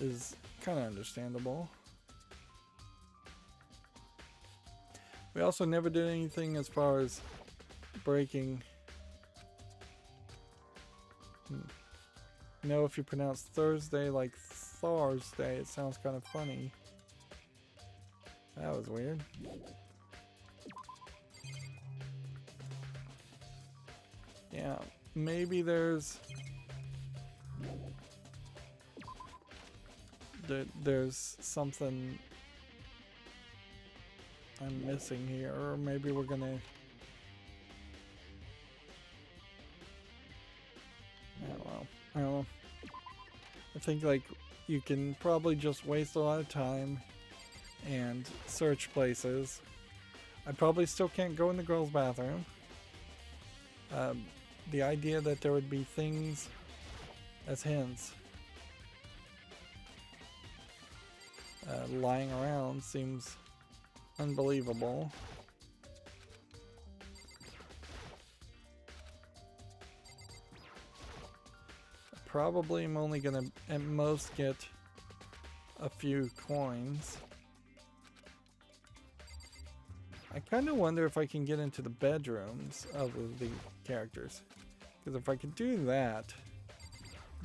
is kind of understandable. We also never did anything as far as breaking. You know, if you pronounce Thursday like Thursday, it sounds kind of funny. That was weird. Yeah, maybe there's there's something I'm missing here, or maybe we're gonna... I don't know. I don't know. I think like you can probably just waste a lot of time and search places. I probably still can't go in the girls' bathroom. The idea that there would be things as hints lying around seems unbelievable. Probably am only gonna at most get a few coins. I kind of wonder if I can get into the bedrooms of the characters, because if I could do that,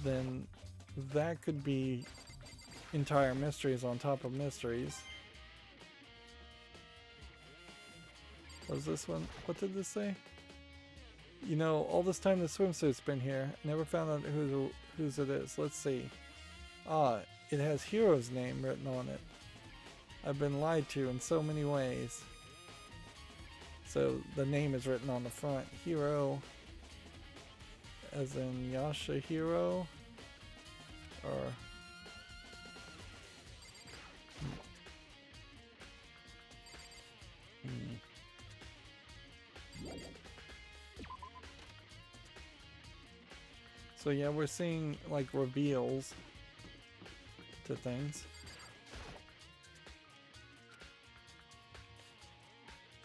then that could be entire mysteries on top of mysteries. What was this one? What did this say? You know, all this time the swimsuit's been here. I never found out whose it is. Let's see. Ah, it has Hero's name written on it. I've been lied to in so many ways. So the name is written on the front. Hero, as in Yashahiro, or... So yeah, we're seeing like reveals to things.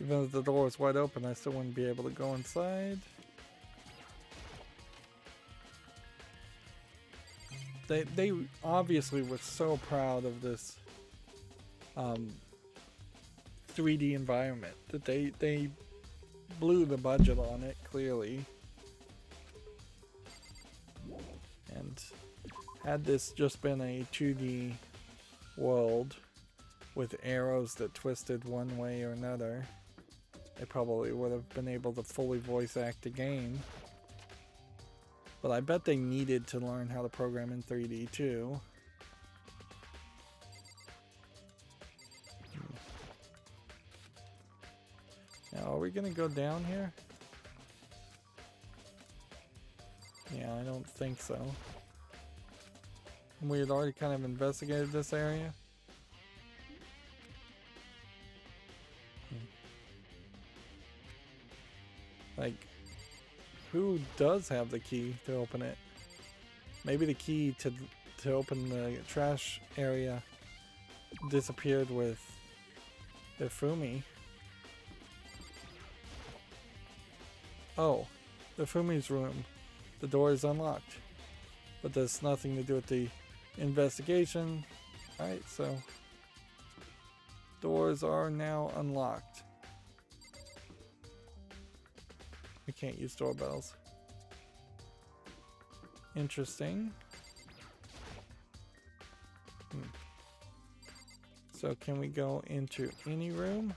Even though the door is wide open, I still wouldn't be able to go inside. They obviously were so proud of this 3D environment that they blew the budget on it, clearly. And had this just been a 2D world with arrows that twisted one way or another, they probably would have been able to fully voice act the game. But I bet they needed to learn how to program in 3D too. Now, are we gonna go down here? Yeah, I don't think so. We had already kind of investigated this area. Like, who does have the key to open it? Maybe the key to open the trash area disappeared with Ifumi. Oh, Ifumi's room. The door is unlocked, but there's nothing to do with the investigation. Alright, so doors are now unlocked. We can't use doorbells. Interesting. So can we go into any room?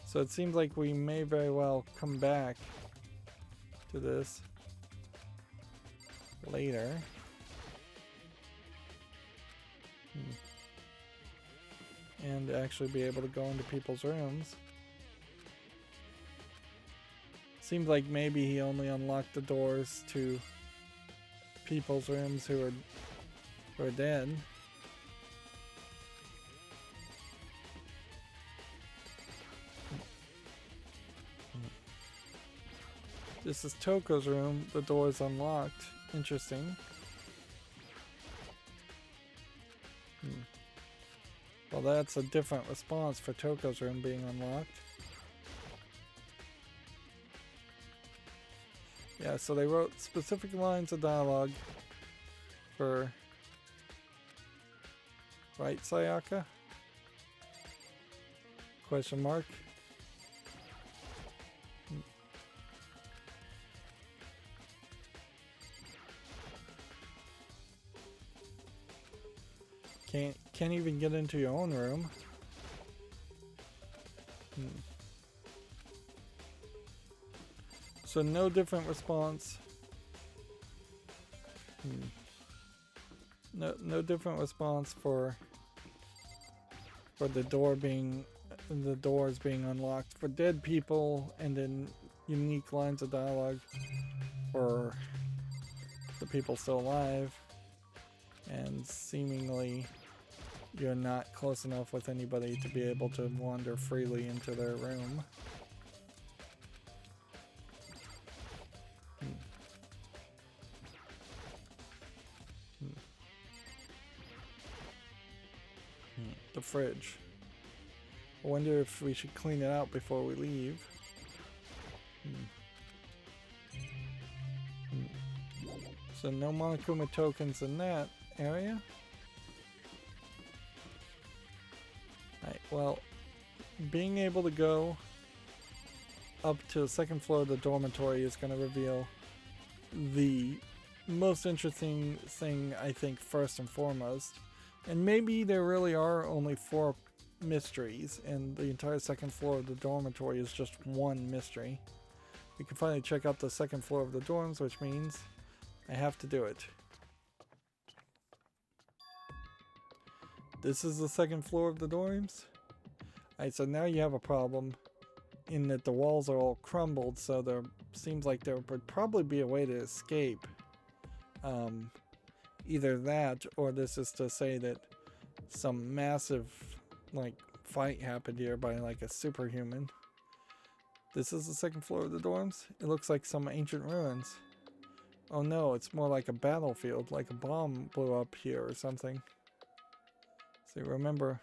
So it seems like we may very well come back to this later. And actually be able to go into people's rooms. Seems like maybe he only unlocked the doors to people's rooms who are dead. This is Toko's room. The door is unlocked. Interesting. Well, that's a different response for Toko's room being unlocked. Yeah, so they wrote specific lines of dialogue for... Right, Sayaka? Question mark. Can't even get into your own room. So no different response No different response for the doors being unlocked for dead people, and then unique lines of dialogue for the people still alive, and seemingly you're not close enough with anybody to be able to wander freely into their room. The fridge. I wonder if we should clean it out before we leave. So no Monokuma tokens in that area. Alright, well, being able to go up to the second floor of the dormitory is going to reveal the most interesting thing, I think, first and foremost. And maybe there really are only 4 mysteries, and the entire second floor of the dormitory is just one mystery. We can finally check out the second floor of the dorms, which means I have to do it. This is the second floor of the dorms. Alright, so now you have a problem in that the walls are all crumbled, so there seems like there would probably be a way to escape. Either that, or this is to say that some massive like fight happened here by like a superhuman. This is the second floor of the dorms. It looks like some ancient ruins. Oh no, it's more like a battlefield, like a bomb blew up here or something. So remember,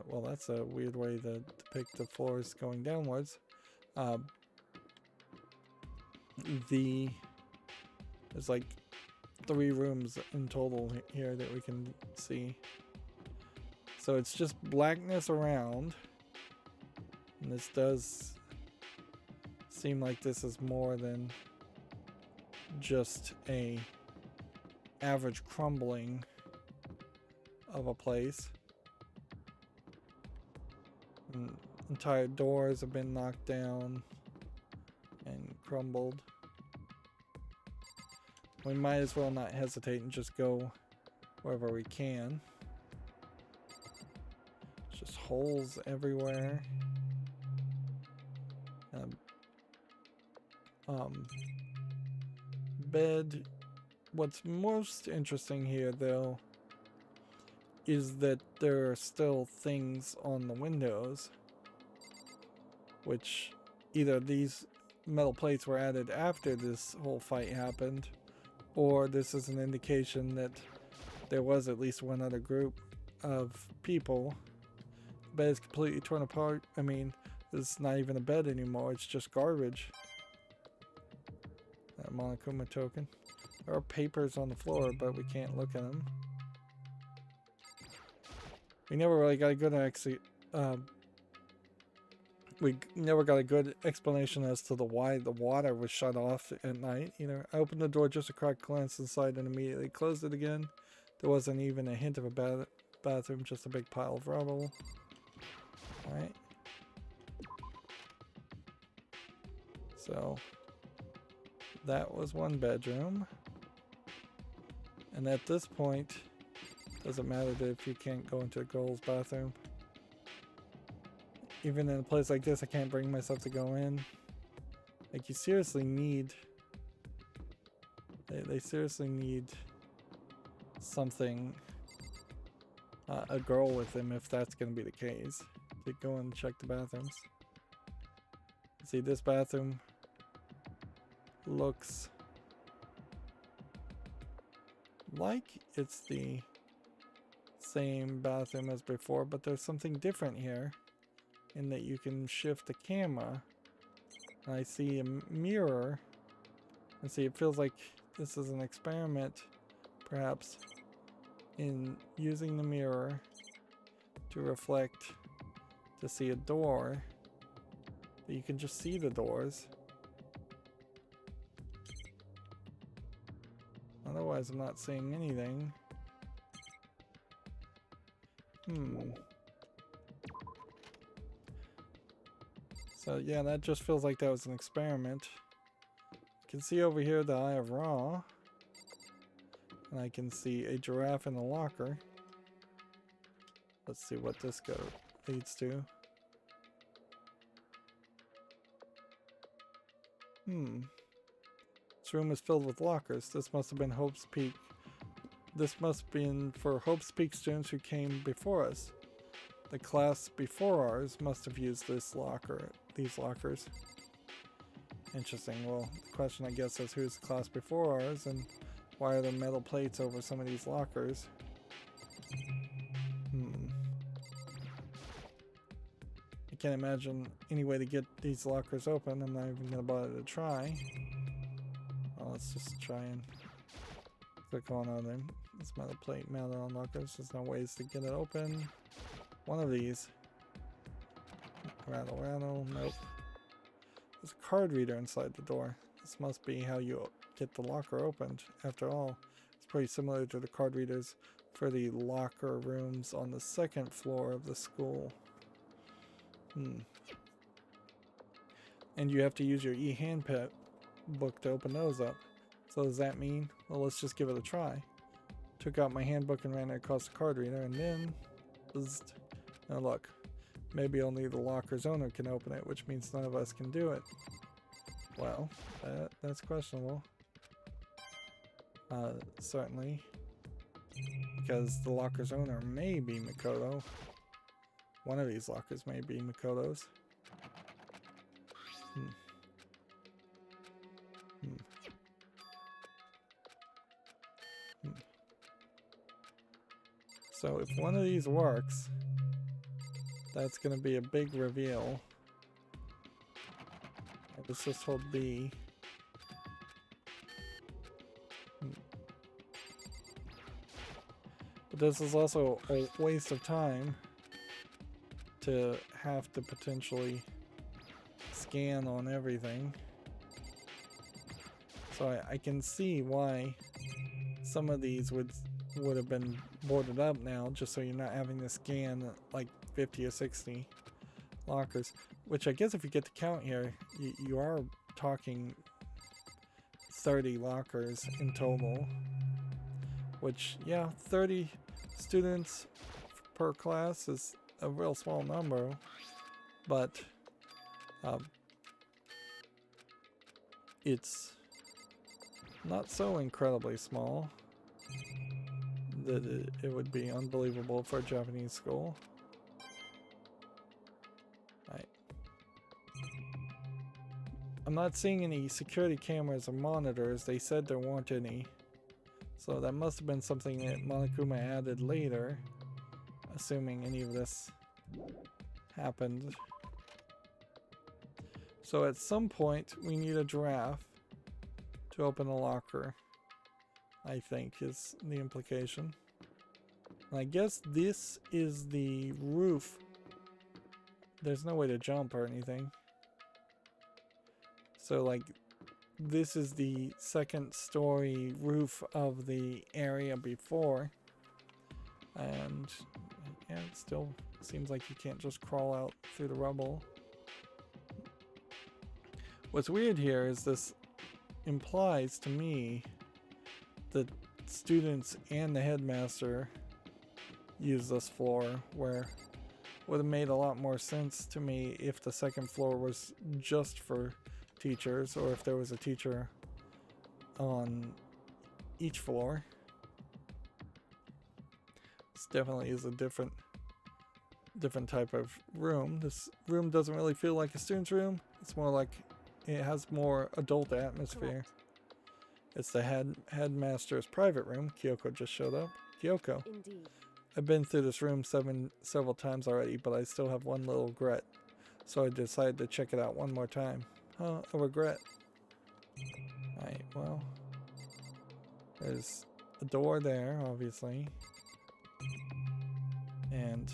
well, that's a weird way to depict the floors going downwards. There's like 3 rooms in total here that we can see. So it's just blackness around. And this does seem like this is more than just a average crumbling of a place. And entire doors have been knocked down and crumbled. We might as well not hesitate and just go wherever we can. Just holes everywhere. Bed. What's most interesting here, though, is that there are still things on the windows, which either these metal plates were added after this whole fight happened, or this is an indication that there was at least one other group of people. The bed is completely torn apart. I mean, it's not even a bed anymore, it's just garbage. That Monokuma token. There are papers on the floor, but we can't look at them. We never really got a good we never got a good explanation as to why the water was shut off at night. You know, I opened the door just a crack glance inside and immediately closed it again. There wasn't even a hint of a bathroom, just a big pile of rubble. Alright. So, that was one bedroom. And at this point, doesn't matter if you can't go into a girl's bathroom. Even in a place like this, I can't bring myself to go in. Like, you seriously need... They seriously need something, a girl with them, if that's going to be the case, to go and check the bathrooms. See, this bathroom looks like it's the same bathroom as before, but there's something different here in that you can shift the camera. And I see a mirror, and see, it feels like this is an experiment, perhaps, in using the mirror to reflect to see a door, that you can just see the doors. Otherwise, I'm not seeing anything. So yeah, that just feels like that was an experiment. You can see over here the Eye of Ra. And I can see a giraffe in the locker. Let's see what this leads to. This room is filled with lockers. This must have been Hope's Peak. This must have been for Hope's Peak students who came before us. The class before ours must have used these lockers. Interesting. Well, the question I guess is who's the class before ours and why are there metal plates over some of these lockers? I can't imagine any way to get these lockers open. I'm not even going to bother to try. Well, let's just try and click on them. This metal plate mounted on lockers. There's no ways to get it open. One of these. Rattle, rattle. Nope. There's a card reader inside the door. This must be how you get the locker opened. After all, it's pretty similar to the card readers for the locker rooms on the second floor of the school. And you have to use your e-handbook to open those up. So does that mean, well, let's just give it a try. Took out my handbook and ran it across the card reader, and then, buzzed. Now look, maybe only the locker's owner can open it, which means none of us can do it. Well, that's questionable. Certainly, because the locker's owner may be Makoto. One of these lockers may be Makoto's. So if one of these works, that's going to be a big reveal. Let's just hold B. But this is also a waste of time to have to potentially scan on everything. So I can see why some of these would have been boarded up now, just so you're not having to scan like 50 or 60 lockers, which I guess if you get the count here, you are talking 30 lockers in total, which, yeah, 30 students per class is a real small number, but it's not so incredibly small that it would be unbelievable for a Japanese school. I'm not seeing any security cameras or monitors. They said there weren't any. So that must have been something that Monokuma added later, assuming any of this happened. So at some point we need a giraffe to open a locker, I think is the implication. And I guess this is the roof. There's no way to jump or anything. So like this is the second story roof of the area before. And yeah, it still seems like you can't just crawl out through the rubble. What's weird here is this implies to me that students and the headmaster use this floor, where it would have made a lot more sense to me if the second floor was just for teachers, or if there was a teacher on each floor. This definitely is a different type of room. This room doesn't really feel like a student's room. It's more like it has more adult atmosphere. Correct. It's the headmaster's private room. Kyoko just showed up. Kyoko. Indeed. I've been through this room several times already, but I still have one little regret. So I decided to check it out one more time. Huh, a regret. Alright, well. There's a door there, obviously. And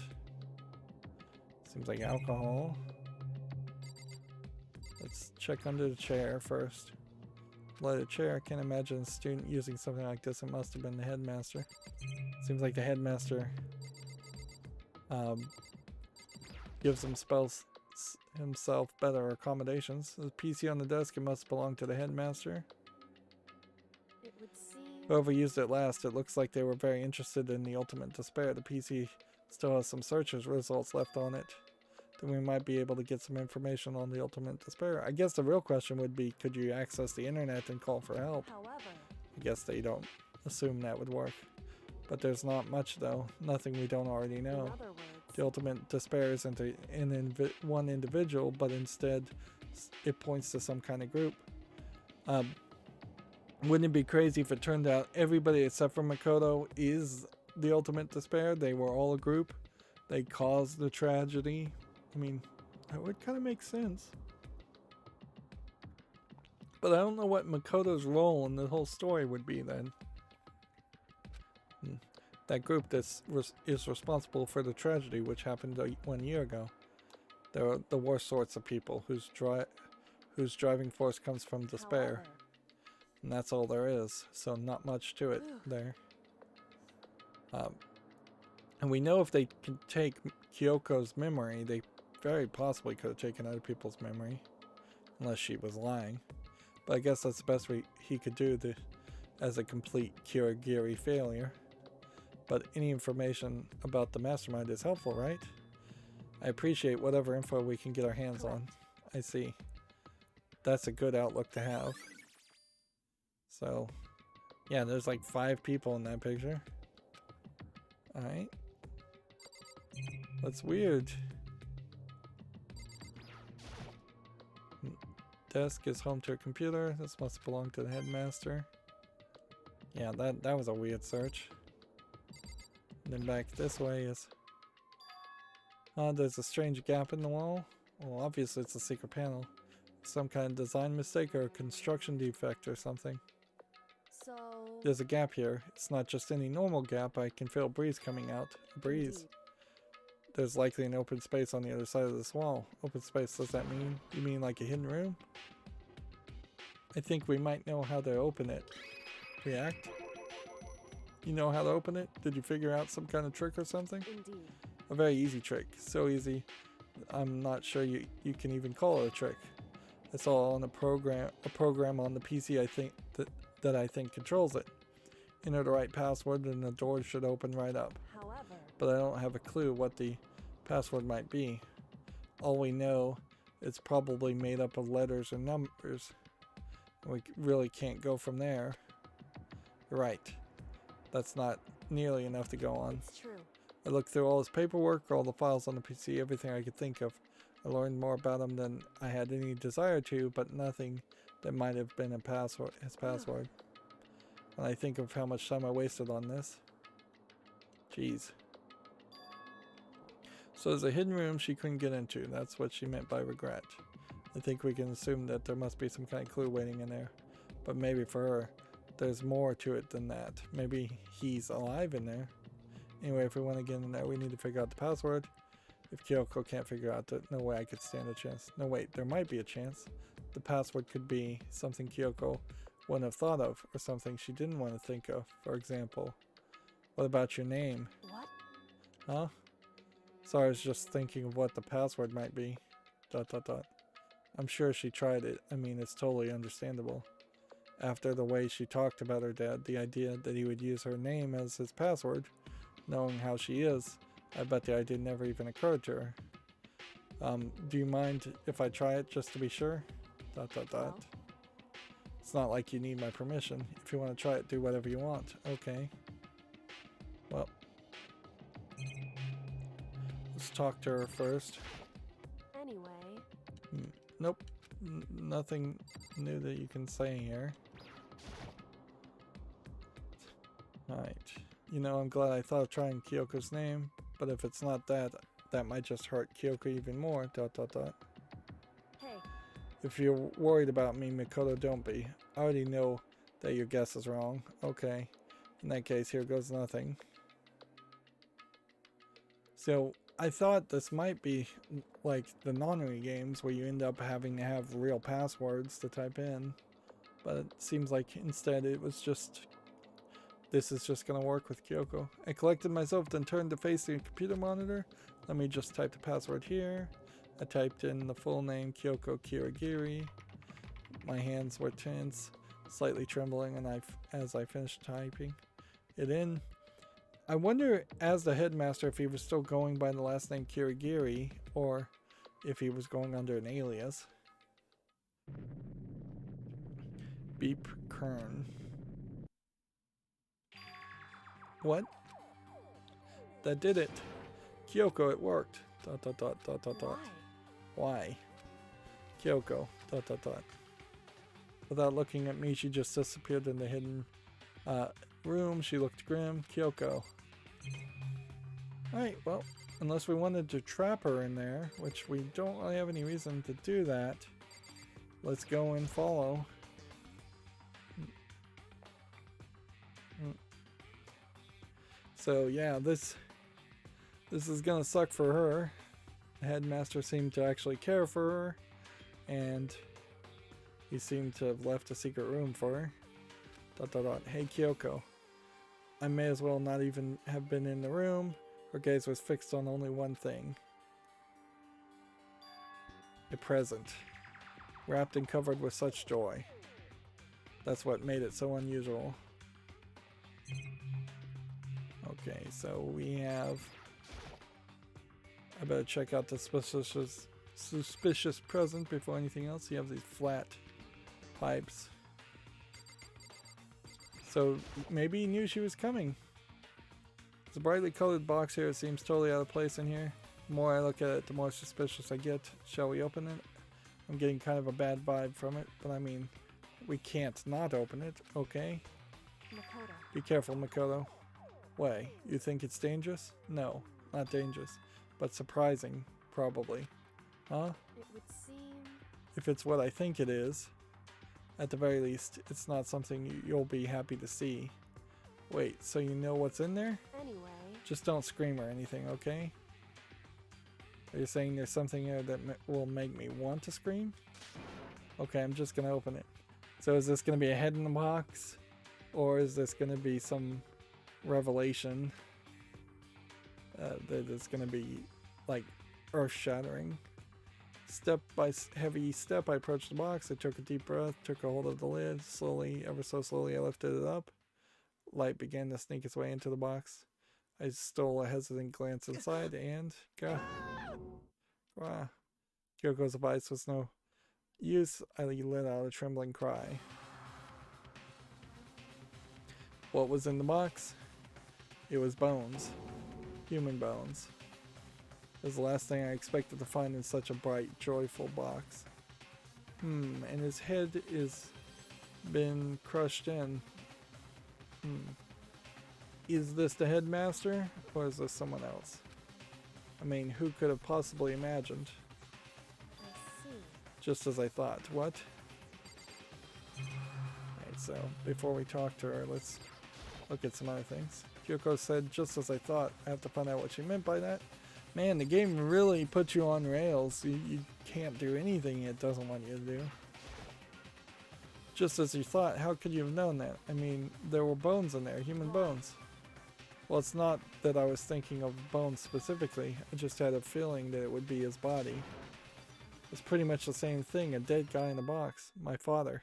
seems like alcohol. Let's check under the chair first. Below the chair, I can't imagine a student using something like this. It must have been the headmaster. Seems like the headmaster gives himself better accommodations. The PC on the desk, it must belong to the headmaster. It would seem Whoever used it last, it looks like they were very interested in the ultimate despair. The PC still has some searches results left on it. Then we might be able to get some information on the ultimate despair. I guess the real question would be, could you access the internet and call for help? However, I guess they don't assume that would work. But there's not much though. Nothing we don't already in know. other words, The ultimate despair isn't one individual, but instead it points to some kind of group. Wouldn't it be crazy if it turned out everybody except for Makoto is the ultimate despair? They were all a group. They caused the tragedy. I mean, that would kind of make sense. But I don't know what Makoto's role in the whole story would be then. That group is responsible for the tragedy which happened 1 year ago. They're the worst sorts of people whose driving force comes from despair. however, And that's all there is, so not much to it there. And we know if they can take Kyoko's memory, they very possibly could have taken other people's memory, unless she was lying. But I guess that's the best he could do as a complete Kirigiri failure. But any information about the mastermind is helpful, right? I appreciate whatever info we can get our hands on. I see. That's a good outlook to have. So, yeah, there's like 5 people in that picture. Alright. That's weird. Desk is home to a computer. This must belong to the headmaster. Yeah, that was a weird search. And then back this way is... there's a strange gap in the wall. Well, obviously it's a secret panel. Some kind of design mistake or a construction defect or something. so There's a gap here. It's not just any normal gap. I can feel a breeze coming out. A breeze. indeed. There's likely an open space on the other side of this wall. Open space, does that mean? You mean like a hidden room? I think we might know how to open it. React? You know how to open it? Did you figure out some kind of trick or something? Indeed. A very easy trick. So easy, I'm not sure you can even call it a trick. It's all on a program on the PC I think that I think controls it. Enter the right password and the door should open right up. However, But I don't have a clue what the password might be. All we know, it's probably made up of letters and numbers. We really can't go from there. You're right. That's not nearly enough to go on. it's true. I looked through all his paperwork, all the files on the PC, everything I could think of. I learned more about him than I had any desire to, but nothing that might have been his password. When I think of how much time I wasted on this. Jeez. So there's a hidden room she couldn't get into. That's what she meant by regret. I think we can assume that there must be some kind of clue waiting in there. But maybe for her, there's more to it than that. Maybe he's alive in there. Anyway, if we want to get in there, we need to figure out the password. If Kyoko can't figure out that, no way I could stand a chance. No, wait, there might be a chance. The password could be something Kyoko wouldn't have thought of, or something she didn't want to think of. For example, what about your name? What? Huh? Sorry, I was just thinking of what the password might be. ... I'm sure she tried it. I mean, it's totally understandable. After the way she talked about her dad, the idea that he would use her name as his password, knowing how she is, I bet the idea never even occurred to her. Do you mind if I try it just to be sure? ... Well, It's not like you need my permission. If you want to try it, do whatever you want. Okay. Well. Let's talk to her first. anyway, Nope. Nothing new that you can say here. Alright. You know, I'm glad I thought of trying Kyoko's name, but if it's not that, that might just hurt Kyoko even more. ... hey, If you're worried about me, Makoto, don't be. I already know that your guess is wrong. Okay. In that case, here goes nothing. So, I thought this might be like the Nonary games where you end up having to have real passwords to type in. But it seems like instead it was just... This is just going to work with Kyoko. I collected myself, then turned to face the computer monitor. Let me just type the password here. I typed in the full name, Kyoko Kirigiri. My hands were tense. slightly trembling and as I finished typing it in. I wonder, as the headmaster, if he was still going by the last name Kirigiri, or if he was going under an alias. Beep Kern. What? That did it. Kyoko, it worked. Dot dot dot dot dot dot. Why? Kyoko. Dot dot dot. Without looking at me, she just disappeared in the hidden room. She looked grim. Kyoko. Alright, well, unless we wanted to trap her in there, which we don't really have any reason to do that, let's go and follow. So yeah, this is gonna suck for her. The headmaster seemed to actually care for her, and he seemed to have left a secret room for her. Dot dot dot. Hey Kyoko. I may as well not even have been in the room. Her gaze was fixed on only one thing. A present. Wrapped and covered with such joy. That's what made it so unusual. Okay, so we have... I better check out the suspicious present before anything else. You have these flat pipes. So maybe he knew she was coming. It's a brightly colored box here. It seems totally out of place in here. The more I look at it, the more suspicious I get. Shall we open it? I'm getting kind of a bad vibe from it, but I mean, we can't not open it, okay? Makoto. Be careful, Makoto. Why? You think it's dangerous? No, not dangerous, but surprising, probably. Huh? It would seem... If it's what I think it is, at the very least, it's not something you'll be happy to see. Wait, so you know what's in there? Anyway... Just don't scream or anything, okay? Are you saying there's something there that will make me want to scream? Okay, I'm just gonna open it. So is this gonna be a head in the box? Or is this gonna be some revelation that is gonna be like earth-shattering? Step by heavy step, I approached the box. I took a deep breath, took a hold of the lid. Slowly, ever so slowly, I lifted it up. Light began to sneak its way into the box. I stole a hesitant glance inside and... Wow. Kyoko's advice was no use. I let out a trembling cry. What was in the box? It was bones. Human bones. It was the last thing I expected to find in such a bright, joyful box. And his head is been crushed in. Is this the headmaster, or is this someone else? I mean, who could have possibly imagined? I see. Just as I thought. What? Alright, so before we talk to her, let's look at some other things. Kyoko said, just as I thought. I have to find out what she meant by that. Man, the game really puts you on rails. You can't do anything it doesn't want you to do. Just as you thought. How could you have known that? I mean, there were bones in there, human bones. Well, it's not that I was thinking of bones specifically. I just had a feeling that it would be his body. It's pretty much the same thing. A dead guy in a box. My father.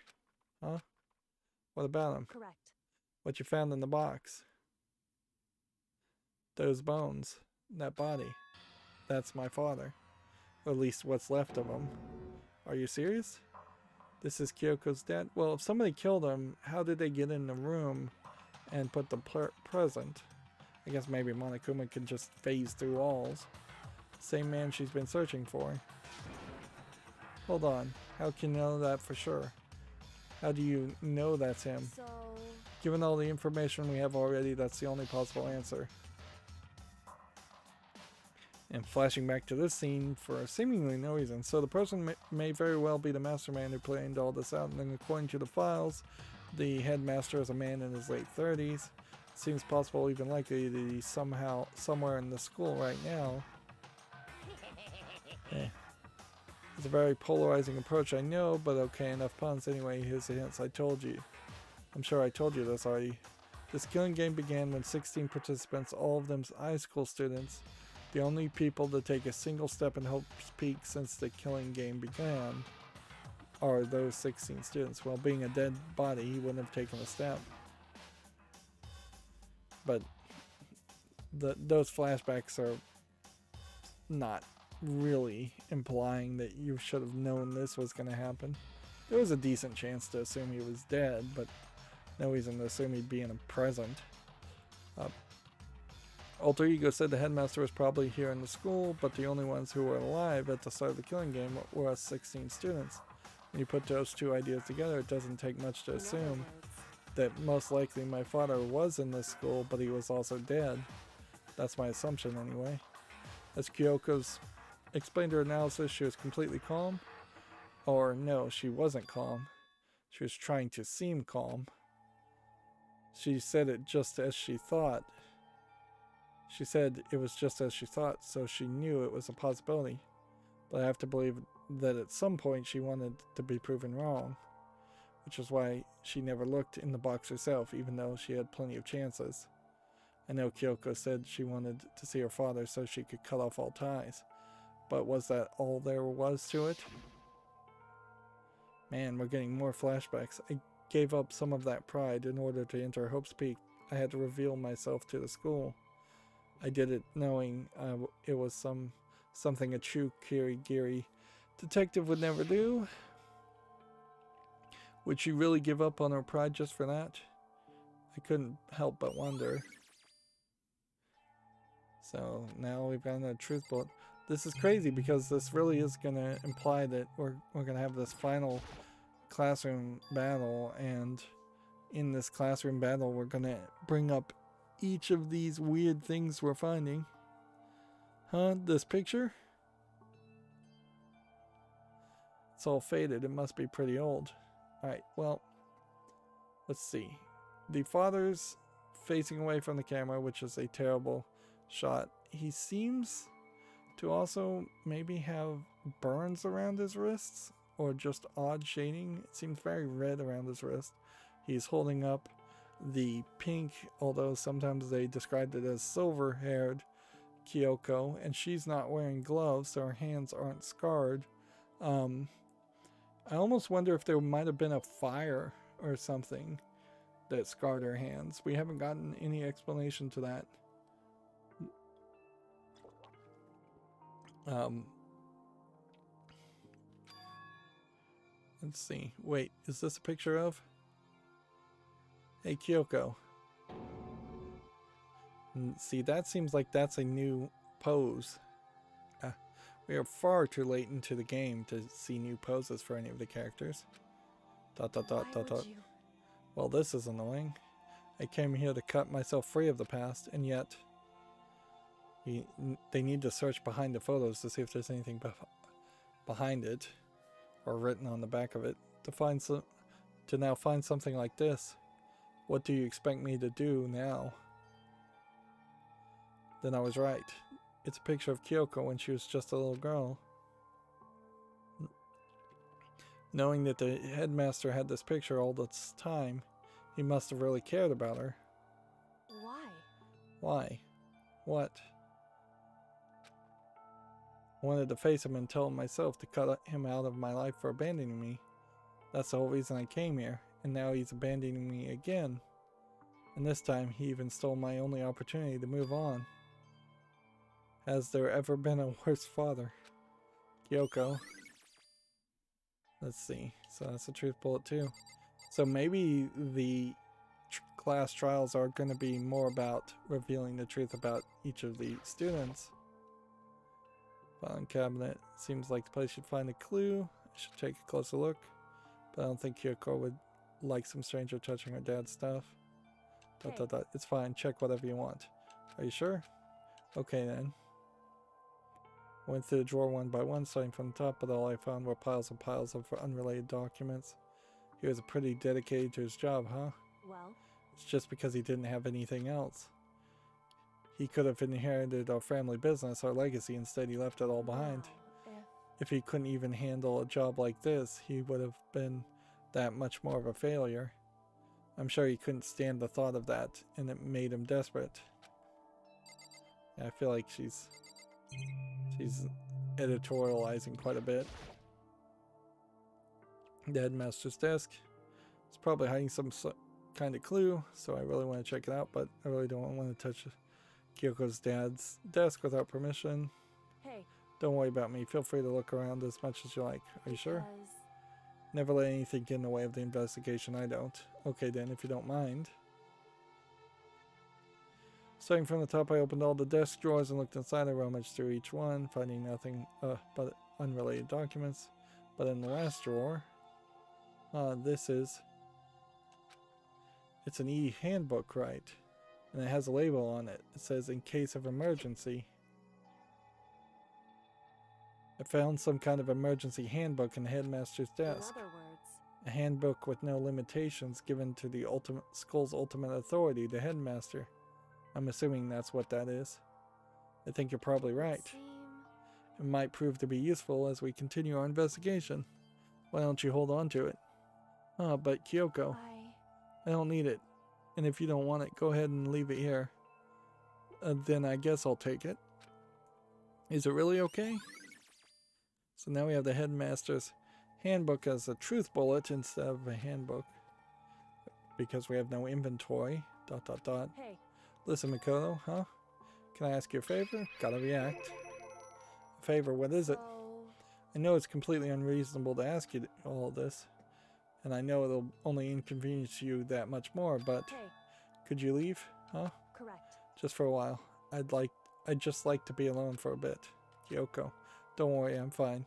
Huh? What about him? Correct. What you found in the box? Those bones. That body. That's my father. Or at least what's left of him. Are you serious? This is Kyoko's dad? Well, if somebody killed him, how did they get in the room and put the present? I guess maybe Monokuma can just phase through walls. Same man she's been searching for. Hold on. How can you know that for sure? How do you know that's him? So... Given all the information we have already, that's the only possible answer. And flashing back to this scene for seemingly no reason. So the person may very well be the mastermind who planned all this out, and then according to the files, the headmaster is a man in his late 30s. Seems possible, even likely, that he's somewhere in the school right now. It's a very polarizing approach, I know, but okay, enough puns. Anyway, here's the hints. I told you. I'm sure I told you this already. This killing game began when 16 participants, all of them high school students, the only people to take a single step in Hope's Peak since the killing game began. are those 16 students? Well, being a dead body, he wouldn't have taken a step. But those flashbacks are not really implying that you should have known this was going to happen. There was a decent chance to assume he was dead, but no reason to assume he'd be in a present. Alter Ego said the headmaster was probably here in the school, but the only ones who were alive at the start of the killing game were us 16 students. When you put those two ideas together, it doesn't take much to assume that most likely my father was in this school, but he was also dead. That's my assumption anyway. As Kyoko's explained her analysis, she was completely calm. Or no, she wasn't calm. She was trying to seem calm. She said it just as she thought. She said it was just as she thought, so she knew it was a possibility. But I have to believe that at some point she wanted to be proven wrong, which is why she never looked in the box herself, even though she had plenty of chances. I know Kyoko said she wanted to see her father so she could cut off all ties, but was that all there was to it? Man, we're getting more flashbacks. I gave up some of that pride in order to enter Hope's Peak. I had to reveal myself to the school. I did it knowing it was something a true Kirigiri detective would never do. Would she really give up on her pride just for that? I couldn't help but wonder. So now we've got a truth bullet. This is crazy because this really is going to imply that we're going to have this final classroom battle, and in this classroom battle we're going to bring up each of these weird things we're finding. Huh? This picture? It's all faded. It must be pretty old. Alright, well, let's see. The father's facing away from the camera, which is a terrible shot. He seems to also maybe have burns around his wrists, or just odd shading. It seems very red around his wrist. He's holding up the pink, although sometimes they described it as silver-haired Kyoko, and she's not wearing gloves, so her hands aren't scarred. I almost wonder if there might have been a fire or something that scarred her hands. We haven't gotten any explanation to that. Let's see. Wait, is this a picture of? Hey, Kyoko. See, that seems like that's a new pose. We are far too late into the game to see new poses for any of the characters. ... Well, this is annoying. I came here to cut myself free of the past, and yet they need to search behind the photos to see if there's anything behind it, or written on the back of it, to now find something like this. What do you expect me to do now? Then I was right. It's a picture of Kyoko when she was just a little girl. Knowing that the headmaster had this picture all this time, he must have really cared about her. Why? Why? What? I wanted to face him and tell him myself to cut him out of my life for abandoning me. That's the whole reason I came here, and now he's abandoning me again. And this time, he even stole my only opportunity to move on. Has there ever been a worse father? Kyoko. Let's see. So that's a truth bullet too. So maybe the class trials are going to be more about revealing the truth about each of the students. Filing cabinet. Seems like the place should find a clue. I should take a closer look. But I don't think Kyoko would like some stranger touching her dad's stuff. ... It's fine. Check whatever you want. Are you sure? Okay then. Went through the drawer one by one, starting from the top, but all I found were piles and piles of unrelated documents. He was pretty dedicated to his job, huh? Well, It's just because he didn't have anything else. He could have inherited our family business, our legacy. Instead, he left it all behind. well, If he couldn't even handle a job like this, he would have been that much more of a failure. I'm sure he couldn't stand the thought of that, and it made him desperate. Yeah, I feel like she's editorializing quite a bit. The headmaster's desk. It's probably hiding some kind of clue, so I really want to check it out, but I really don't want to touch Kyoko's dad's desk without permission. Hey. Don't worry about me. Feel free to look around as much as you like. Are you sure? Because Never let anything get in the way of the investigation. I don't. Okay then, if you don't mind. Starting from the top, I opened all the desk drawers and looked inside. I rummaged through each one, finding nothing but unrelated documents. But in the last drawer, it's an e-handbook, right? And it has a label on it. It says, in case of emergency. I found some kind of emergency handbook in the headmaster's desk. in other words, A handbook with no limitations given to the school's ultimate authority, the headmaster. I'm assuming that's what that is. I think you're probably right. It might prove to be useful as we continue our investigation. Why don't you hold on to it? Oh, but Kyoko, I don't need it. And if you don't want it, go ahead and leave it here. Then I guess I'll take it. Is it really okay? So now we have the headmaster's handbook as a truth bullet instead of a handbook. Because we have no inventory. ... Hey. Listen, Makoto, huh? Can I ask you a favor? Gotta react. A favor, what is it? I know it's completely unreasonable to ask you all this. And I know it'll only inconvenience you that much more, but... Hey. Could you leave? Huh? Correct. Just for a while. I'd just like to be alone for a bit. Kyoko, don't worry, I'm fine.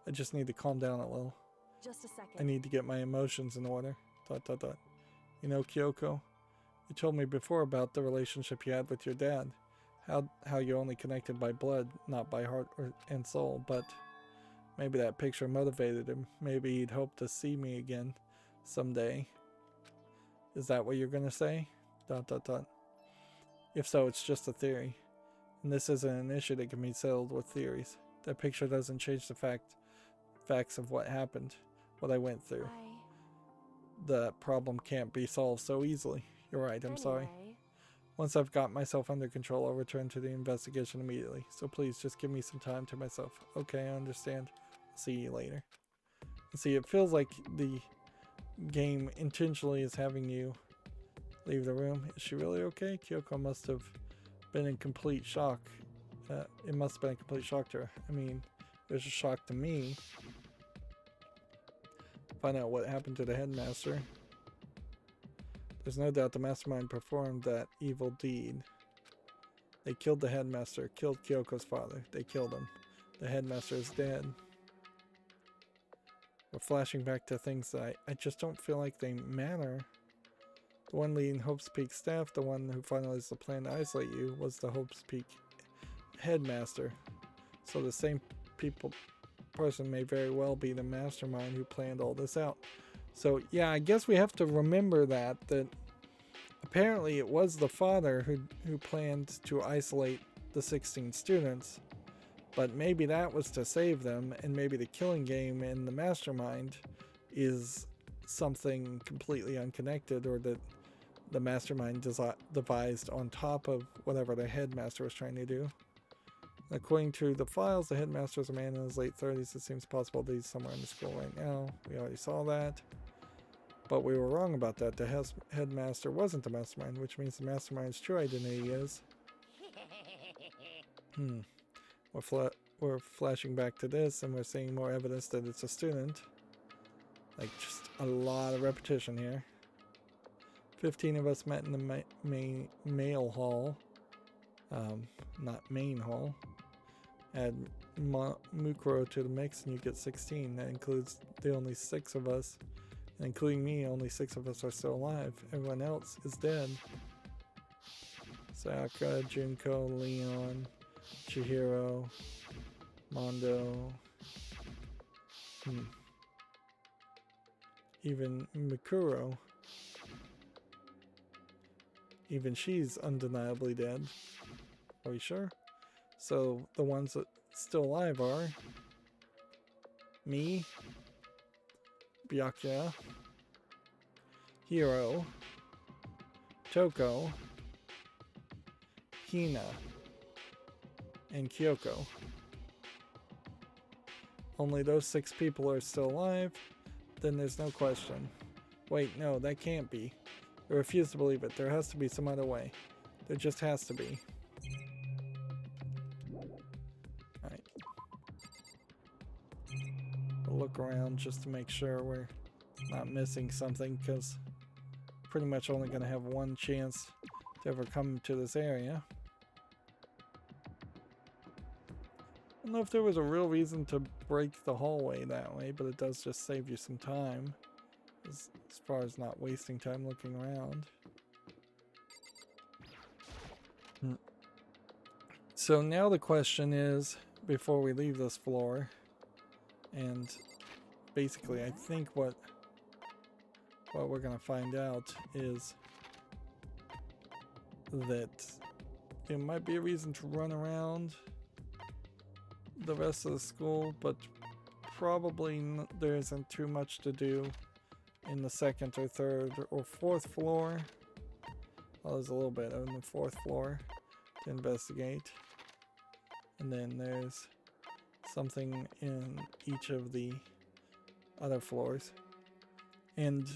I just need to calm down a little. Just a second. I need to get my emotions in order. ... You know, Kyoko, you told me before about the relationship you had with your dad. How you're only connected by blood, not by heart and soul, but maybe that picture motivated him. Maybe he'd hoped to see me again someday. Is that what you're gonna say? ... If so, it's just a theory. And this isn't an issue that can be settled with theories. That picture doesn't change the facts of what happened, what I went through. The problem can't be solved so easily. You're right, I'm sorry. Once I've got myself under control, I'll return to the investigation immediately. So please, just give me some time to myself. Okay, I understand. See you later. See, it feels like the game intentionally is having you leave the room. Is she really okay? Kyoko must have been in complete shock. It must have been a complete shock to her. I mean, it was a shock to me. Find out what happened to the headmaster. There's no doubt the mastermind performed that evil deed. They killed the headmaster, killed Kyoko's father. They killed him. The headmaster is dead. We're flashing back to things that I just don't feel like they matter. The one leading Hope's Peak staff, the one who finalized the plan to isolate you, was the Hope's Peak headmaster. So the same person may very well be the mastermind who planned all this out. So yeah, I guess we have to remember that apparently it was the father who planned to isolate the 16 students, but maybe that was to save them, and maybe the killing game in the mastermind is something completely unconnected, or that the mastermind devised on top of whatever the headmaster was trying to do. According to the files, the headmaster is a man in his late 30s. It seems possible that he's somewhere in the school right now. We already saw that. But we were wrong about that. The headmaster wasn't the mastermind, which means the mastermind's true identity is... We're flashing back to this, and we're seeing more evidence that it's a student. Like, just a lot of repetition here. 15 of us met in the male hall. Not main hall. Add Mukuro to the mix and you get 16. That includes the only 6 of us. And including me, only 6 of us are still alive. Everyone else is dead. Sakura, Junko, Leon, Chihiro, Mondo. Even Mikuro. Even she's undeniably dead. Are we sure? So the ones that still alive are me, Byakuya, Hiro, Toko, Hina, and Kyoko. Only those 6 people are still alive. then there's no question. Wait, no, that can't be. I refuse to believe it. There has to be some other way. There just has to be. Alright. We'll look around just to make sure we're not missing something, because pretty much only going to have one chance to ever come to this area. I don't know if there was a real reason to break the hallway that way, but it does just save you some time as far as not wasting time looking around. So now the question is, before we leave this floor, and basically I think what we're gonna find out is that there might be a reason to run around the rest of the school, but probably there isn't too much to do in the second or third or fourth floor. Well, there's a little bit on the fourth floor to investigate, and then there's something in each of the other floors. And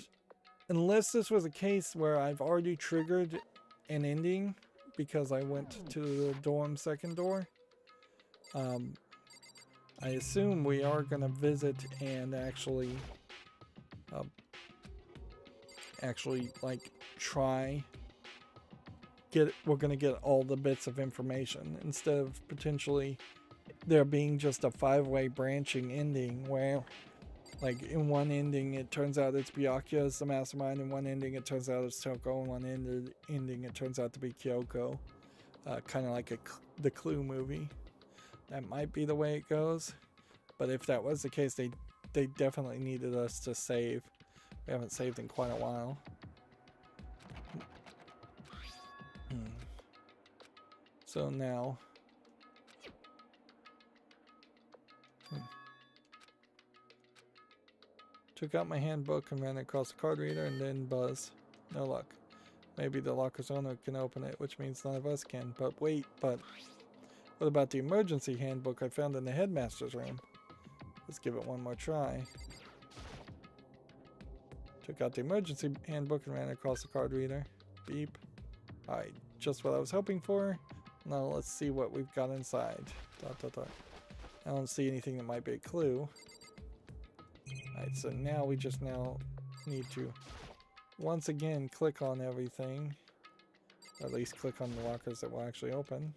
unless this was a case where I've already triggered an ending because I went to the dorm second door, I assume we are going to visit and actually like try we're going to get all the bits of information instead of potentially there being just a 5-way branching ending where, like, in one ending it turns out it's Byakuya as the mastermind, in one ending it turns out it's Toko, in one ending it turns out to be Kyoko. Kind of like the Clue movie. That might be the way it goes, but if that was the case, they definitely needed us to save. We haven't saved in quite a while. So now took out my handbook and ran it across the card reader and then buzz. No luck. Maybe the locker's owner can open it, which means none of us can. But wait, what about the emergency handbook I found in the headmaster's room? Let's give it one more try. Took out the emergency handbook and ran it across the card reader. Beep. Alright, just what I was hoping for. Now let's see what we've got inside. I don't see anything that might be a clue. Alright, so now we just need to once again click on everything. Or at least click on the lockers that will actually open.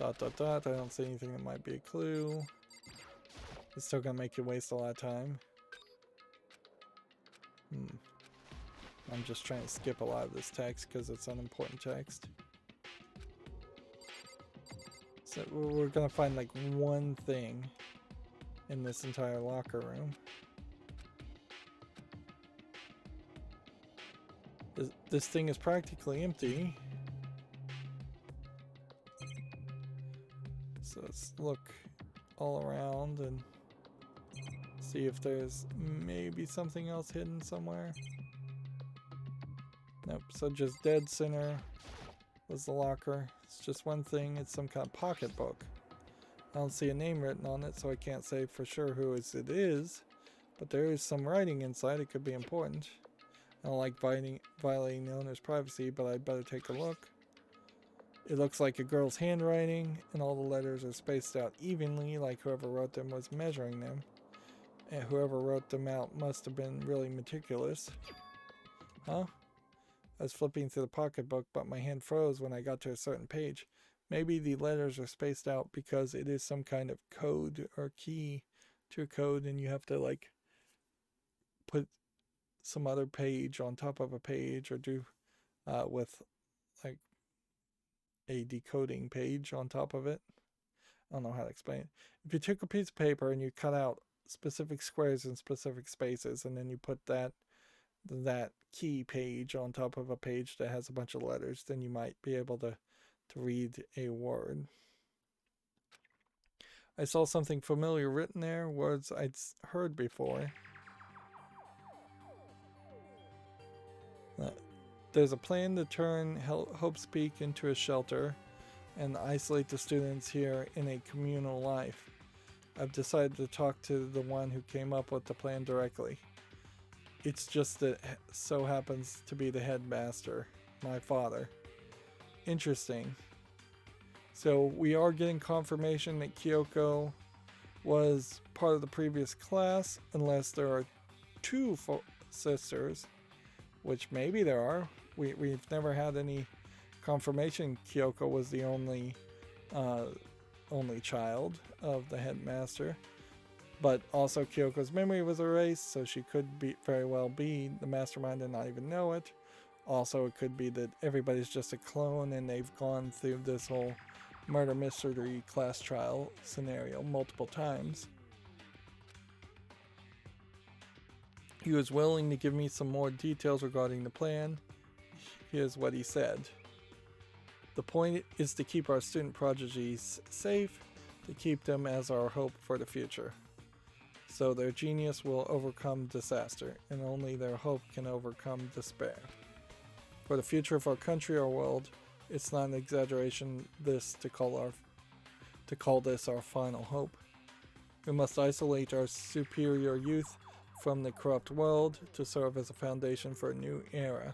I don't see anything that might be a clue. It's still gonna make you waste a lot of time. I'm just trying to skip a lot of this text because it's unimportant text. So we're gonna find like one thing in this entire locker room. This thing is practically empty. So let's look all around and see if there's maybe something else hidden somewhere. Nope, so just dead center was the locker. It's just one thing, it's some kind of pocketbook. I don't see a name written on it, so I can't say for sure who it is, but there is some writing inside. It could be important. I don't like violating the owner's privacy, but I'd better take a look. It looks like a girl's handwriting, and all the letters are spaced out evenly, like whoever wrote them was measuring them. And whoever wrote them out must have been really meticulous. Huh? I was flipping through the pocketbook, but my hand froze when I got to a certain page. Maybe the letters are spaced out because it is some kind of code or key to a code, and you have to, like, put some other page on top of a page, or do with, like, a decoding page on top of it. I don't know how to explain it. If you took a piece of paper and you cut out specific squares and specific spaces, and then you put that key page on top of a page that has a bunch of letters, then you might be able to read a word. I saw something familiar written there, words I'd heard before. There's a plan to turn Hope's Peak into a shelter and isolate the students here in a communal life. I've decided to talk to the one who came up with the plan directly. It's just that it so happens to be the headmaster, my father. Interesting. So we are getting confirmation that Kyoko was part of the previous class, unless there are two sisters, which maybe there are. We've never had any confirmation Kyoko was the only child of the headmaster. But also Kyoko's memory was erased, so she could very well be the mastermind and not even know it. Also, it could be that everybody's just a clone and they've gone through this whole murder mystery class trial scenario multiple times. He was willing to give me some more details regarding the plan. Here's what he said. The point is to keep our student prodigies safe, to keep them as our hope for the future. So their genius will overcome disaster, and only their hope can overcome despair. For the future of our country or world, it's not an exaggeration to call this our final hope. We must isolate our superior youth from the corrupt world to serve as a foundation for a new era.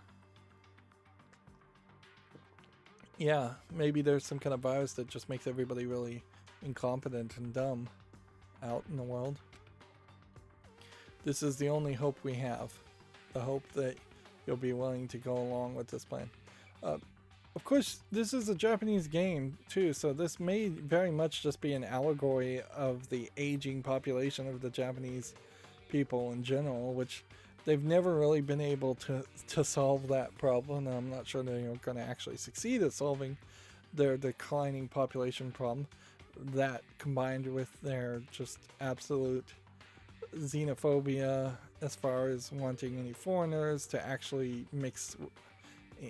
Yeah, maybe there's some kind of virus that just makes everybody really incompetent and dumb out in the world. This is the only hope we have. The hope that you'll be willing to go along with this plan. Of course, this is a Japanese game too, so this may very much just be an allegory of the aging population of the Japanese people in general, which they've never really been able to solve that problem, and I'm not sure they're going to actually succeed at solving their declining population problem. That combined with their just absolute xenophobia as far as wanting any foreigners to actually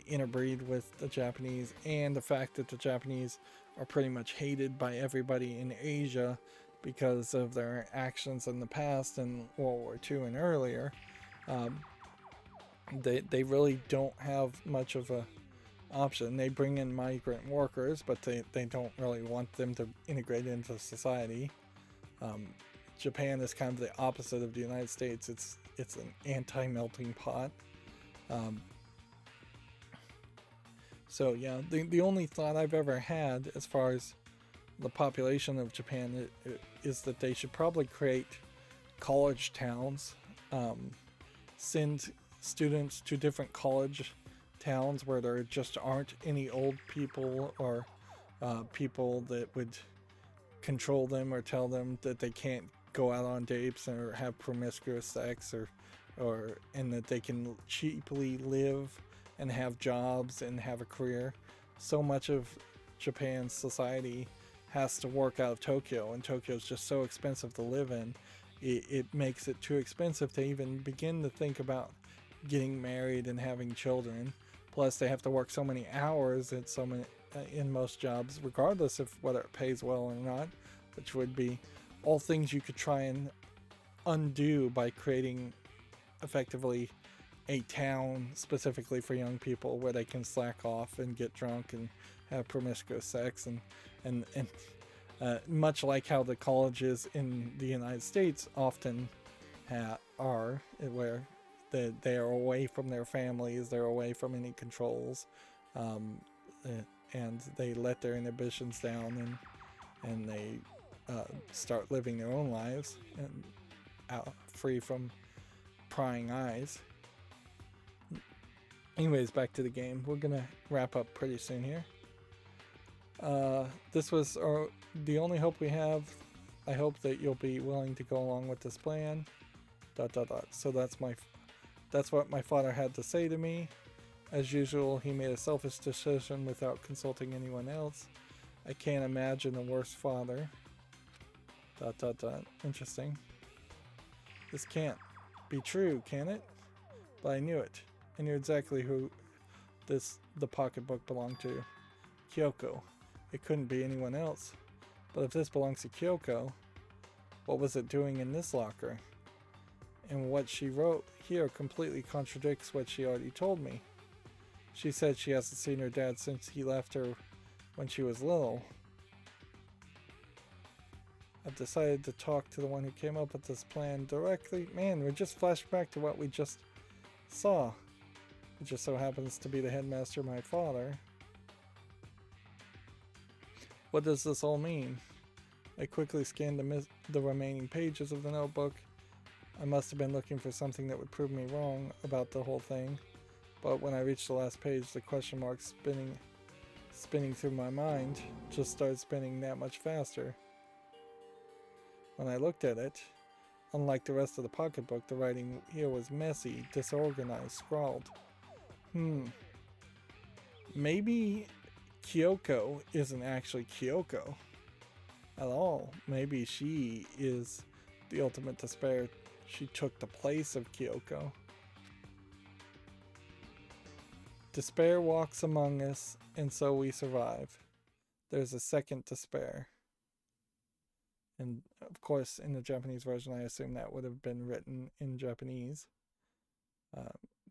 interbreed with the Japanese, and the fact that the Japanese are pretty much hated by everybody in Asia because of their actions in the past in World War II and earlier. They really don't have much of a option. They bring in migrant workers, but they don't really want them to integrate into society. Japan is kind of the opposite of the United States. It's an anti-melting pot. So yeah, the only thought I've ever had as far as the population of Japan is that they should probably create college towns, send students to different college towns where there just aren't any old people or people that would control them or tell them that they can't go out on dates or have promiscuous sex and that they can cheaply live and have jobs and have a career. So much of Japan's society has to work out of Tokyo, and Tokyo is just so expensive to live in. It makes it too expensive to even begin to think about getting married and having children. Plus, they have to work so many hours in most jobs, regardless of whether it pays well or not, which would be all things you could try and undo by creating effectively a town specifically for young people where they can slack off and get drunk and have promiscuous sex and much like how the colleges in the United States often are, where they are away from their families, they're away from any controls, and they let their inhibitions down and they start living their own lives and free from prying eyes. Anyways, back to the game. We're gonna wrap up pretty soon here. This was the only hope we have. I hope that you'll be willing to go along with this plan. ... So that's what my father had to say to me. As usual, he made a selfish decision without consulting anyone else. I can't imagine a worse father. ... Interesting. This can't be true, can it? But I knew it. I knew exactly who the pocketbook belonged to. Kyoko. It couldn't be anyone else. But if this belongs to Kyoko, what was it doing in this locker? And what she wrote here completely contradicts what she already told me. She said she hasn't seen her dad since he left her when she was little. I've decided to talk to the one who came up with this plan directly. Man, we just flashed back to what we just saw. It just so happens to be the headmaster, my father. What does this all mean? I quickly scanned the remaining pages of the notebook. I must have been looking for something that would prove me wrong about the whole thing. But when I reached the last page, the question mark spinning through my mind just started spinning that much faster. When I looked at it, unlike the rest of the pocketbook, the writing here was messy, disorganized, scrawled. Maybe Kyoko isn't actually Kyoko at all. Maybe she is the ultimate despair. She took the place of Kyoko. Despair walks among us, and so we survive. There's a second despair. And of course, in the Japanese version, I assume that would have been written in Japanese.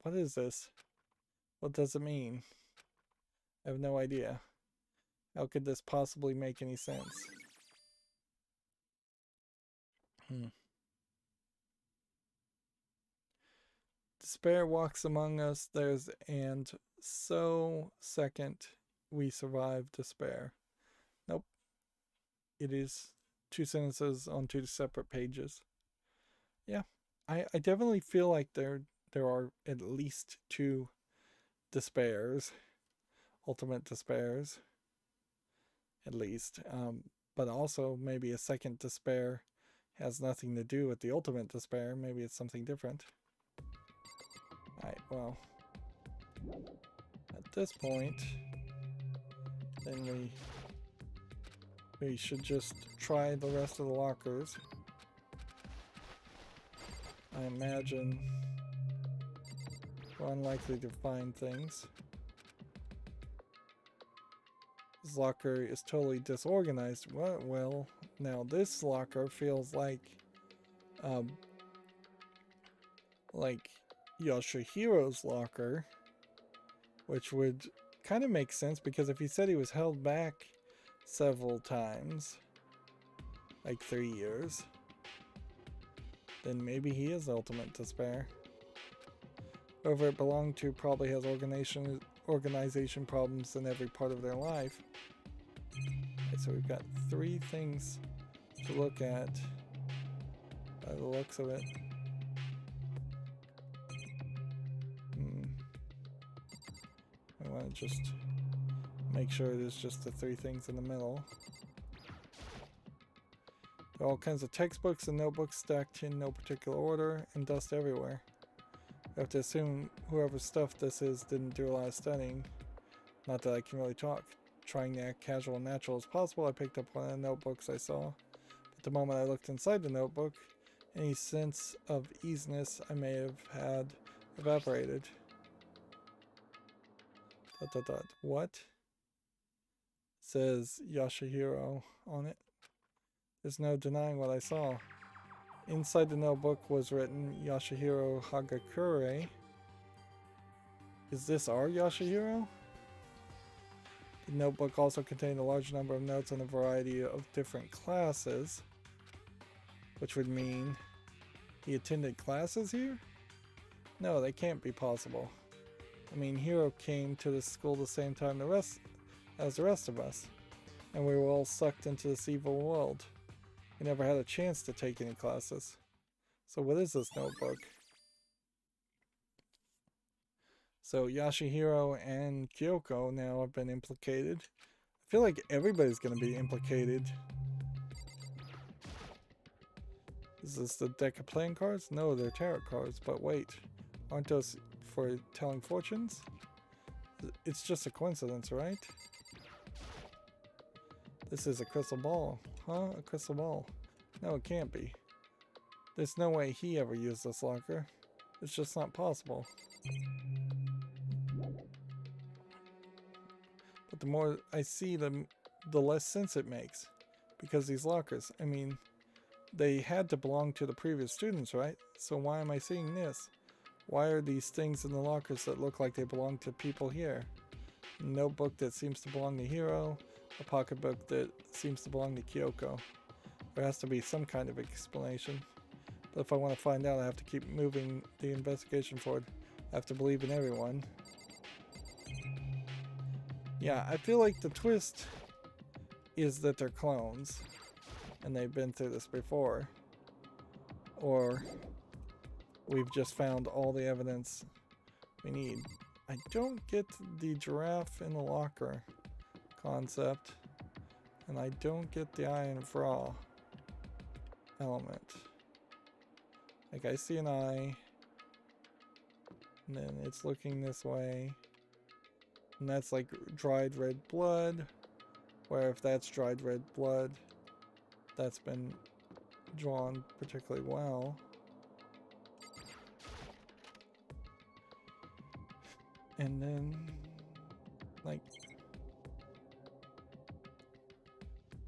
What is this? What does it mean? I have no idea. How could this possibly make any sense? Despair walks among us, and so second we survive despair. Nope. It is 2 sentences on 2 separate pages. Yeah, I definitely feel like there are at least 2 despairs, ultimate despairs, at least. But also maybe a second despair has nothing to do with the ultimate despair. Maybe it's something different. Alright, well, at this point, then we should just try the rest of the lockers. I imagine we're unlikely to find things. This locker is totally disorganized. Well, now this locker feels like Yoshihiro's locker, which would kind of make sense because if he said he was held back several times, like 3 years, then maybe he is ultimate despair. Whoever it belonged to probably has organization problems in every part of their life. Okay, so we've got 3 things to look at by the looks of it. I want to just make sure there's just the 3 things in the middle. There are all kinds of textbooks and notebooks stacked in no particular order, and dust everywhere. I have to assume whoever's stuff this is didn't do a lot of studying. Not that I can really talk. Trying to act casual and natural as possible, I picked up one of the notebooks I saw. But the moment I looked inside the notebook, any sense of easiness I may have had evaporated. What? It says Yashihiro on it. There's no denying what I saw. Inside the notebook was written Yashihiro Hagakure. Is this our Yashihiro? The notebook also contained a large number of notes on a variety of different classes, which would mean he attended classes here? No, that can't be possible. I mean, Hiro came to the school the same time as the rest of us, and we were all sucked into this evil world. We never had a chance to take any classes. So what is this notebook? So Yashihiro and Kyoko now have been implicated. I feel like everybody's going to be implicated. Is this the deck of playing cards? No, they're tarot cards, but wait. Aren't those for telling fortunes? It's just a coincidence, right? This is a crystal ball. Huh? A crystal ball. No, it can't be. There's no way he ever used this locker. It's just not possible. But the more I see them, the less sense it makes. Because these lockers, I mean, they had to belong to the previous students, right? So why am I seeing this? Why are these things in the lockers that look like they belong to people here? A notebook that seems to belong to Hiro. A pocketbook that seems to belong to Kyoko. There has to be some kind of explanation. But if I want to find out, I have to keep moving the investigation forward. I have to believe in everyone. Yeah, I feel like the twist is that they're clones. And they've been through this before. Or we've just found all the evidence we need. I don't get the giraffe in the locker concept. And I don't get the eye and Fra element. Like, I see an eye, and then it's looking this way, and that's like dried red blood, where if that's dried red blood, that's been drawn particularly well. And then, like,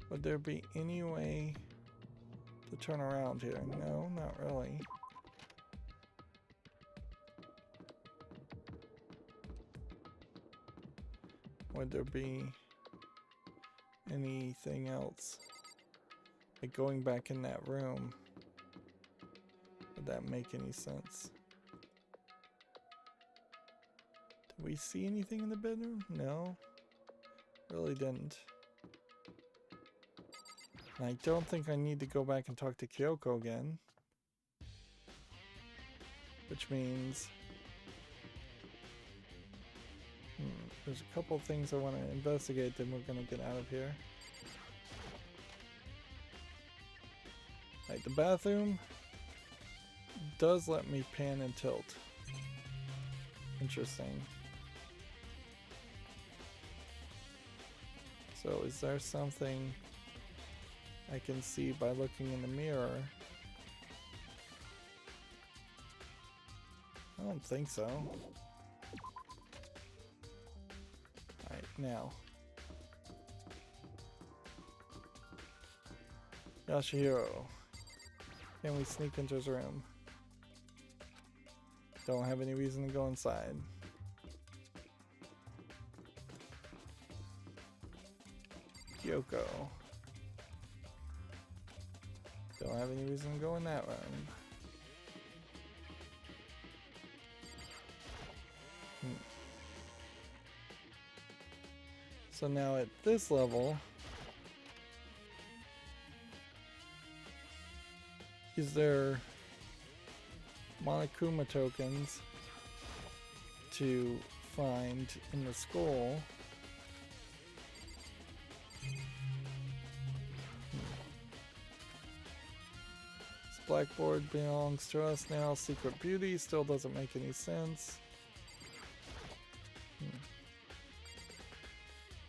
would there be any way to turn around here? No, not really. Would there be anything else? Like going back in that room, would that make any sense? Did we see anything in the bedroom? No, really didn't. And I don't think I need to go back and talk to Kyoko again. Which means there's a couple things I want to investigate, then we're going to get out of here. Right, the bathroom does let me pan and tilt. Interesting. So is there something I can see by looking in the mirror? I don't think so. Alright, now. Yashihiro. Can we sneak into his room? Don't have any reason to go inside. Kyoko. Don't have any reason to go in that room. So now at this level, is there Monokuma tokens to find in the school? This blackboard belongs to us now. Secret Beauty still doesn't make any sense.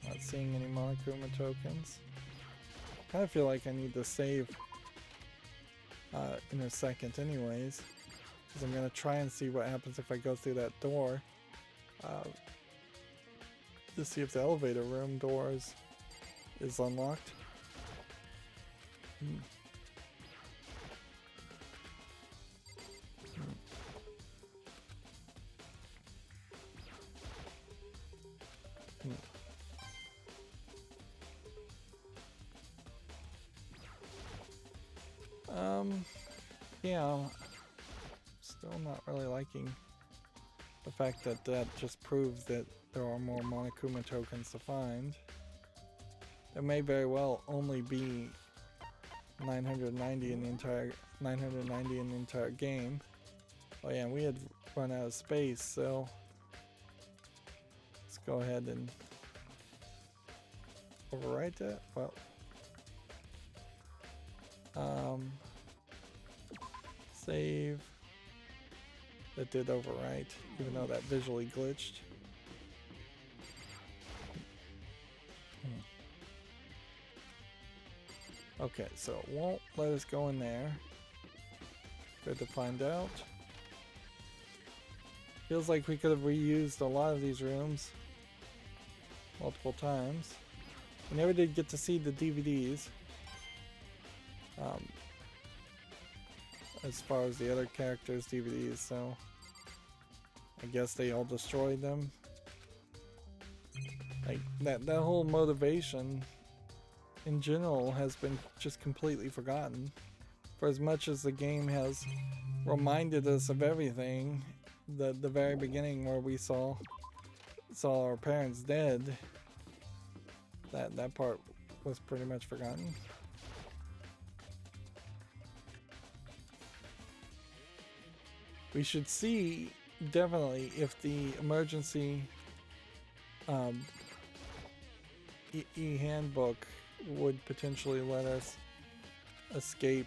Not seeing any Monokuma tokens. Kind of feel like I need to save in a second anyways, because I'm going to try and see what happens if I go through that door to see if the elevator room doors is unlocked. Yeah, still not really liking the fact that that just proves that there are more Monokuma tokens to find. There may very well only be 990 in the entire game. Oh yeah, we had run out of space, so let's go ahead and overwrite that. Well, save. That did overwrite, even though that visually glitched. Okay, so it won't let us go in there. Good to find out. Feels like we could have reused a lot of these rooms multiple times. We never did get to see the DVDs. As far as the other characters' DVDs, so I guess they all destroyed them. Like that whole motivation in general has been just completely forgotten. For as much as the game has reminded us of everything, the very beginning where we saw our parents dead, that part was pretty much forgotten. We should see definitely if the emergency e-handbook would potentially let us escape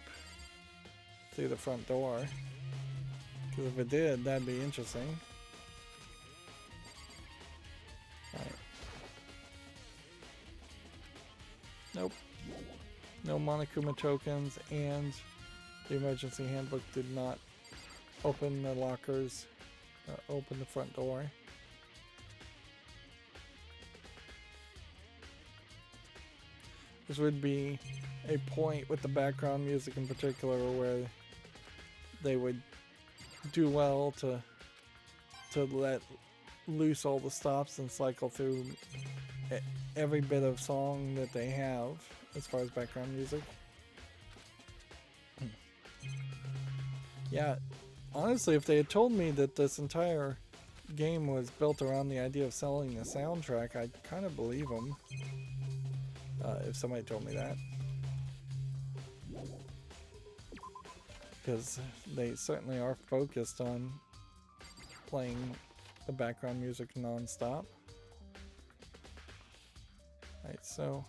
through the front door. Because if it did, that'd be interesting. Alright. Nope. No Monokuma tokens, and the emergency handbook did not open the lockers, open the front door. This would be a point with the background music in particular where they would do well to let loose all the stops and cycle through every bit of song that they have as far as background music. Yeah, honestly, if they had told me that this entire game was built around the idea of selling the soundtrack, I'd kind of believe them. If somebody told me that. Because they certainly are focused on playing the background music non-stop. Right, so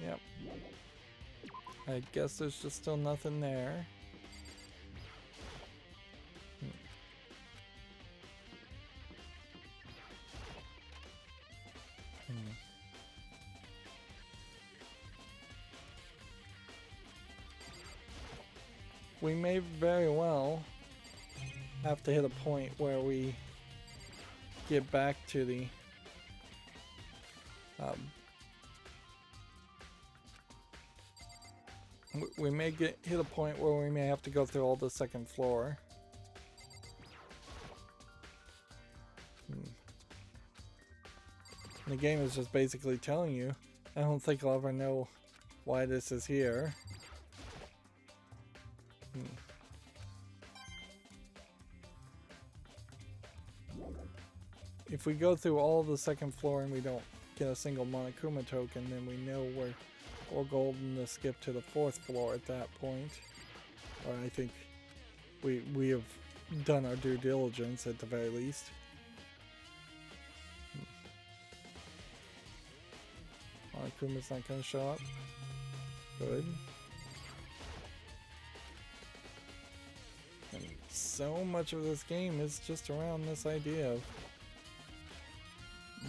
Yep. I guess there's just still nothing there. We may very well have to hit a point where we get back to the we may hit a point where we may have to go through all the second floor. The game is just basically telling you, I don't think I'll ever know why this is here. If we go through all the second floor and we don't get a single Monokuma token, then we know we're golden to skip to the fourth floor at that point. Or I think we have done our due diligence at the very least. Monokuma's not going to show up. Good. And so much of this game is just around this idea of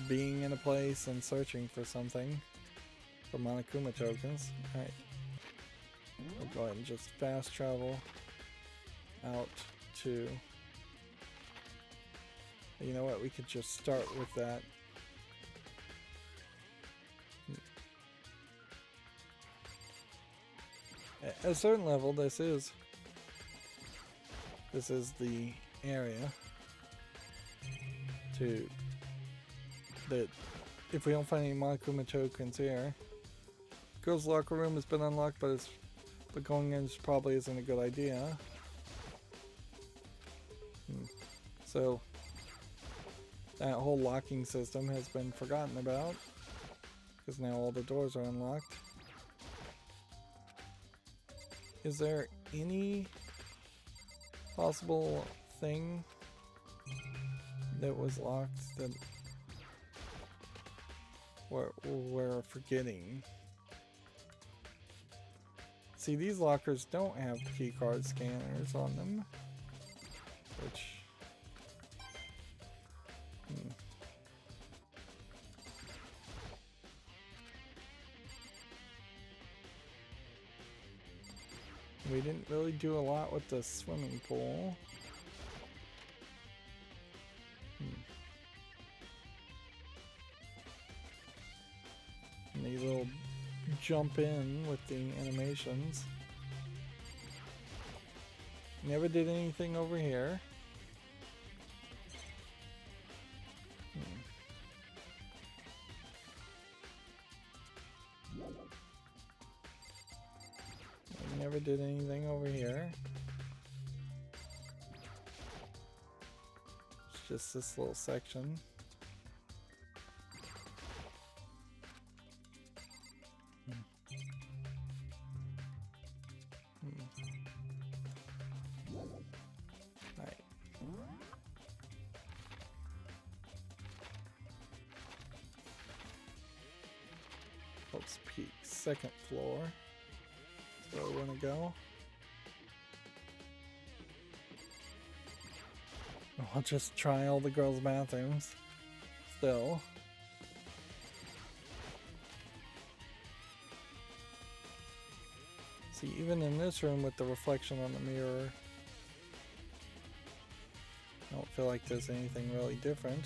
being in a place and searching for something. For Monokuma tokens. Alright. We'll go ahead and just fast travel out to... You know what? We could just start with that. At a certain level, this is the area that if we don't find any Monokuma tokens here. Girls' locker room has been unlocked, but going in probably isn't a good idea. So that whole locking system has been forgotten about because now all the doors are unlocked. Is there any possible thing that was locked that we're forgetting? See, these lockers don't have keycard scanners on them, which we didn't really do a lot with the swimming pool. And they little jump in with the animations. Never did anything over here. We never did anything over here. It's just this little section. Right. Let's peek. Second floor. That's where we want to go. I'll just try all the girls' bathrooms. Still. See, even in this room with the reflection on the mirror, I don't feel like there's anything really different.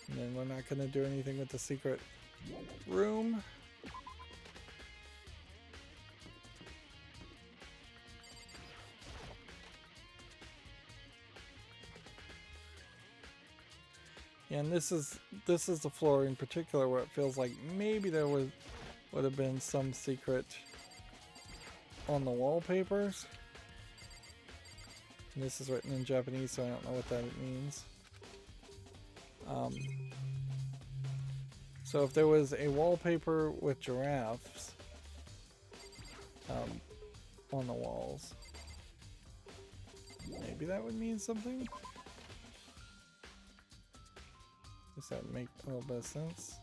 And then we're not going to do anything with the secret room. Yeah, and this is the floor in particular where it feels like maybe there would have been some secret on the wallpapers. And this is written in Japanese, so I don't know what that means. So if there was a wallpaper with giraffes on the walls, maybe that would mean something? Does that make a little bit of sense?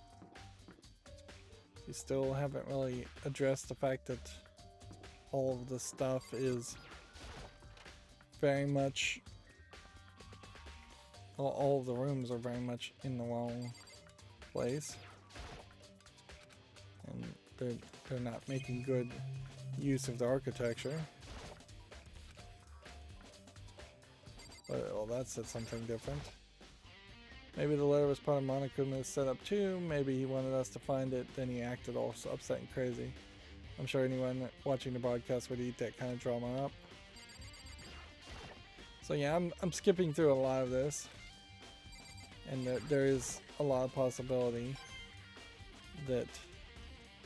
You still haven't really addressed the fact that all of the stuff is very much, all of the rooms are very much in the wrong place. And they're not making good use of the architecture. But, well, that said something different. Maybe the letter was part of Monokuma's setup too. Maybe he wanted us to find it, then he acted all upset and crazy. I'm sure anyone watching the broadcast would eat that kind of drama up. So yeah, I'm skipping through a lot of this. And there is a lot of possibility that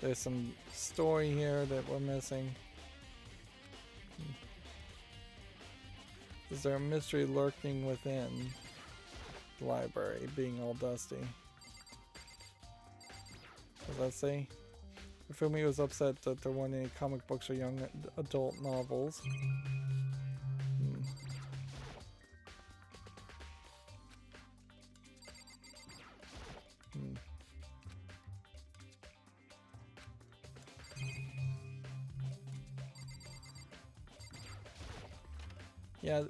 there's some story here that we're missing. Is there a mystery lurking within the library being all dusty? Does that say? Fumi was upset that there weren't any comic books or young adult novels. Yeah,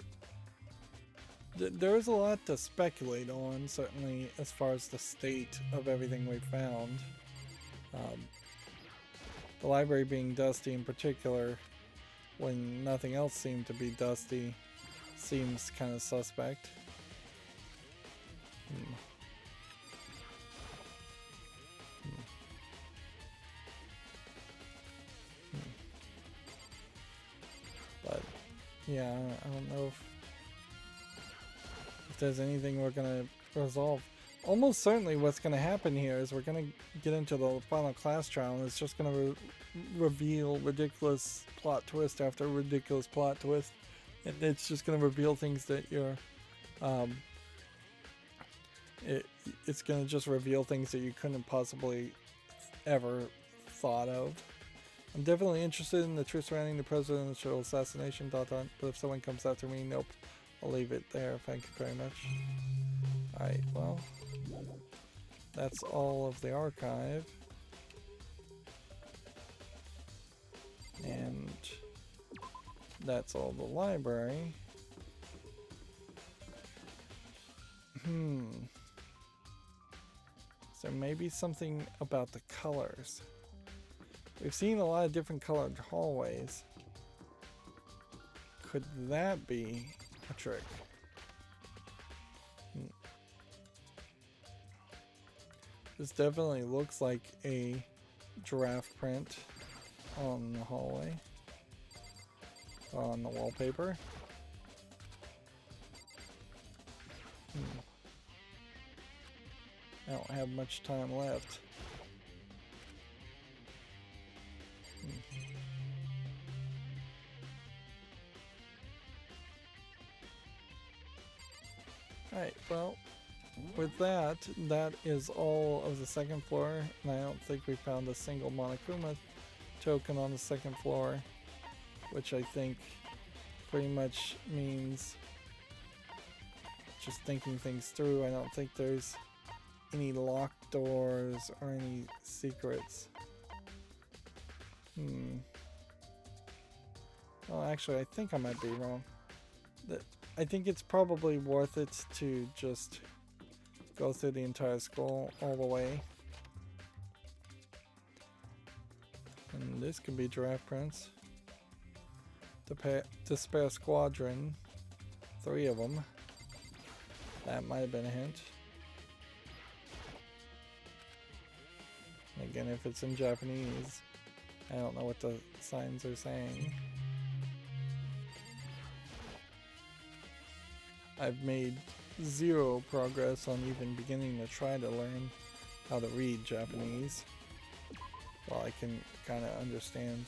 there is a lot to speculate on, certainly as far as the state of everything we've found. The library being dusty in particular, when nothing else seemed to be dusty, seems kind of suspect. But yeah, I don't know if there's anything we're gonna resolve. Almost certainly what's gonna happen here is we're gonna get into the final class trial and it's just gonna reveal ridiculous plot twist after ridiculous plot twist, and it's just gonna reveal things that you're it's gonna just reveal things that you couldn't possibly ever thought of. I'm definitely interested in the truth surrounding the presidential assassination, but if someone comes after me, nope. I'll leave it there. Thank you very much. Alright, well, that's all of the archive. And that's all the library. So maybe something about the colors. We've seen a lot of different colored hallways. Could that be a trick? This definitely looks like a giraffe print on the hallway, on the wallpaper. I don't have much time left. Alright, well, with that is all of the second floor, and I don't think we found a single Monokuma token on the second floor, which I think pretty much means just thinking things through. I don't think there's any locked doors or any secrets. Well, actually, I think I might be wrong. I think it's probably worth it to just go through the entire school all the way. And this could be giraffe prints. Despair Squadron. 3 of them. That might have been a hint. And again, if it's in Japanese, I don't know what the signs are saying. I've made 0 progress on even beginning to try to learn how to read Japanese. While I can kind of understand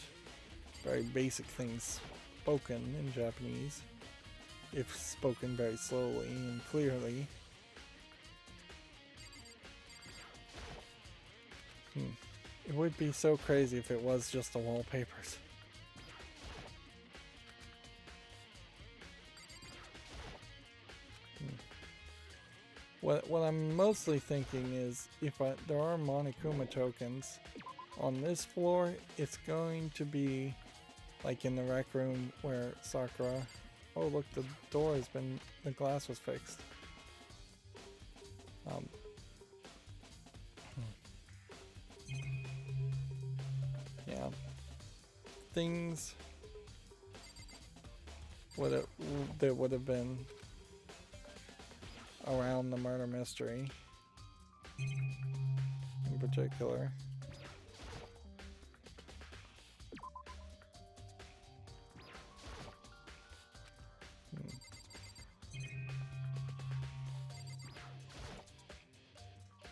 very basic things spoken in Japanese, if spoken very slowly and clearly. It would be so crazy if it was just the wallpapers. What I'm mostly thinking is if there are Monokuma tokens on this floor, it's going to be like in the rec room where Sakura... Oh look, the door has been... the glass was fixed. Yeah. Things that would have been around the murder mystery in particular.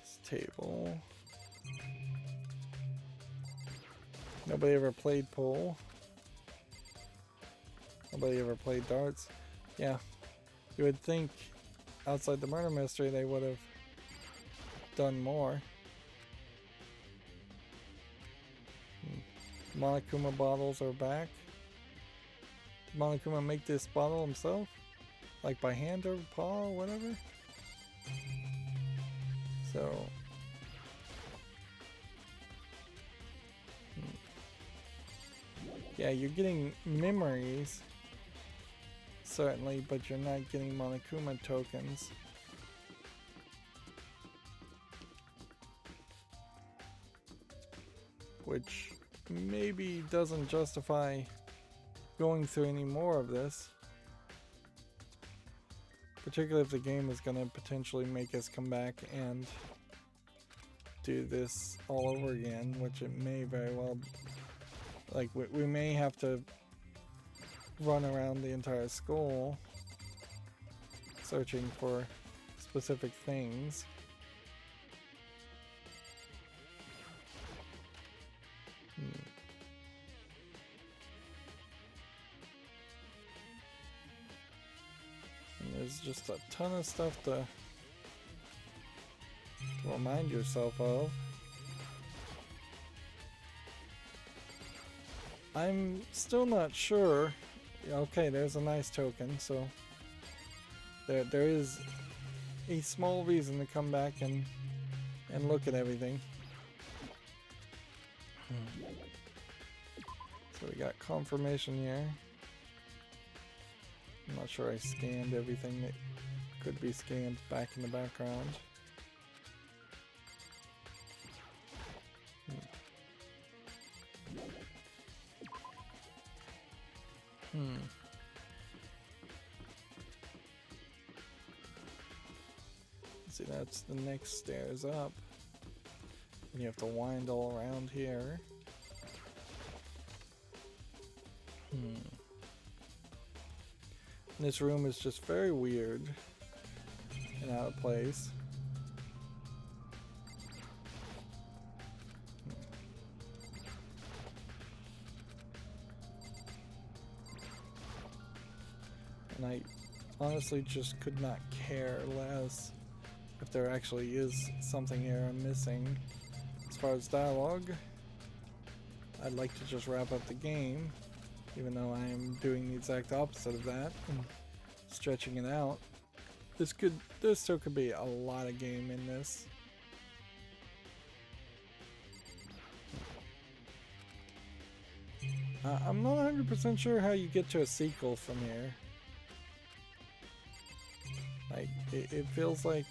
This table. Nobody ever played pool. Nobody ever played darts. Yeah, you would think outside the murder mystery they would have done more. Monokuma bottles are back. Did Monokuma make this bottle himself? Like by hand or paw or whatever? So... yeah, you're getting memories, certainly, but you're not getting Monokuma tokens. Which maybe doesn't justify going through any more of this. Particularly if the game is going to potentially make us come back and do this all over again, which it may very well... like, we may have to run around the entire school searching for specific things. And there's just a ton of stuff to remind yourself of. I'm still not sure. Okay, there's a nice token, so there is a small reason to come back and look at everything. So we got confirmation here. I'm not sure I scanned everything that could be scanned back in the background. See, that's the next stairs up. You have to wind all around here. This room is just very weird and out of place. And I honestly just could not care less if there actually is something here I'm missing. As far as dialogue, I'd like to just wrap up the game, even though I am doing the exact opposite of that and stretching it out. There still could be a lot of game in this. I'm not 100% sure how you get to a sequel from here. Like, it feels like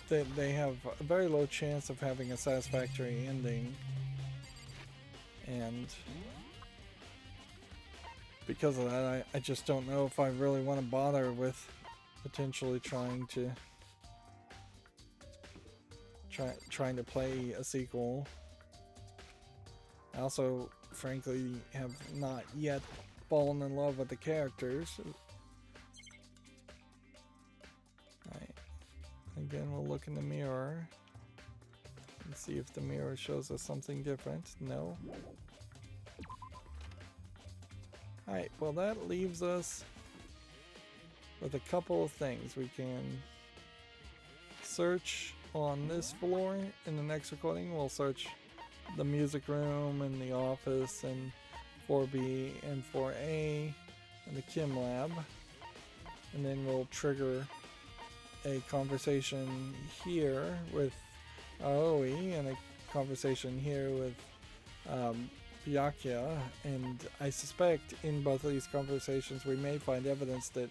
that they have a very low chance of having a satisfactory ending, and because of that, I just don't know if I really want to bother with potentially trying to play a sequel. I also, frankly, have not yet fallen in love with the characters. Alright. Again, we'll look in the mirror and see if the mirror shows us something different. No. Alright, well that leaves us with a couple of things. We can search on this floor. In the next recording, we'll search the music room and the office and 4B and 4A and the Chem lab. And then we'll trigger a conversation here with Aoi and a conversation here with Byakuya, and I suspect in both of these conversations we may find evidence that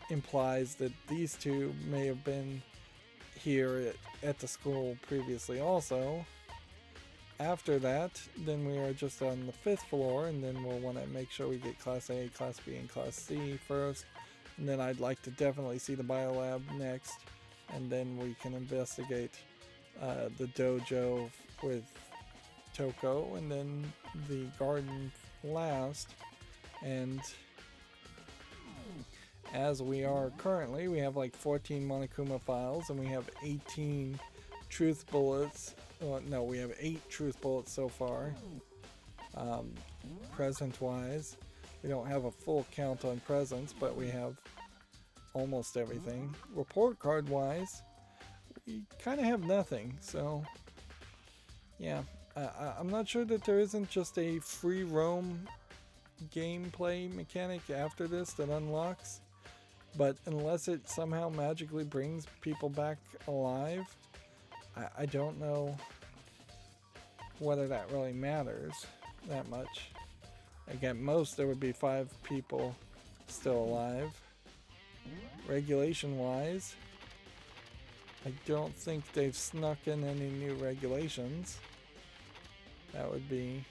implies that these two may have been here at the school previously also. After that, then we are just on the 5th floor, and then we'll want to make sure we get Class A, Class B, and Class C first. And then I'd like to definitely see the biolab next, and then we can investigate the dojo with Toko, and then the garden last. And as we are currently, we have like 14 Monokuma files, and we have 18 truth bullets. Well, no, we have 8 truth bullets so far. Present wise, we don't have a full count on presents, but we have almost everything. Report card wise, we kind of have nothing, so yeah. I'm not sure that there isn't just a free roam gameplay mechanic after this that unlocks, but unless it somehow magically brings people back alive, I don't know whether that really matters that much. Like at most there would be 5 people still alive. Regulation wise, I don't think they've snuck in any new regulations. That would be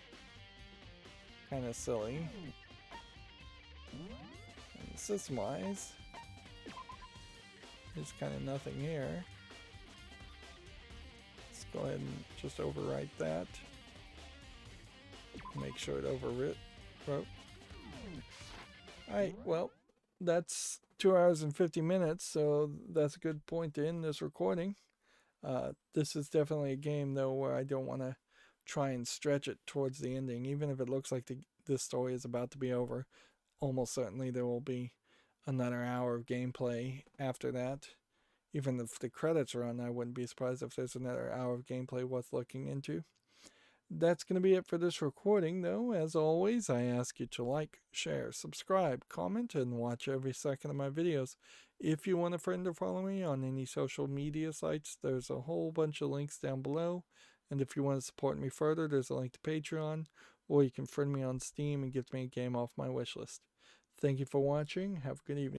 kind of silly. And system wise, there's kind of nothing here. Let's go ahead and just overwrite that. Make sure it overwrote. Alright, well, that's 2 hours and 50 minutes, so that's a good point to end this recording. This is definitely a game, though, where I don't want to try and stretch it towards the ending. Even if it looks like this story is about to be over, almost certainly there will be another hour of gameplay after that. Even if the credits run, I wouldn't be surprised if there's another hour of gameplay worth looking into. That's going to be it for this recording, though. As always, I ask you to like, share, subscribe, comment, and watch every second of my videos. If you want a friend to follow me on any social media sites, there's a whole bunch of links down below. And if you want to support me further, there's a link to Patreon, or you can friend me on Steam and give me a game off my wishlist. Thank you for watching. Have a good evening.